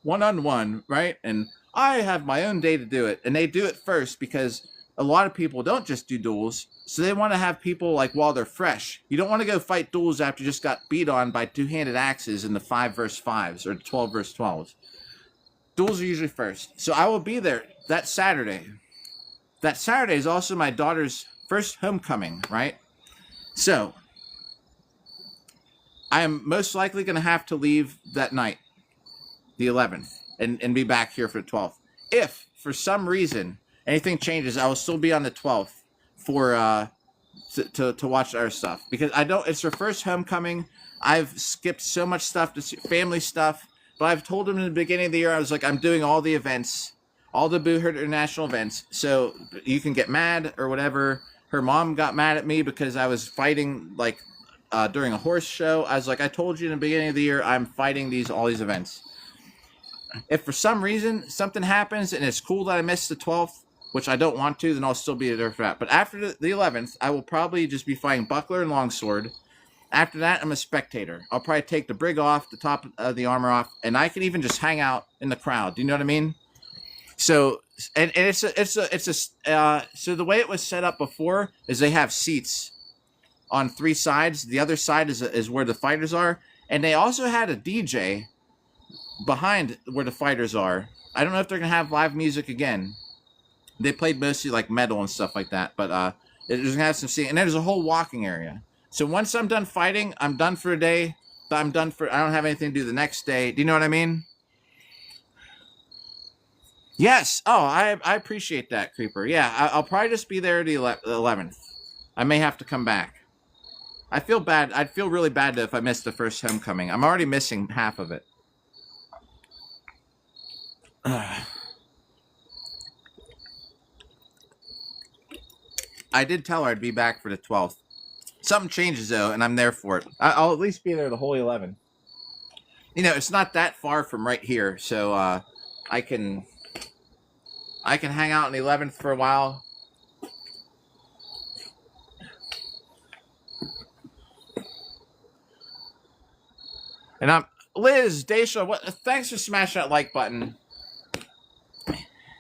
Speaker 1: one-on-one, right? And I have my own day to do it. And they do it first because a lot of people don't just do duels. So they want to have people like while they're fresh. You don't want to go fight duels after you just got beat on by two-handed axes in the 5 versus 5s or 12 versus 12s. Duels are usually first. So I will be there that Saturday. That Saturday is also my daughter's first homecoming, right? So I am most likely going to have to leave that night, the 11th, and be back here for the 12th. If, for some reason, anything changes, I will still be on the 12th for to watch our stuff. Because it's her first homecoming. I've skipped so much stuff, family stuff, but I've told them in the beginning of the year, I was like, I'm doing all the events, all the Boo Herd International events, so you can get mad or whatever. Her mom got mad at me because I was fighting, like, during a horse show. I was like, I told you in the beginning of the year, I'm fighting all these events. If for some reason something happens and it's cool that I missed the 12th, which I don't want to, then I'll still be there for that. But after the 11th, I will probably just be fighting Buckler and Longsword. After that, I'm a spectator. I'll probably take the brig off, the top of the armor off, and I can even just hang out in the crowd. Do you know what I mean? So, and so the way it was set up before is they have seats on 3 sides. The other side is where the fighters are, And they also had a DJ behind where the fighters are. I don't know if they're going to have live music again. They played mostly like metal and stuff like that, but there's going to have some seating. And there's a whole walking area. So once I'm done fighting, I'm done for a day. I don't have anything to do the next day. Do you know what I mean? Yes. Oh, I appreciate that, Creeper. Yeah, I'll probably just be there the 11th. I may have to come back. I feel bad. I'd feel really bad if I missed the first homecoming. I'm already missing half of it. I did tell her I'd be back for the 12th. Something changes, though, and I'm there for it. I'll at least be there the whole 11. You know, it's not that far from right here, so I can hang out on the 11th for a while. And Liz, Daisha, thanks for smashing that like button.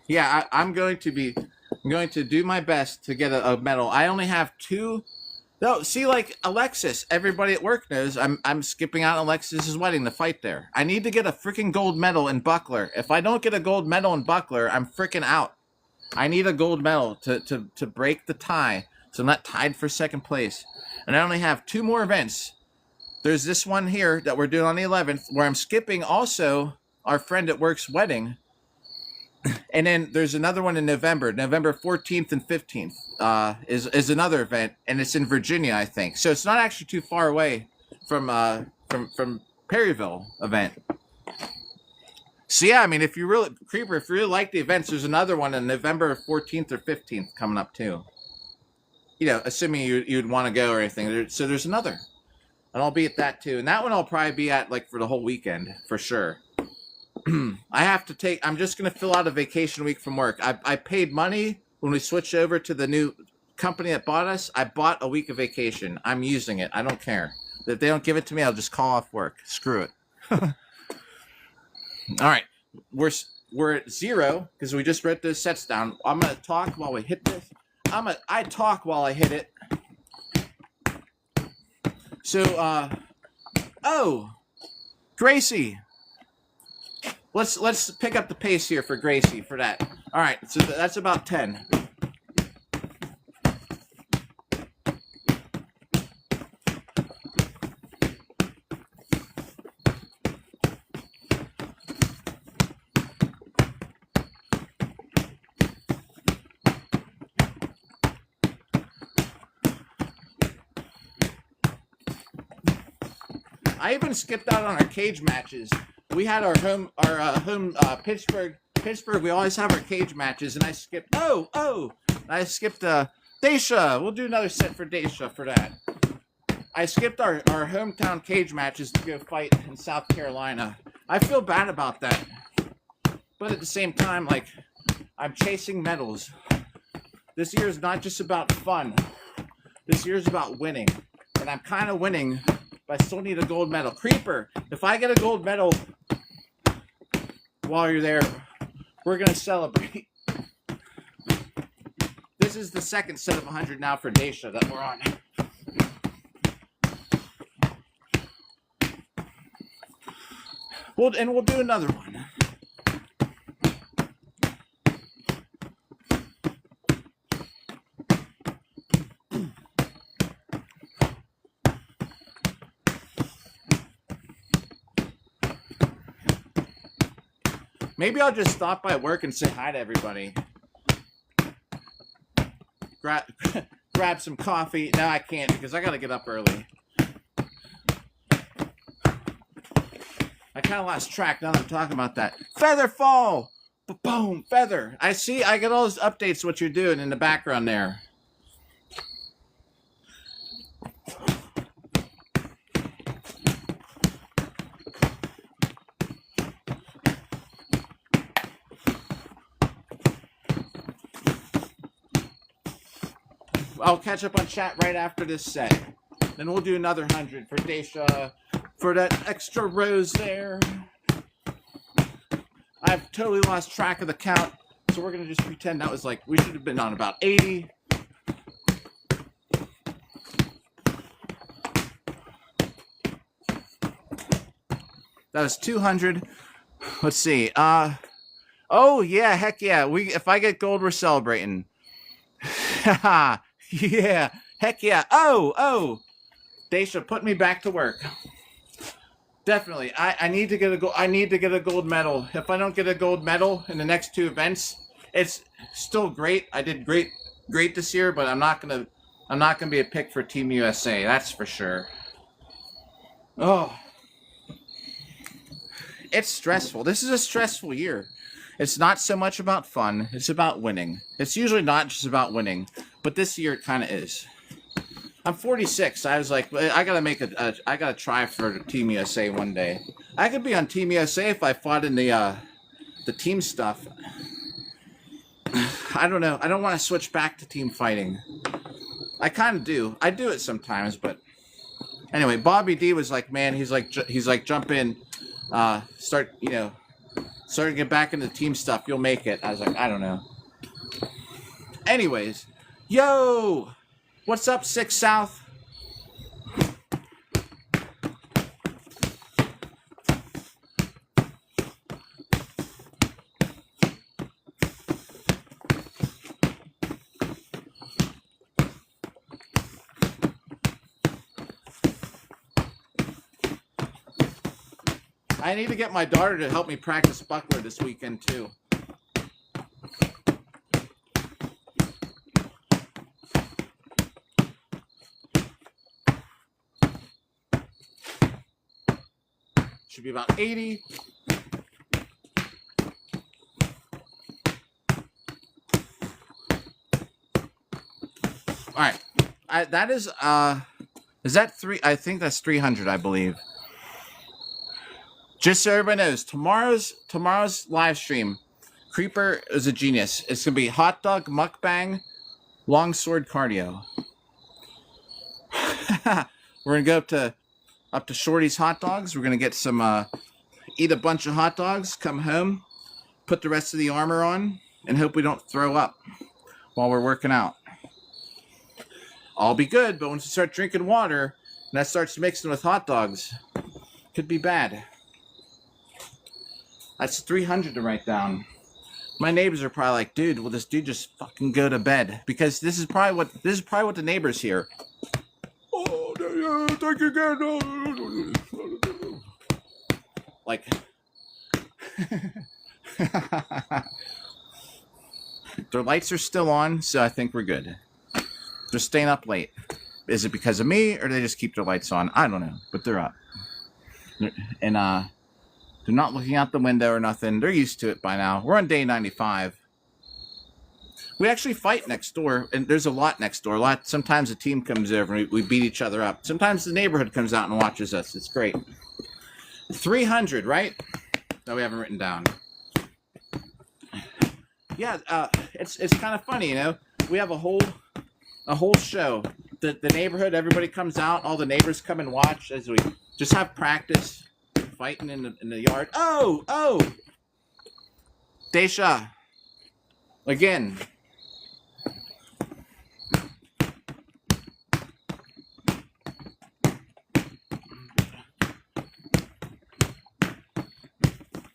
Speaker 1: Yeah, I'm going to do my best to get a medal. I only have 2. No, see, like Alexis, everybody at work knows I'm skipping out on Alexis's wedding to fight there. I need to get a freaking gold medal in Buckler. If I don't get a gold medal in Buckler, I'm freaking out. I need a gold medal to break the tie, so I'm not tied for second place. And I only have 2 more events. There's this one here that we're doing on the 11th, where I'm skipping also our friend at work's wedding. And then there's another one in November 14th and 15th is another event, and it's in Virginia, I think. So it's not actually too far away from Perryville event. So yeah, I mean, if you really like the events, there's another one in November 14th or 15th coming up too. You know, assuming you'd want to go or anything. So there's another, and I'll be at that too. And that one I'll probably be at like for the whole weekend for sure. I'm just going to fill out a vacation week from work. I paid money when we switched over to the new company that bought us. I bought a week of vacation. I'm using it. I don't care. If they don't give it to me, I'll just call off work. Screw it. All right. We're at 0 because we just wrote those sets down. I'm going to talk while we hit this. I talk while I hit it. So, Gracie. Let's pick up the pace here for Gracie for that. All right, so that's about 10. I even skipped out on our cage matches. We had our home Pittsburgh. We always have our cage matches, and I skipped. I skipped Daisha. We'll do another set for Daisha for that. I skipped our hometown cage matches to go fight in South Carolina. I feel bad about that, but at the same time, like, I'm chasing medals. This year is not just about fun. This year is about winning, and I'm kind of winning, but I still need a gold medal. Creeper, if I get a gold medal while you're there, we're going to celebrate. This is the second set of 100 now for Daisha that we're on. We'll do another one. Maybe I'll just stop by work and say hi to everybody. Grab some coffee. No, I can't because I gotta get up early. I kind of lost track now that I'm talking about that. Feather fall! Boom! Feather! I get all those updates what you're doing in the background there. I'll catch up on chat right after this set. Then we'll do another 100 for Daisha for that extra rose there. I've totally lost track of the count, so we're going to just pretend that was like, we should have been on about 80. That was 200. Let's see. Oh yeah, heck yeah. If I get gold, we're celebrating. Yeah, heck yeah. Oh. Daisha, put me back to work. Definitely. I need to get a gold. I need to get a gold medal. If I don't get a gold medal in the next 2 events, it's still great. I did great this year, but I'm not gonna be a pick for Team USA. That's for sure. Oh, it's stressful. This is a stressful year. It's not so much about fun. It's about winning. It's usually not just about winning, but this year it kind of is. I'm 46. I was like, I gotta I gotta try for Team USA one day. I could be on Team USA if I fought in the team stuff. I don't know. I don't want to switch back to team fighting. I kind of do. I do it sometimes, but anyway, Bobby D was like, man, he's like, jump in, start to get back into team stuff. You'll make it. I was like, I don't know. Anyways, yo, what's up, 6 South? I need to get my daughter to help me practice buckler this weekend, too. Should be about 80. All right. That is that 3? I think that's 300, I believe. Just so everybody knows, tomorrow's live stream, Creeper is a genius. It's gonna be hot dog mukbang, longsword cardio. We're gonna go up to Shorty's hot dogs. We're gonna get some eat a bunch of hot dogs, come home, put the rest of the armor on, and hope we don't throw up while we're working out. All be good, but once you start drinking water and that starts mixing with hot dogs, could be bad. That's 300 to write down. My neighbors are probably like, dude, will this dude just fucking go to bed? Because this is probably what the neighbors hear. Oh, thank you again. Like, their lights are still on, so I think we're good. They're staying up late. Is it because of me, or do they just keep their lights on? I don't know, but they're up. And they're not looking out the window or nothing. They're used to it by now. We're on day 95. We actually fight next door, and there's a lot next door. Sometimes a team comes over and we beat each other up. Sometimes the neighborhood comes out and watches us. It's great. 300, right? That we haven't written down. Yeah, it's kind of funny, We have a whole show. The neighborhood, everybody comes out. All the neighbors come and watch as we just have practice. Fighting in the yard. Oh! Daisha. Again.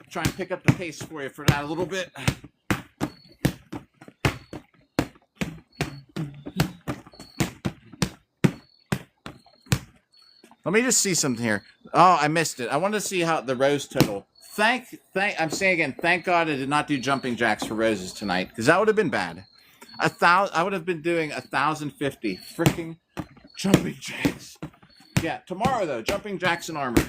Speaker 1: Try and pick up the pace for you for that a little bit. Let me just see something here. Oh, I missed it. I wanted to see how the rose total. I'm saying again, thank God I did not do jumping jacks for roses tonight, because that would have been bad. I would have been doing 1,050 freaking jumping jacks. Yeah, tomorrow though, jumping jacks and armor.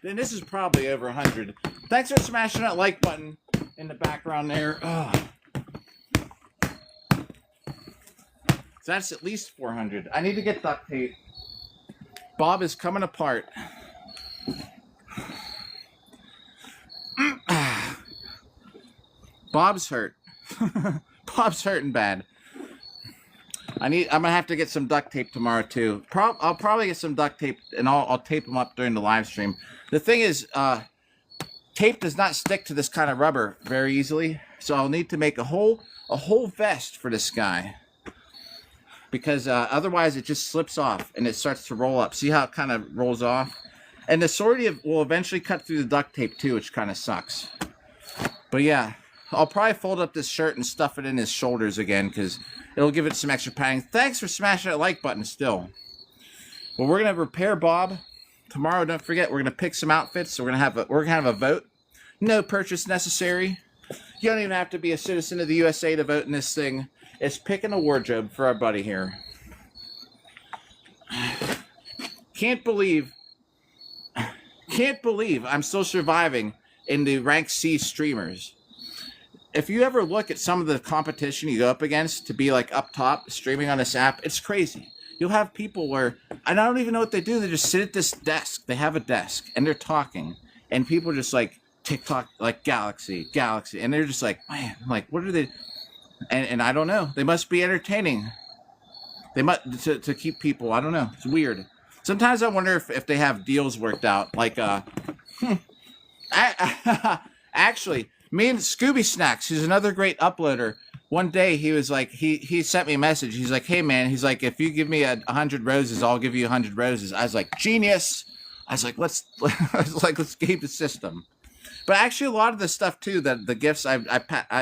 Speaker 1: Then this is probably over 100. Thanks for smashing that like button in the background there. Oh. So that's at least 400. I need to get duct tape. Bob is coming apart. Bob's hurt. Bob's hurting bad. I'm gonna have to get some duct tape tomorrow too. I'll probably get some duct tape and I'll tape them up during the live stream. The thing is, tape does not stick to this kind of rubber very easily, so I'll need to make a whole vest for this guy, because otherwise it just slips off and it starts to roll up. See how it kind of rolls off? And the sortie will eventually cut through the duct tape too, which kind of sucks. But yeah, I'll probably fold up this shirt and stuff it in his shoulders again, because it'll give it some extra padding. Thanks for smashing that like button still. Well, we're gonna repair Bob tomorrow. Don't forget, we're gonna pick some outfits. So we're gonna have a vote. No purchase necessary. You don't even have to be a citizen of the USA to vote in this thing. It's picking a wardrobe for our buddy here. Can't believe I'm still surviving in the rank C streamers. If you ever look at some of the competition you go up against to be like up top streaming on this app, it's crazy. You'll have people where, and I don't even know what they do. They just sit at this desk. They have a desk and they're talking, and people are just like TikTok, like Galaxy, and they're just like, man, like, what are they? And I don't know. They must be entertaining. They must to keep people. I don't know. It's weird. Sometimes I wonder if they have deals worked out. Like, actually, me and Scooby Snacks, who's another great uploader, one day he was like, he sent me a message. He's like, hey man, he's like, if you give me 100 roses, I'll give you 100 roses. I was like, genius. I was like, let's game the system. But actually, a lot of the stuff too, that the gifts I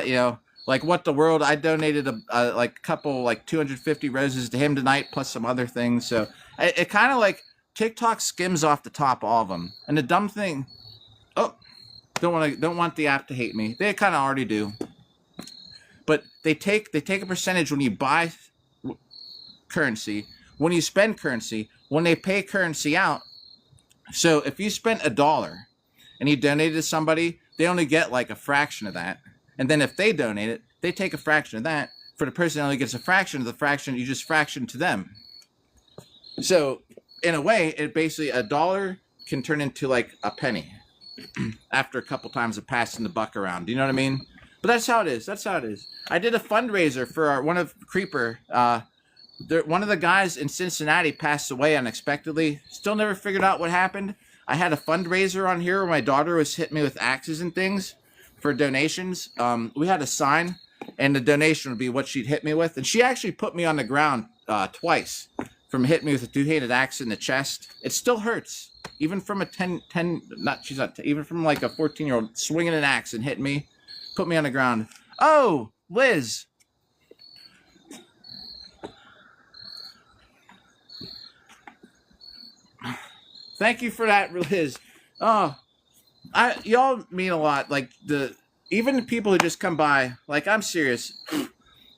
Speaker 1: you know, like What the World, I donated like a couple, like 250 roses to him tonight, plus some other things. So it kind of like TikTok skims off the top of all of them. And the dumb thing, don't want the app to hate me. They kind of already do. But they take a percentage when you buy currency, when you spend currency, when they pay currency out. So if you spent $1 and you donate it to somebody, they only get like a fraction of that. And then if they donate it, they take a fraction of that. For the person that only gets a fraction of the fraction, you just fraction to them. So in a way, it basically $1 can turn into like a penny after a couple times of passing the buck around. Do you know what I mean? But that's how it is. That's how it is. I did a fundraiser for one of Creeper. One of the guys in Cincinnati passed away unexpectedly. Still never figured out what happened. I had a fundraiser on here where my daughter was hitting me with axes and things for donations. We had a sign, and the donation would be what she'd hit me with. And she actually put me on the ground twice from hitting me with a two-handed axe in the chest. It still hurts. Even from a even from like a 14-year-old swinging an axe and hitting me, put me on the ground. Oh, Liz. Thank you for that, Liz. Oh, y'all mean a lot. Like even the people who just come by, like, I'm serious.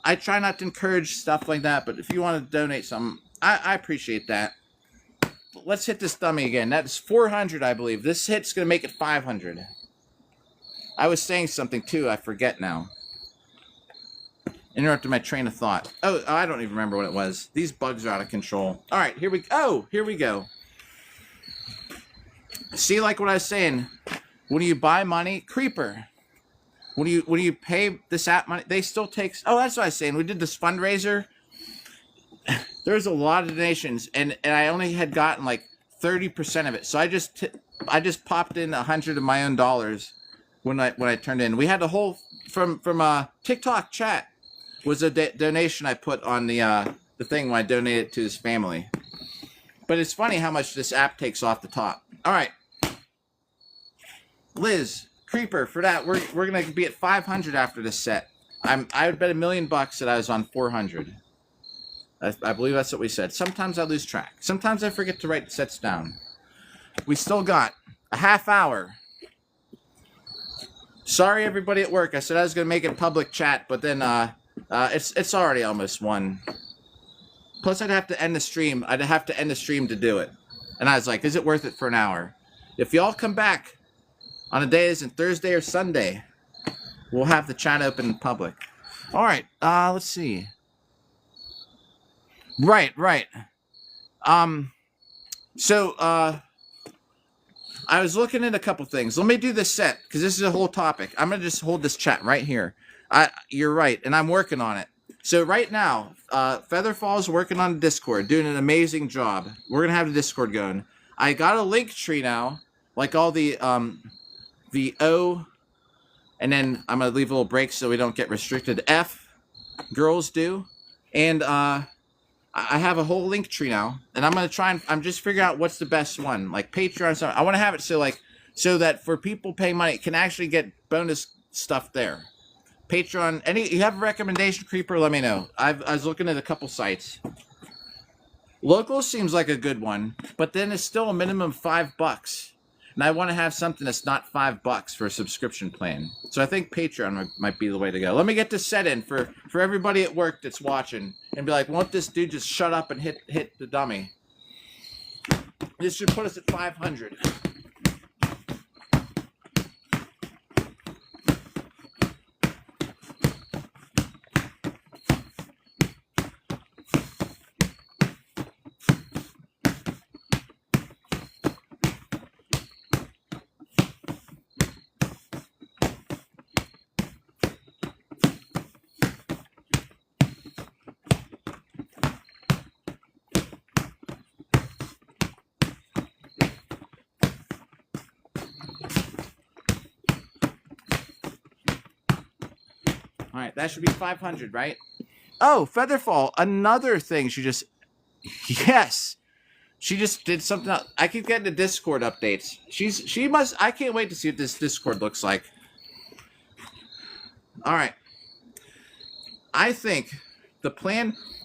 Speaker 1: I try not to encourage stuff like that, but if you want to donate something, I appreciate that. Let's hit this dummy again. That's 400, I believe. This hit's going to make it 500. I was saying something, too. I forget now. Interrupted my train of thought. Oh, I don't even remember what it was. These bugs are out of control. All right, here we go. See, like what I was saying, when you buy money, Creeper, when you pay this app money, they still take. Oh, that's what I was saying. We did this fundraiser. There's a lot of donations, and I only had gotten like 30% of it. So I just popped in 100 of my own dollars when I turned in. We had a whole from TikTok chat was a donation I put on the thing when I donated to his family. But it's funny how much this app takes off the top. All right, Liz, Creeper, for that we're gonna be at 500 after this set. I would bet $1 million that I was on 400. I believe that's what we said. Sometimes I lose track. Sometimes I forget to write sets down. We still got a half hour. Sorry, everybody at work. I said I was gonna make it public chat, but then it's already almost 1. Plus, I'd have to end the stream. I'd have to end the stream to do it. And I was like, is it worth it for an hour? If y'all come back on a day that isn't Thursday or Sunday, we'll have the chat open in public. All right. Let's see. Right. So, I I was looking at a couple things. Let me do this set because this is a whole topic. I'm gonna just hold this chat right here. You're right, and I'm working on it. So right now, Featherfall's working on Discord, doing an amazing job. We're gonna have the Discord going. I got a link tree now, like all the O, and then I'm gonna leave a little break so we don't get restricted. F, girls do, and I have a whole link tree now, and I'm gonna try and I'm just figuring out what's the best one, like Patreon. So I want to have it so that for people paying money, it can actually get bonus stuff there. Patreon. You have a recommendation, Creeper? Let me know. I was looking at a couple sites. Local seems like a good one, but then it's still a minimum of $5, and I want to have something that's not $5 for a subscription plan. So I think Patreon might be the way to go. Let me get this set in for everybody at work that's watching, and be like, won't this dude just shut up and hit the dummy? This should put us at 500. All right, that should be 500, right? Oh, Featherfall, another thing she just... Yes! She just did something else. I keep getting the Discord updates. She must... I can't wait to see what this Discord looks like. All right. I think the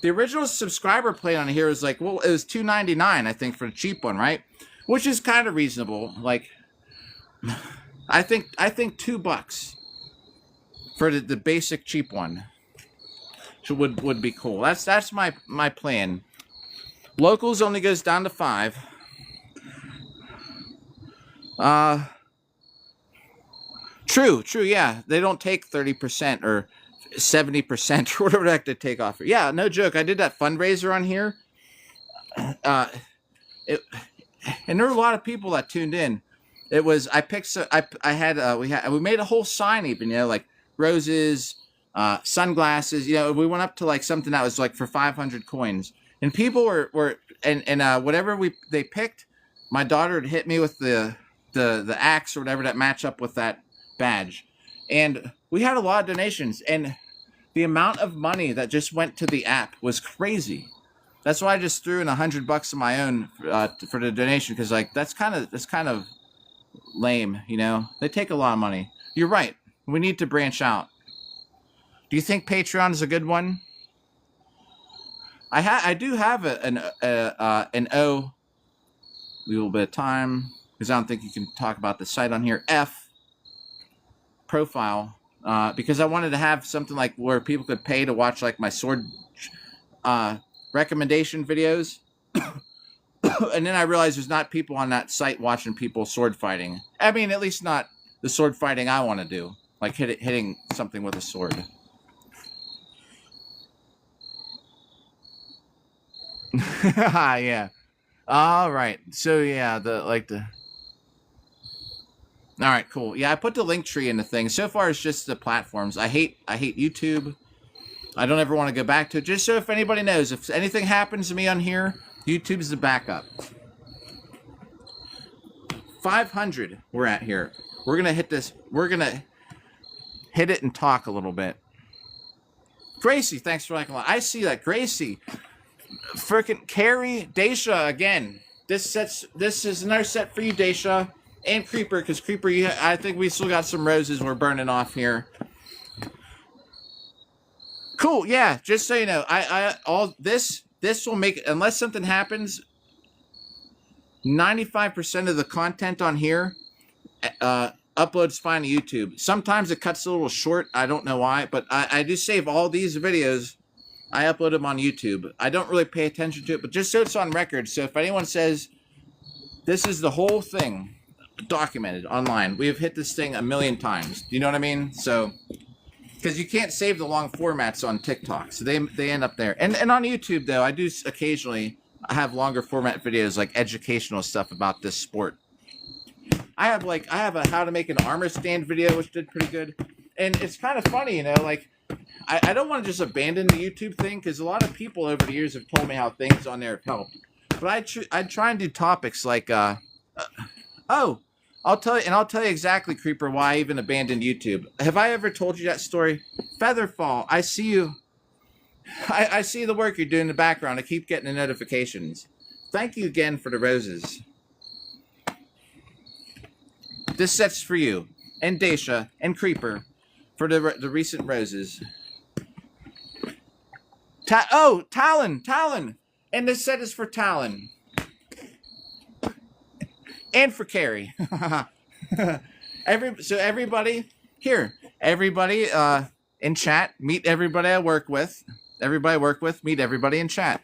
Speaker 1: original subscriber plan on here is like, well, it was $2.99, I think, for the cheap one, right? Which is kind of reasonable. Like, I think $2 for the basic cheap one would be cool. That's my plan. Locals only goes down to 5. True, yeah. They don't take 30% or 70% or whatever the heck they take off. Yeah, no joke. I did that fundraiser on here. And there were a lot of people that tuned in. It was we made a whole sign even, like roses, sunglasses. We went up to like something that was like for 500 coins, and people were whatever they picked. My daughter had hit me with the axe or whatever that match up with that badge, and we had a lot of donations, and the amount of money that just went to the app was crazy. That's why I just threw in $100 of my own for the donation, because like that's kind of lame. They take a lot of money. You're right. We need to branch out. Do you think Patreon is a good one? I do have an O. A little bit of time, because I don't think you can talk about the site on here. F profile, because I wanted to have something like where people could pay to watch like my sword recommendation videos. And then I realized there's not people on that site watching people sword fighting. I mean, at least not the sword fighting I want to do, like hitting something with a sword. Yeah. All right. So yeah, all right, cool. Yeah, I put the link tree in the thing. So far, it's just the platforms. I hate YouTube. I don't ever want to go back to it. Just so if anybody knows, if anything happens to me on here, YouTube's the backup. 500 we're at here. We're gonna hit this. We're gonna hit it and talk a little bit. Gracie, thanks for liking a lot. I see that. Gracie. Frickin' Carrie, Daisha again. This is another set for you, Daisha, and Creeper, because Creeper, I think we still got some roses we're burning off here. Cool, yeah. Just so you know, all this will make, unless something happens, 95% of the content on here uploads fine to YouTube. Sometimes it cuts a little short. I don't know why, but I do save all these videos. I upload them on YouTube. I don't really pay attention to it, but just so it's on record. So if anyone says this is the whole thing documented online, we have hit this thing 1,000,000 times. Do you know what I mean? So, because you can't save the long formats on TikTok, so they end up there. And on YouTube though, I do occasionally have longer format videos like educational stuff about this sport. I have a how to make an armor stand video, which did pretty good. And it's kind of funny, you know, like I don't want to just abandon the YouTube thing because a lot of people over the years have told me how things on there have helped. But I try and do topics like oh, I'll tell you exactly, Creeper, why I even abandoned YouTube. Have I ever told you that story? Featherfall, I see you. I see the work you're doing in the background. I keep getting the notifications. Thank you again for the roses. This set's for you, and Daisha, and Creeper, for the recent roses. Talon! And this set is for Talon. And for Carrie. Everybody, here. Everybody in chat, meet everybody I work with. Everybody I work with, meet everybody in chat.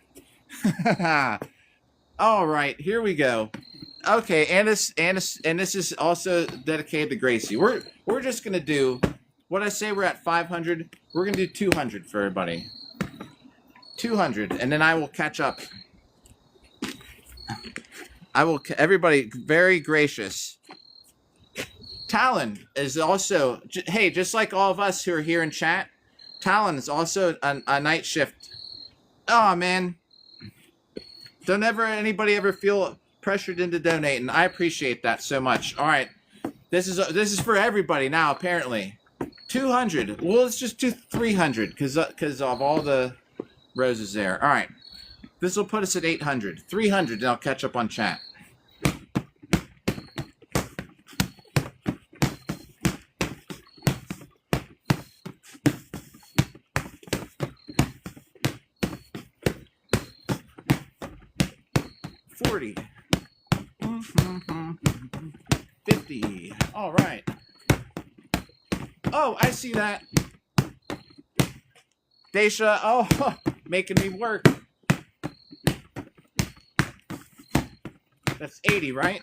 Speaker 1: All right, here we go. Okay, and this is also dedicated to Gracie. We're just gonna do what I say. We're at 500. We're gonna do 200 for everybody. 200, and then I will catch up. Everybody, very gracious. Talon is also, hey, just like all of us who are here in chat. Talon is also a night shift. Oh man, don't anybody ever feel pressured into donating. I appreciate that so much. All right, this is for everybody now. Apparently, 200. Well, let's just do 300 because of all the roses there. All right, this will put us at 800. 300, and I'll catch up on chat. $40. 50. All right. Oh, I see that. Daisha, oh, making me work. That's 80, right?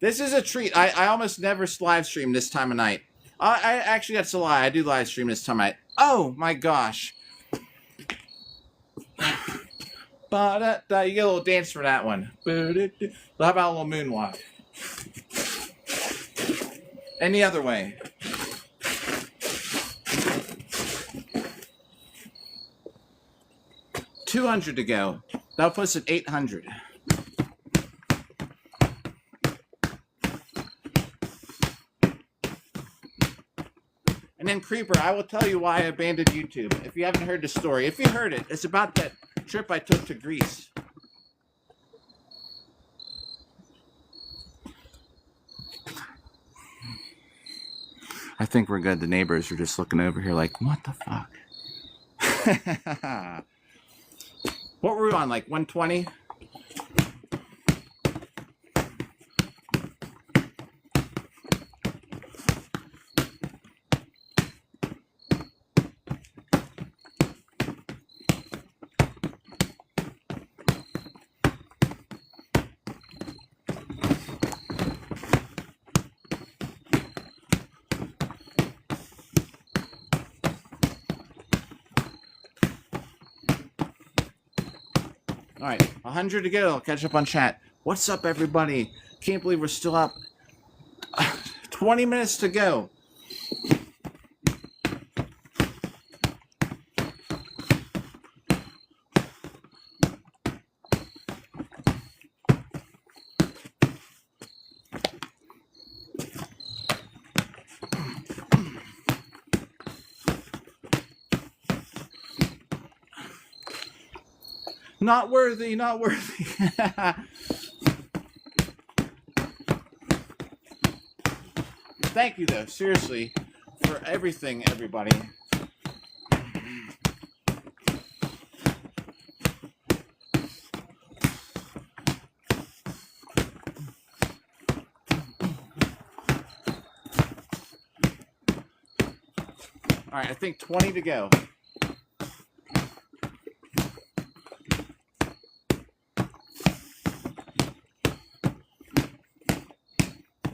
Speaker 1: This is a treat. I almost never live stream this time of night. I actually, that's a lie. I do live stream this time of night. Oh my gosh. You get a little dance for that one. How about a little moonwalk? Any other way? $200 to go. That'll put us at 800. And then Creeper, I will tell you why I abandoned YouTube. If you haven't heard the story. If you heard it, it's about that trip I took to Greece. I think we're good. The neighbors are just looking over here like, what the fuck? What were we on, like 120? All right, 100 to go. I'll catch up on chat. What's up, everybody? Can't believe we're still up. 20 minutes to go. Not worthy, not worthy. Thank you, though, seriously, for everything, everybody. All right, I think 20 to go.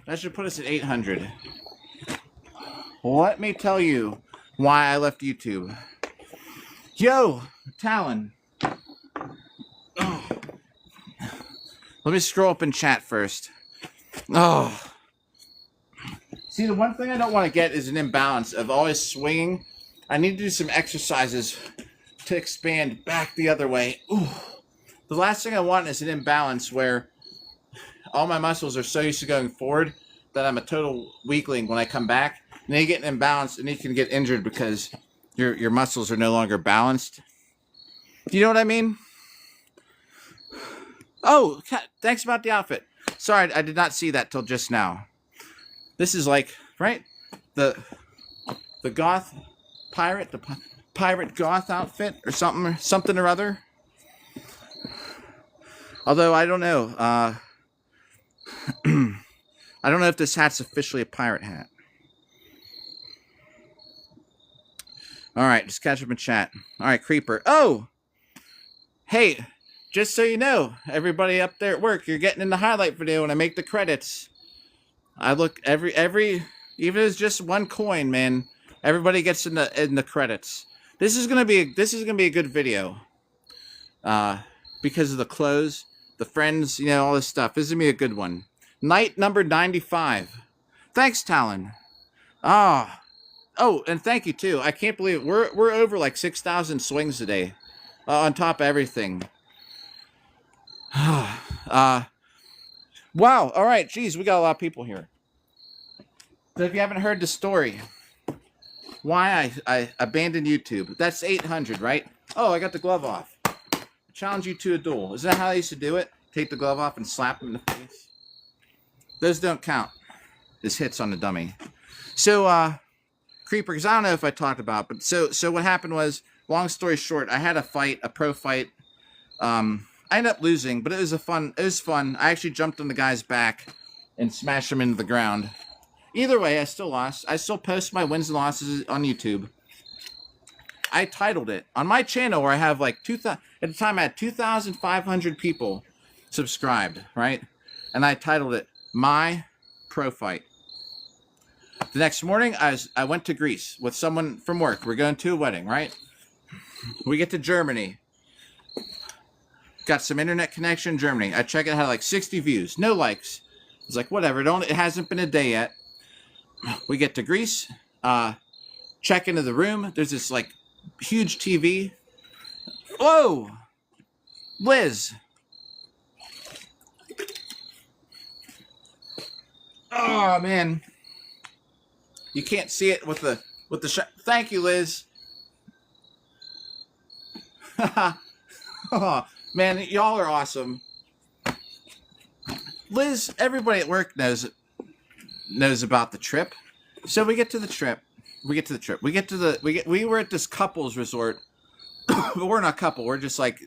Speaker 1: That should put us at 800. Let me tell you, why I left YouTube. Yo, Talon. Oh. Let me scroll up in chat first. Oh. See, the one thing I don't want to get is an imbalance of always swinging. I need to do some exercises to expand back the other way. Ooh. The last thing I want is an imbalance where all my muscles are so used to going forward that I'm a total weakling when I come back. And then you get an imbalance and you can get injured because your muscles are no longer balanced. Do you know what I mean? Oh, thanks about the outfit. Sorry, I did not see that till just now. This is like, right? The goth pirate, the pirate goth outfit or something or other. Although I don't know. I don't know if this hat's officially a pirate hat. All right, just catch up in chat. All right, Creeper. Oh, hey, just so you know, everybody up there at work, you're getting in the highlight video when I make the credits. I look every even if it's just one coin, man. Everybody gets in the credits. This is gonna be a good video. Because of the clothes, the friends, you know, all this stuff. This is gonna be a good one. Night number 95. Thanks, Talon. Oh, and thank you too. I can't believe it. We're over like 6,000 swings today, on top of everything. Wow. All right. Geez, we got a lot of people here. So if you haven't heard the story, why I abandoned YouTube, that's 800, right? Oh, I got the glove off. Challenge you to a duel. Isn't that how I used to do it? Take the glove off and slap him in the face. Those don't count. This hits on the dummy. So, Creeper, because I don't know if I talked about, but so what happened was, long story short, I had a pro fight. I ended up losing, but it was fun. I actually jumped on the guy's back and smashed him into the ground. Either way, I still lost. I still post my wins and losses on YouTube. I titled it on my channel where I have like 2,000. At the time, I had 2,500 people subscribed, right? And I titled it "My Pro Fight." The next morning, I went to Greece with someone from work. We're going to a wedding, right? We get to Germany. Got some internet connection in Germany. I check it, had like 60 views, no likes. It's like, whatever. It hasn't been a day yet. We get to Greece. Check into the room. There's this like huge TV. Whoa, Liz. Oh man. You can't see it with the Thank you, Liz. Oh, man, y'all are awesome. Liz, everybody at work knows about the trip. So we get to the trip. We were at this couple's resort. But we're not a couple. We're just like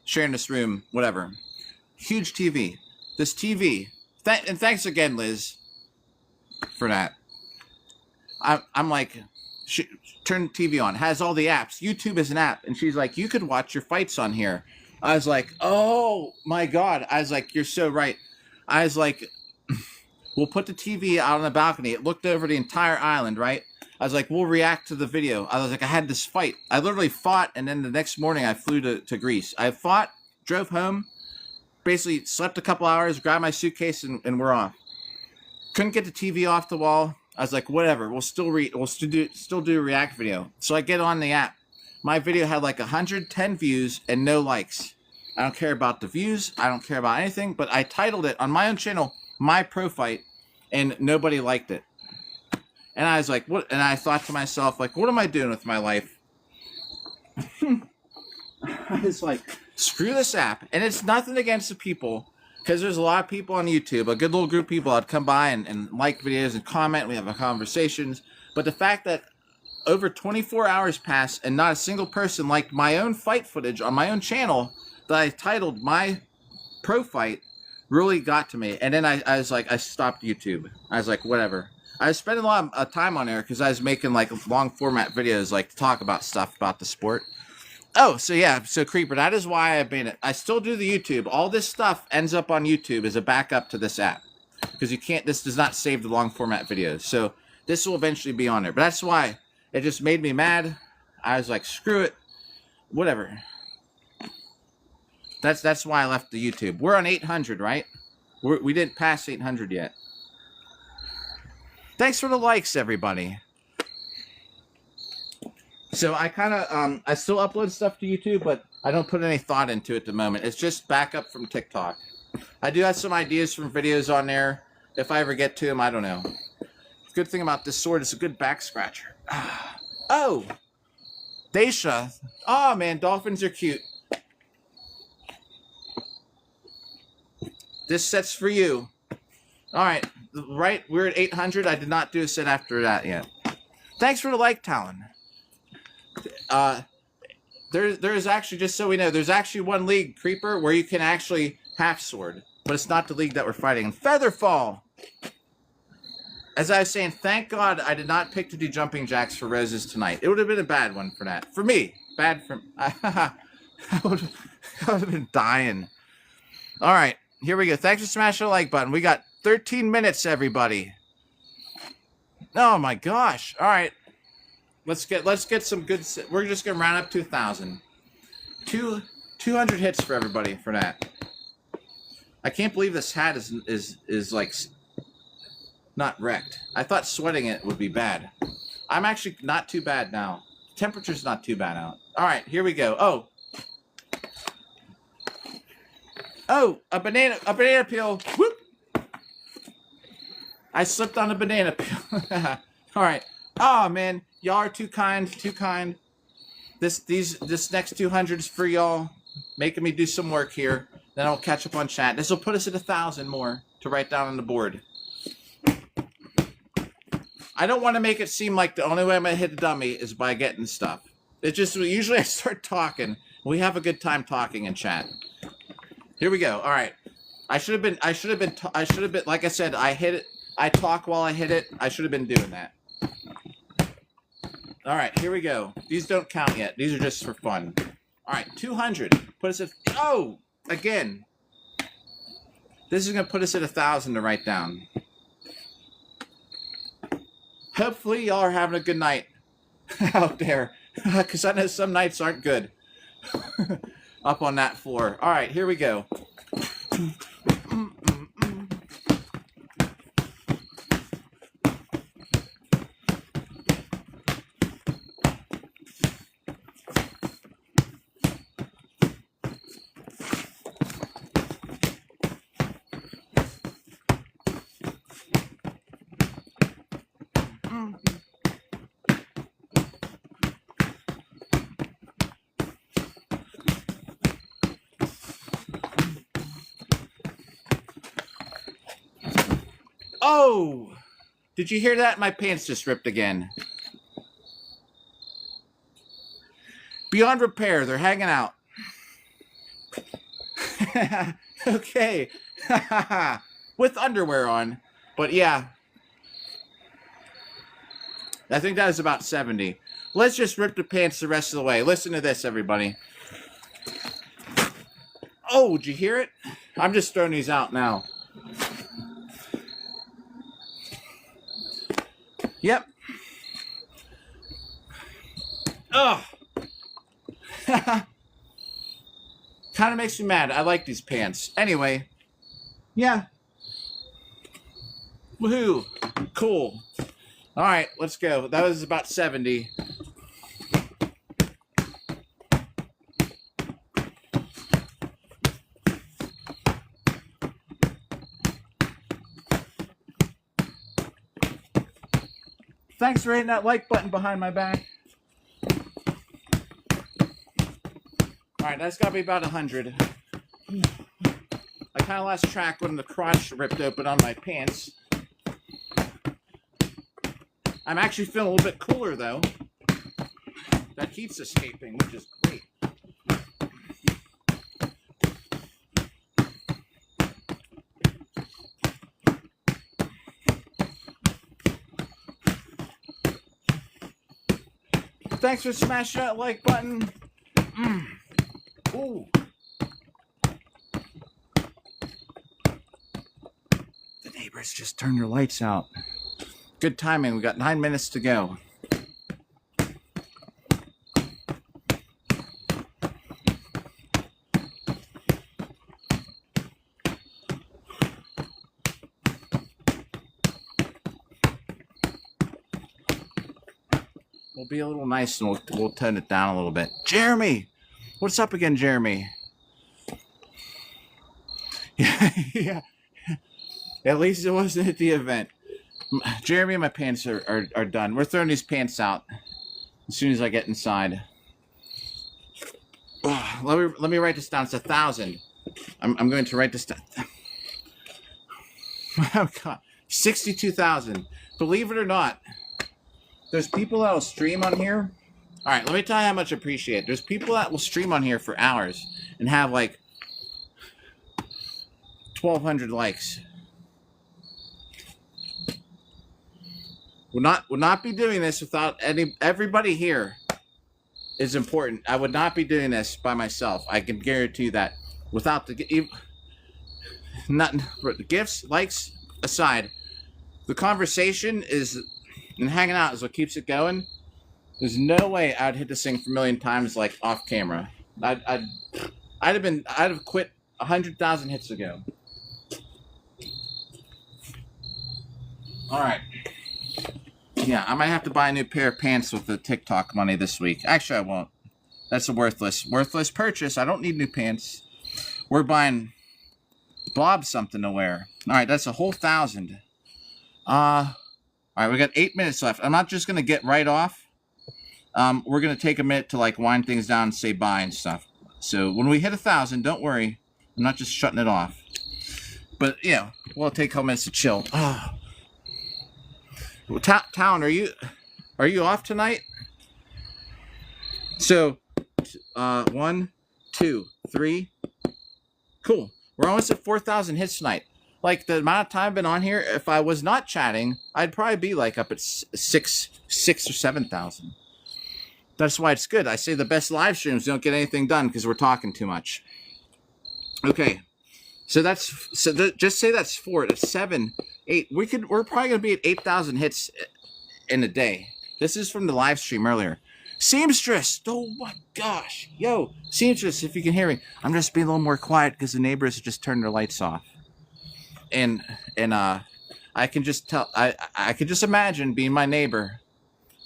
Speaker 1: sharing this room, whatever. Huge TV. This TV. And thanks again, Liz, for that. I'm like, turn the TV on. Has all the apps. YouTube is an app. And she's like, you could watch your fights on here. I was like, oh my God. I was like, you're so right. I was like, we'll put the TV out on the balcony. It looked over the entire island, right? I was like, we'll react to the video. I was like, I had this fight. I literally fought, and then the next morning I flew to Greece. I fought, drove home, basically slept a couple hours, grabbed my suitcase, and we're off. Couldn't get the TV off the wall. I was like, whatever. We'll still do a react video. So I get on the app. My video had like 110 views and no likes. I don't care about the views. I don't care about anything. But I titled it on my own channel, "My Pro Fight," and nobody liked it. And I was like, what? And I thought to myself, like, what am I doing with my life? I was like, screw this app. And it's nothing against the people, because there's a lot of people on YouTube, a good little group of people that come by and like videos and comment. We have conversations. But the fact that over 24 hours passed and not a single person liked my own fight footage on my own channel that I titled "My Pro Fight" really got to me. And then I was like, I stopped YouTube. I was like, whatever. I was spending a lot of time on there because I was making like long format videos, like to talk about stuff about the sport. Oh, so yeah, so Creeper, that is why I abandoned it. I still do the YouTube. All this stuff ends up on YouTube as a backup to this app, because this does not save the long format videos. So this will eventually be on there. But that's why It just made me mad. I was like, screw it. Whatever. That's why I left the YouTube. We're on 800, right? We didn't pass 800 yet. Thanks for the likes, everybody. So I kind of, I still upload stuff to YouTube, but I don't put any thought into it at the moment. It's just backup from TikTok. I do have some ideas from videos on there. If I ever get to them, I don't know. The good thing about this sword is a good back scratcher. Oh! Daisha. Oh, man, dolphins are cute. This set's for you. All right, right, we're at 800. I did not do a set after that yet. Thanks for the like, Talon. There's actually, just so we know, there's actually one league, Creeper, where you can actually half sword, but it's not the league that we're fighting in. Featherfall. As I was saying, thank God I did not pick to do jumping jacks for roses tonight. It would have been a bad one for that. For me, bad for. I would have been dying. All right, here we go. Thanks for smashing the like button. We got 13 minutes, everybody. Oh my gosh! All right. Let's get some good. We're just gonna round up to 1,000. 200 hits for everybody for that. I can't believe this hat is like not wrecked. I thought sweating it would be bad. I'm actually not too bad now. Temperature's not too bad out. All right, here we go. Oh, a banana peel. Whoop! I slipped on a banana peel. All right. Oh man, y'all are too kind, too kind. This next 200 is for y'all, making me do some work here. Then I'll catch up on chat. This will put us at 1,000 more to write down on the board. I don't want to make it seem like the only way I'm gonna hit a dummy is by getting stuff. It just usually I start talking. We have a good time talking in chat. Here we go. All right. I should have been. Like I said, I hit it. I talk while I hit it. I should have been doing that. All right, here we go. These don't count yet. These are just for fun. All right, 200. Put us at... Oh! Again. This is going to put us at 1,000 to write down. Hopefully y'all are having a good night out there. Because I know some nights aren't good. Up on that floor. All right, here we go. Oh! Did you hear that? My pants just ripped again. Beyond repair, they're hanging out. Okay. With underwear on. But yeah. I think that is about 70. Let's just rip the pants the rest of the way. Listen to this, everybody. Oh, did you hear it? I'm just throwing these out now. Yep. Ugh. Kind of makes me mad. I like these pants. Anyway. Yeah. Woohoo. Cool. Alright, let's go. That was about 70. Thanks for hitting that like button behind my back. Alright, that's got to be about 100. I kind of lost track when the crotch ripped open on my pants. I'm actually feeling a little bit cooler, though. That heat's escaping, which is great. Thanks for smashing that like button. Ooh. The neighbors just turned their lights out. Good timing. We got 9 minutes to go. we'll be a little nice and we'll tone it down a little bit. Jeremy, what's up again, Jeremy? Yeah. At least it wasn't at the event. Jeremy, my pants are done. We're throwing these pants out as soon as I get inside. Let me write this down. It's 1,000. I'm going to write this down. Oh God, 62,000. Believe it or not, there's people that will stream on here. All right, let me tell you how much I appreciate it. There's people that will stream on here for hours and have like 1,200 likes. Would not be doing this without everybody here is important. I would not be doing this by myself. I can guarantee you that. Without the gifts, likes aside, the conversation is and hanging out is what keeps it going. There's no way I'd hit this thing for a million times like off camera. I'd have quit 100,000 hits ago. All right. Yeah, I might have to buy a new pair of pants with the TikTok money this week. Actually, I won't. That's a worthless purchase. I don't need new pants. We're buying Bob something to wear. All right, that's a whole 1,000. All right, we got 8 minutes left. I'm not just gonna get right off. We're gonna take a minute to like wind things down and say bye and stuff. So when we hit 1,000, don't worry. I'm not just shutting it off. But yeah, we'll take a couple minutes to chill. Town, are you off tonight? So, 1, 2, 3. Cool. We're almost at 4,000 hits tonight. Like the amount of time I've been on here, if I was not chatting, I'd probably be like up at 6 or 7,000. That's why it's good. I say the best live streams don't get anything done because we're talking too much. Okay. Just say that's 4. That's 7, 8. We're probably gonna be at 8,000 hits in a day. This is from the live stream earlier. Seamstress, oh my gosh, yo, Seamstress, if you can hear me, I'm just being a little more quiet because the neighbors have just turned their lights off, and I can just tell, I can just imagine being my neighbor.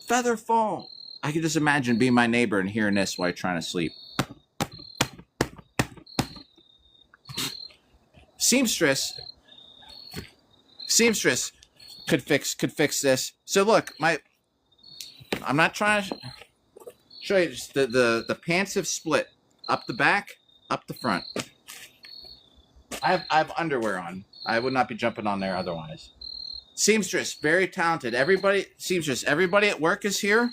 Speaker 1: Featherfall, I can just imagine being my neighbor and hearing this while you're trying to sleep. Seamstress could fix this. So look, I'm not trying to show you. Just the pants have split up the back, up the front. I have underwear on. I would not be jumping on there otherwise. Seamstress, very talented. Seamstress, everybody at work is here.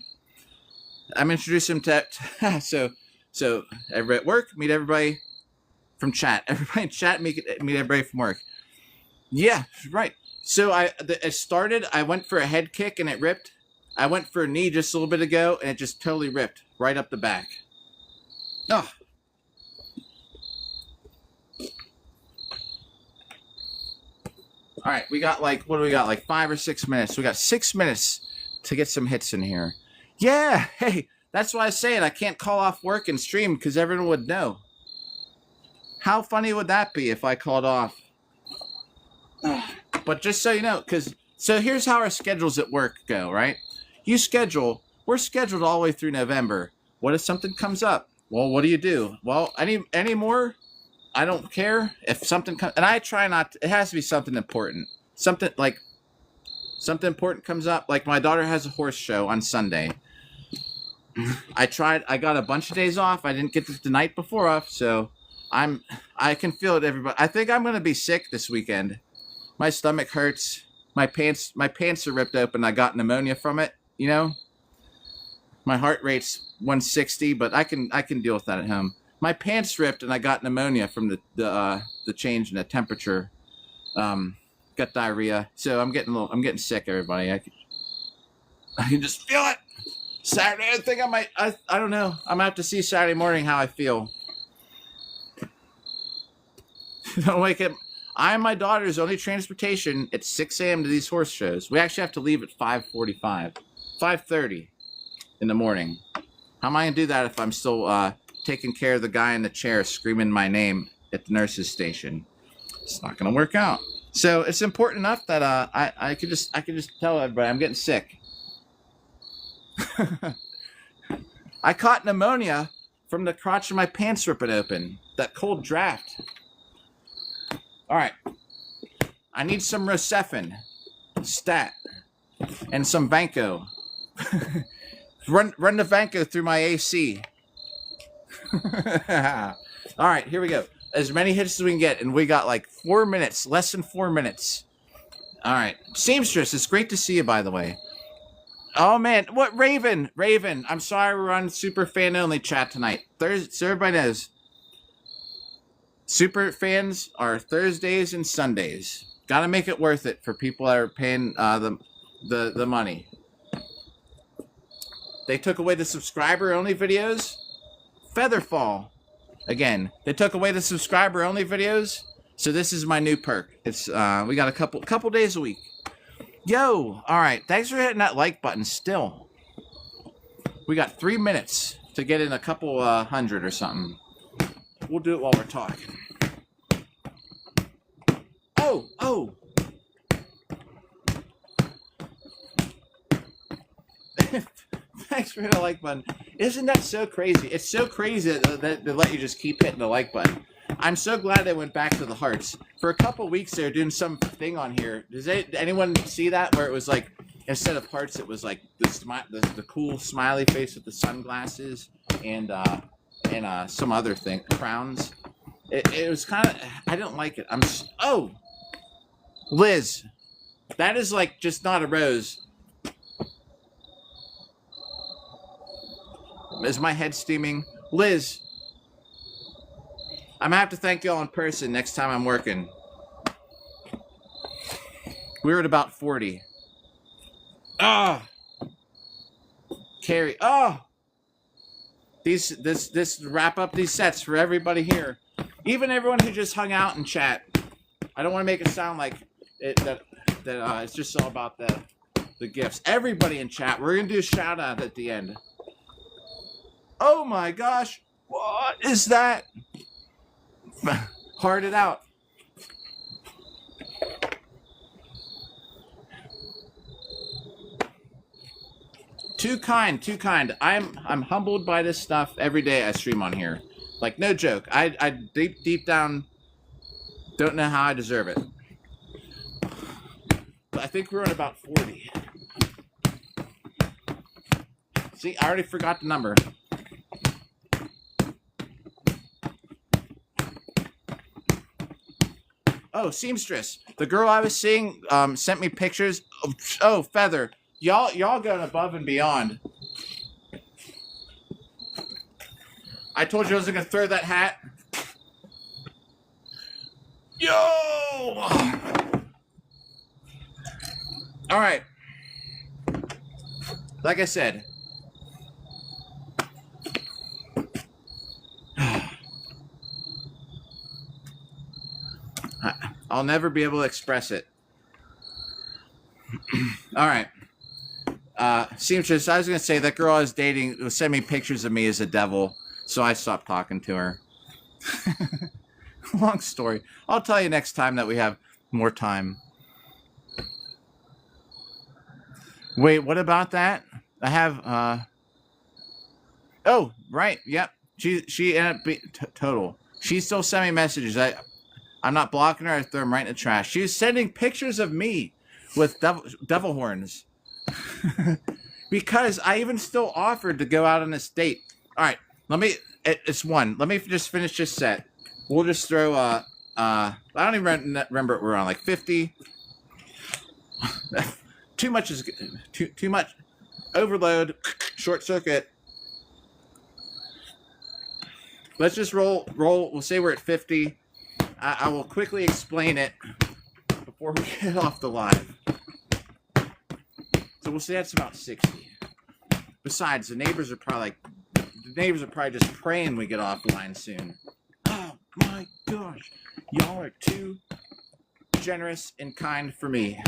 Speaker 1: I'm introducing them to so everybody at work, meet everybody from chat. Everybody in chat, meet everybody from work. Yeah, right. So it started, I went for a head kick and it ripped. I went for a knee just a little bit ago and it just totally ripped right up the back. Oh. All right, we got like, what do we got? Like 5 or 6 minutes. We got 6 minutes to get some hits in here. Yeah, hey, that's why I say it. I can't call off work and stream because everyone would know. How funny would that be if I called off? But just so you know, so here's how our schedules at work go, right? We're scheduled all the way through November. What if something comes up? Well, what do you do? Well, any more? I don't care if something comes, and I try not to, it has to be something important. Something important comes up, like my daughter has a horse show on Sunday. I got a bunch of days off. I didn't get the night before off, so I can feel it, everybody. I think I'm going to be sick this weekend. My stomach hurts. My pants are ripped open. I got pneumonia from it, you know? My heart rate's 160, but I can deal with that at home. My pants ripped and I got pneumonia from the change in the temperature. Got diarrhea. So I'm getting sick, everybody. I can just feel it. Saturday, I think I don't know. I'm gonna have to see Saturday morning how I feel. Don't wake up. I and my daughter's only transportation at 6 a.m. to these horse shows. We actually have to leave at 5:30 in the morning. How am I going to do that if I'm still taking care of the guy in the chair screaming my name at the nurse's station? It's not going to work out. So it's important enough that I could just tell everybody I'm getting sick. I caught pneumonia from the crotch of my pants ripping open. That cold draft. All right. I need some Rosefin, Stat, and some Vanco. run the Vanco through my AC. All right, here we go. As many hits as we can get, and we got like 4 minutes, less than 4 minutes. All right, Seamstress, it's great to see you, by the way. Oh man, what Raven? I'm sorry we're on super fan only chat tonight. Thursday, so everybody knows. Super fans are Thursdays and Sundays. Gotta make it worth it for people that are paying the money. They took away the subscriber only videos. Featherfall. Again, they took away the subscriber only videos. So this is my new perk. It's we got a couple days a week. Yo, all right. Thanks for hitting that like button. Still, we got 3 minutes to get in a couple hundred or something. We'll do it while we're talking. Oh. Thanks for hitting the like button. Isn't that so crazy? It's so crazy that they let you just keep hitting the like button. I'm so glad they went back to the hearts. For a couple weeks, they were doing some thing on here. Does anyone see that? Where it was like, instead of hearts, it was like the cool smiley face with the sunglasses and some other thing, crowns. It was kind of, I didn't like it. Oh, Liz, that is like just not a rose. Is my head steaming? Liz, I'm gonna have to thank y'all in person next time I'm working. We're at about 40. Carrie. This wrap up these sets for everybody here, even everyone who just hung out and chat. I don't want to make it sound like that it's just all about the gifts. Everybody in chat. We're gonna do a shout out at the end. Oh my gosh, what is that? Hard it out. Too kind. I'm humbled by this stuff every day I stream on here. Like, no joke. I deep down don't know how I deserve it. But I think we're at about 40. See, I already forgot the number. Oh, Seamstress. The girl I was seeing sent me pictures. Oh, Feather. Y'all going above and beyond. I told you I wasn't going to throw that hat. Yo! All right. Like I said. I'll never be able to express it. All right. Seamstress, I was going to say that girl I was dating was sending me pictures of me as a devil, so I stopped talking to her. Long story. I'll tell you next time that we have more time. Wait, what about that? I have, oh, right, yep. She ended up being total. She still sent me messages. I'm not blocking her. I throw them right in the trash. She was sending pictures of me with devil horns. Because I even still offered to go out on this date. All right, it's one. Let me just finish this set. We'll just throw, I don't even remember what we're on, like 50. Too much is, too much. Overload, short circuit. Let's just roll. We'll say we're at 50. I will quickly explain it before we get off the live. So we'll say that's about 60. Besides, the neighbors are probably just praying we get offline soon. Oh my gosh. Y'all are too generous and kind for me.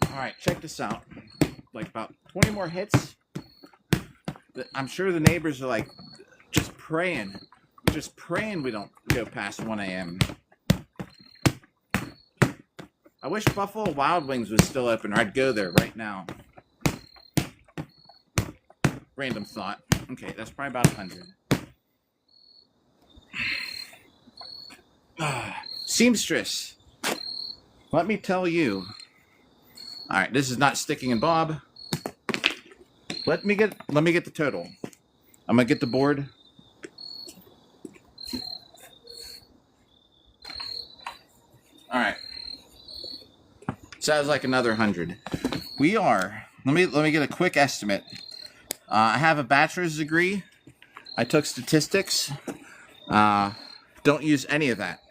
Speaker 1: Alright, check this out. Like about 20 more hits. I'm sure the neighbors are like just praying we don't go past 1 a.m. I wish Buffalo Wild Wings was still open, or I'd go there right now. Random thought. Okay, that's probably about 100. Seamstress. Let me tell you. All right, this is not sticking in Bob. Let me get the total. I'm gonna get the board. All right. So that was like another 100. We are. Let me get a quick estimate. I have a bachelor's degree. I took statistics. Don't use any of that.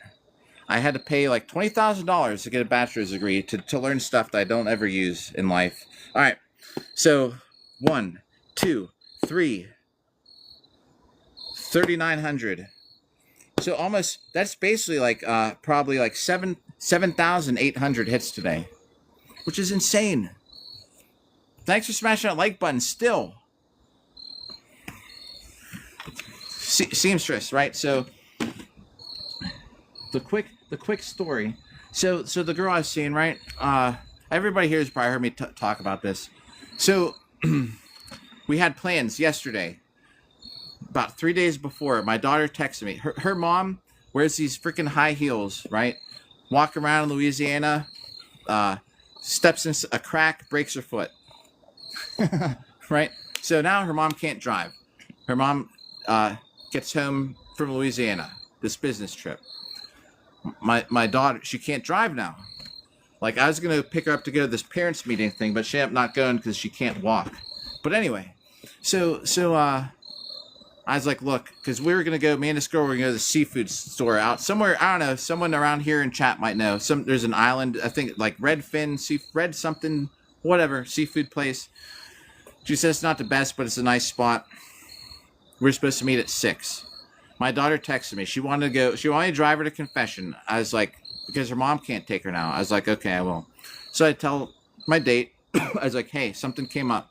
Speaker 1: I had to pay like $20,000 to get a bachelor's degree to learn stuff that I don't ever use in life. All right. So 1, 2, 3, 3,900. So almost, that's basically like probably like 7,800 hits today, which is insane. Thanks for smashing that like button still. Seamstress, right? So the quick story. So the girl I was seeing, right? Everybody here has probably heard me talk about this. So we had plans yesterday. About 3 days before, my daughter texted me. Her mom wears these freaking high heels, right? Walk around in Louisiana, steps in a crack, breaks her foot. Right? So now her mom can't drive. Her mom gets home from Louisiana, this business trip. My daughter, she can't drive now. Like, I was going to pick her up to go to this parents meeting thing, but she ended up not going because she can't walk. But anyway, so I was like, look, because we were going to go, me and this girl were going to go to the seafood store out somewhere. I don't know. Someone around here in chat might know. There's an island, I think, like Redfin, Red something, whatever, seafood place. She says it's not the best, but it's a nice spot. We're supposed to meet at 6. My daughter texted me. She wanted to go. She wanted to drive her to confession. I was like, because her mom can't take her now. I was like, okay, I will. So I tell my date, I was like, hey, something came up.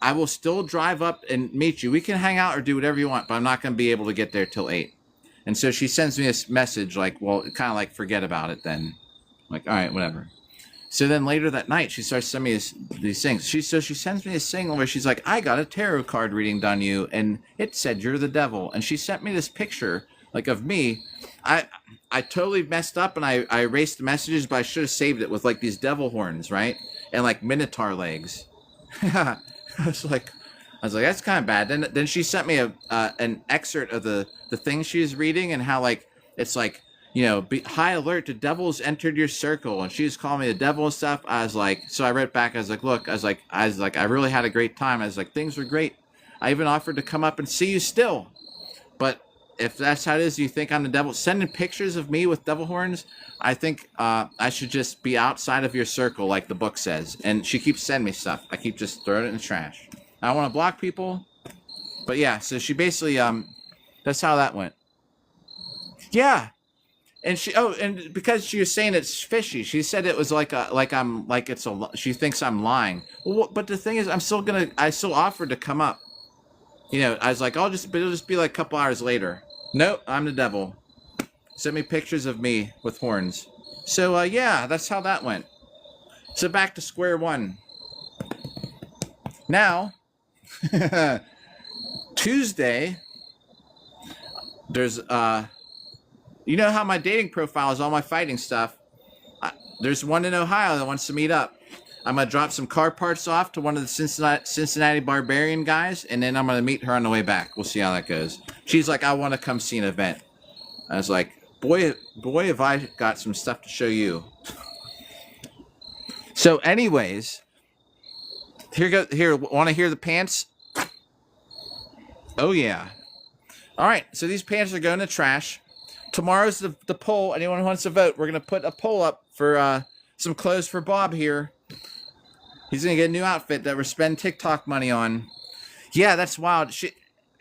Speaker 1: I will still drive up and meet you. We can hang out or do whatever you want, but I'm not going to be able to get there till 8. And so she sends me this message like, well, kind of like, forget about it then. I'm like, all right, whatever. So then later that night, she starts sending me these things. She sends me this thing where she's like, I got a tarot card reading done you, and it said you're the devil. And she sent me this picture like of me. I totally messed up and I erased the messages, but I should have saved it with like these devil horns, right? And like minotaur legs. I was like, that's kind of bad. Then she sent me an excerpt of the thing she was reading and how like it's like, you know, be high alert, the devil's entered your circle, and she was calling me the devil and stuff. I was like, so I wrote back, I was like, look, I was like, I really had a great time. I was like, things were great. I even offered to come up and see you still, but if that's how it is, you think I'm the devil, sending pictures of me with devil horns, I think I should just be outside of your circle, like the book says. And she keeps sending me stuff. I keep just throwing it in the trash. I don't want to block people, but yeah. So she basically, that's how that went. Yeah, and and because she was saying it's fishy, she said it was she thinks I'm lying. Well, but the thing is, I still offered to come up. You know, I was like, it'll just be like a couple hours later. Nope, I'm the devil. Send me pictures of me with horns. So, yeah, that's how that went. So back to square one. Now, Tuesday, there's, you know how my dating profile is all my fighting stuff. There's one in Ohio that wants to meet up. I'm going to drop some car parts off to one of the Cincinnati Barbarian guys, and then I'm going to meet her on the way back. We'll see how that goes. She's like, I want to come see an event. I was like, boy, have I got some stuff to show you. So anyways, here, want to hear the pants? Oh, yeah. All right, so these pants are going to trash. Tomorrow's the poll. Anyone who wants to vote, we're going to put a poll up for some clothes for Bob here. He's going to get a new outfit that we're spending TikTok money on. Yeah, that's wild.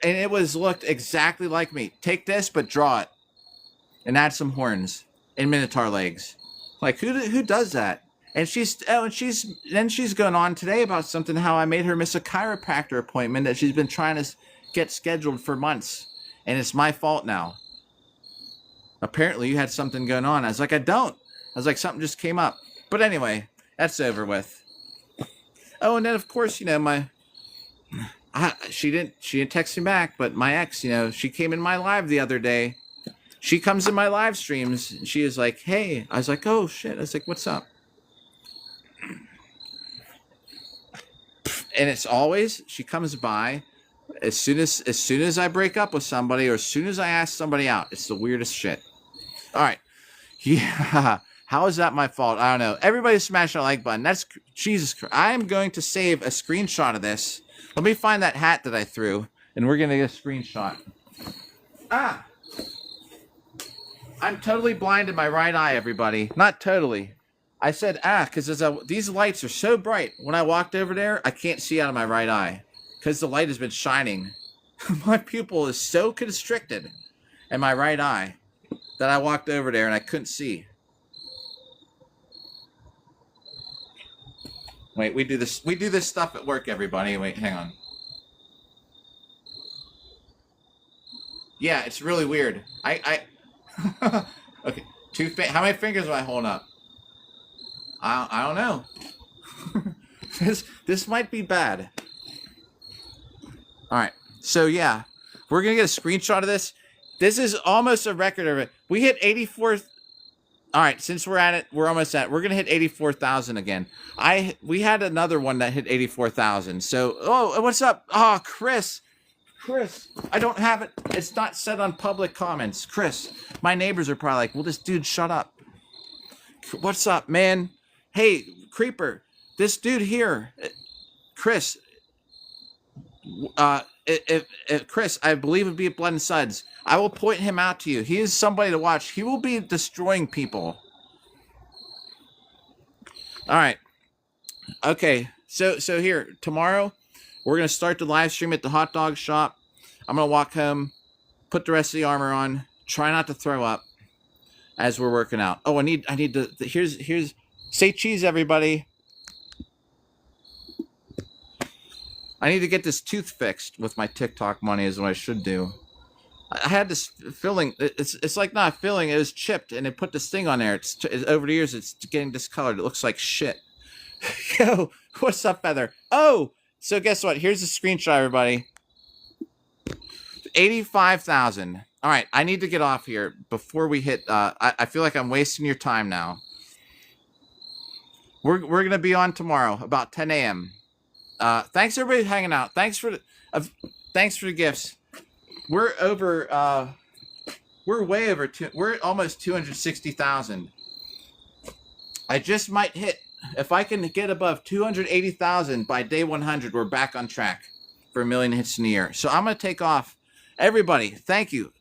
Speaker 1: And it looked exactly like me. Take this, but draw it. And add some horns and minotaur legs. Like, who does that? And she's going on today about something, how I made her miss a chiropractor appointment that she's been trying to get scheduled for months. And it's my fault now. Apparently you had something going on. I was like, I don't. I was like, something just came up. But anyway, that's over with. Oh, and then of course, she didn't text me back, but my ex, she came in my live the other day. She comes in my live streams, and she is like, hey. I was like, oh shit. I was like, what's up? And it's always, she comes by as soon as I break up with somebody, or as soon as I ask somebody out. It's the weirdest shit. All right. Yeah. How is that my fault? I don't know. Everybody smash that like button. That's Jesus Christ. I am going to save a screenshot of this. Let me find that hat that I threw, and we're going to get a screenshot. I'm totally blind in my right eye, everybody. Not totally. I said, because these lights are so bright. When I walked over there, I can't see out of my right eye because the light has been shining. My pupil is so constricted in my right eye that I walked over there and I couldn't see. Wait, we do this stuff at work, everybody. Wait, hang on. Yeah, it's really weird. Okay, how many fingers am I holding up? I don't know. This might be bad. All right, so yeah, we're gonna get a screenshot of this. This is almost a record of it. We hit 84. All right, since we're at it, we're almost at. We're gonna hit 84,000 again. We had another one that hit 84,000. So, what's up? Oh, Chris, I don't have it. It's not set on public comments. Chris, my neighbors are probably like, "Well, this dude, shut up." What's up, man? Hey, Creeper, this dude here, Chris. If Chris, I believe it'd be at Blood and Suds. I will point him out to you. He is somebody to watch. He will be destroying people. All right. Okay. So here, tomorrow, we're going to start the live stream at the hot dog shop. I'm going to walk home, put the rest of the armor on, try not to throw up as we're working out. Oh, I need to, here's, say cheese, everybody. I need to get this tooth fixed with my TikTok money is what I should do. I had this filling. It's like not filling. It was chipped, and they put this thing on there. It's over the years, it's getting discolored. It looks like shit. Yo, what's up, Feather? Oh, so guess what? Here's a screenshot, everybody. 85,000. All right, I need to get off here before we hit. I feel like I'm wasting your time now. We're gonna be on tomorrow about 10 a.m. Thanks everybody hanging out. Thanks for the gifts. We're over. We're way over. We're almost 260,000. I just might hit. If I can get above 280,000 by day 100, we're back on track for 1 million hits in a year. So I'm gonna take off. Everybody, thank you.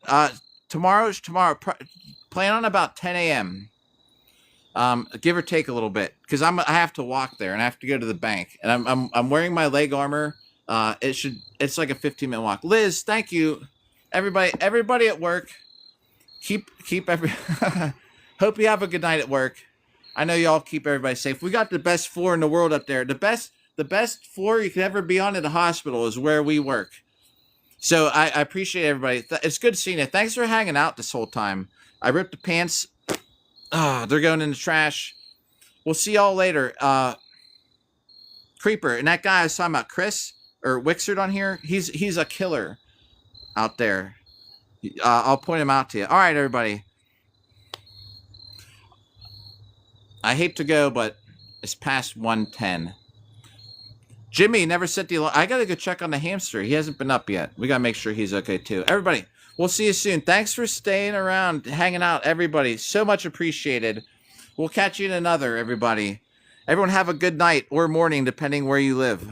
Speaker 1: Tomorrow's tomorrow. Plan on about 10 a.m. Give or take a little bit, because I have to walk there and I have to go to the bank, and I'm wearing my leg armor. It's like a 15-minute walk. Liz, thank you. Everybody at work, keep hope you have a good night at work. I know y'all keep everybody safe. We got the best floor in the world up there. The best floor you could ever be on at a hospital is where we work. So I appreciate everybody. It's good seeing you. Thanks for hanging out this whole time. I ripped the pants. They're going in the trash. We'll see y'all later. Creeper, and that guy I was talking about, Chris or Wixard on here, he's a killer out there. I'll point him out to you. All right, everybody. I hate to go, but it's past 1:10. Jimmy never set the alarm. I gotta go check on the hamster. He hasn't been up yet. We gotta make sure he's okay too. Everybody, we'll see you soon. Thanks for staying around, hanging out, everybody. So much appreciated. We'll catch you in another, everybody. Everyone have a good night or morning, depending where you live.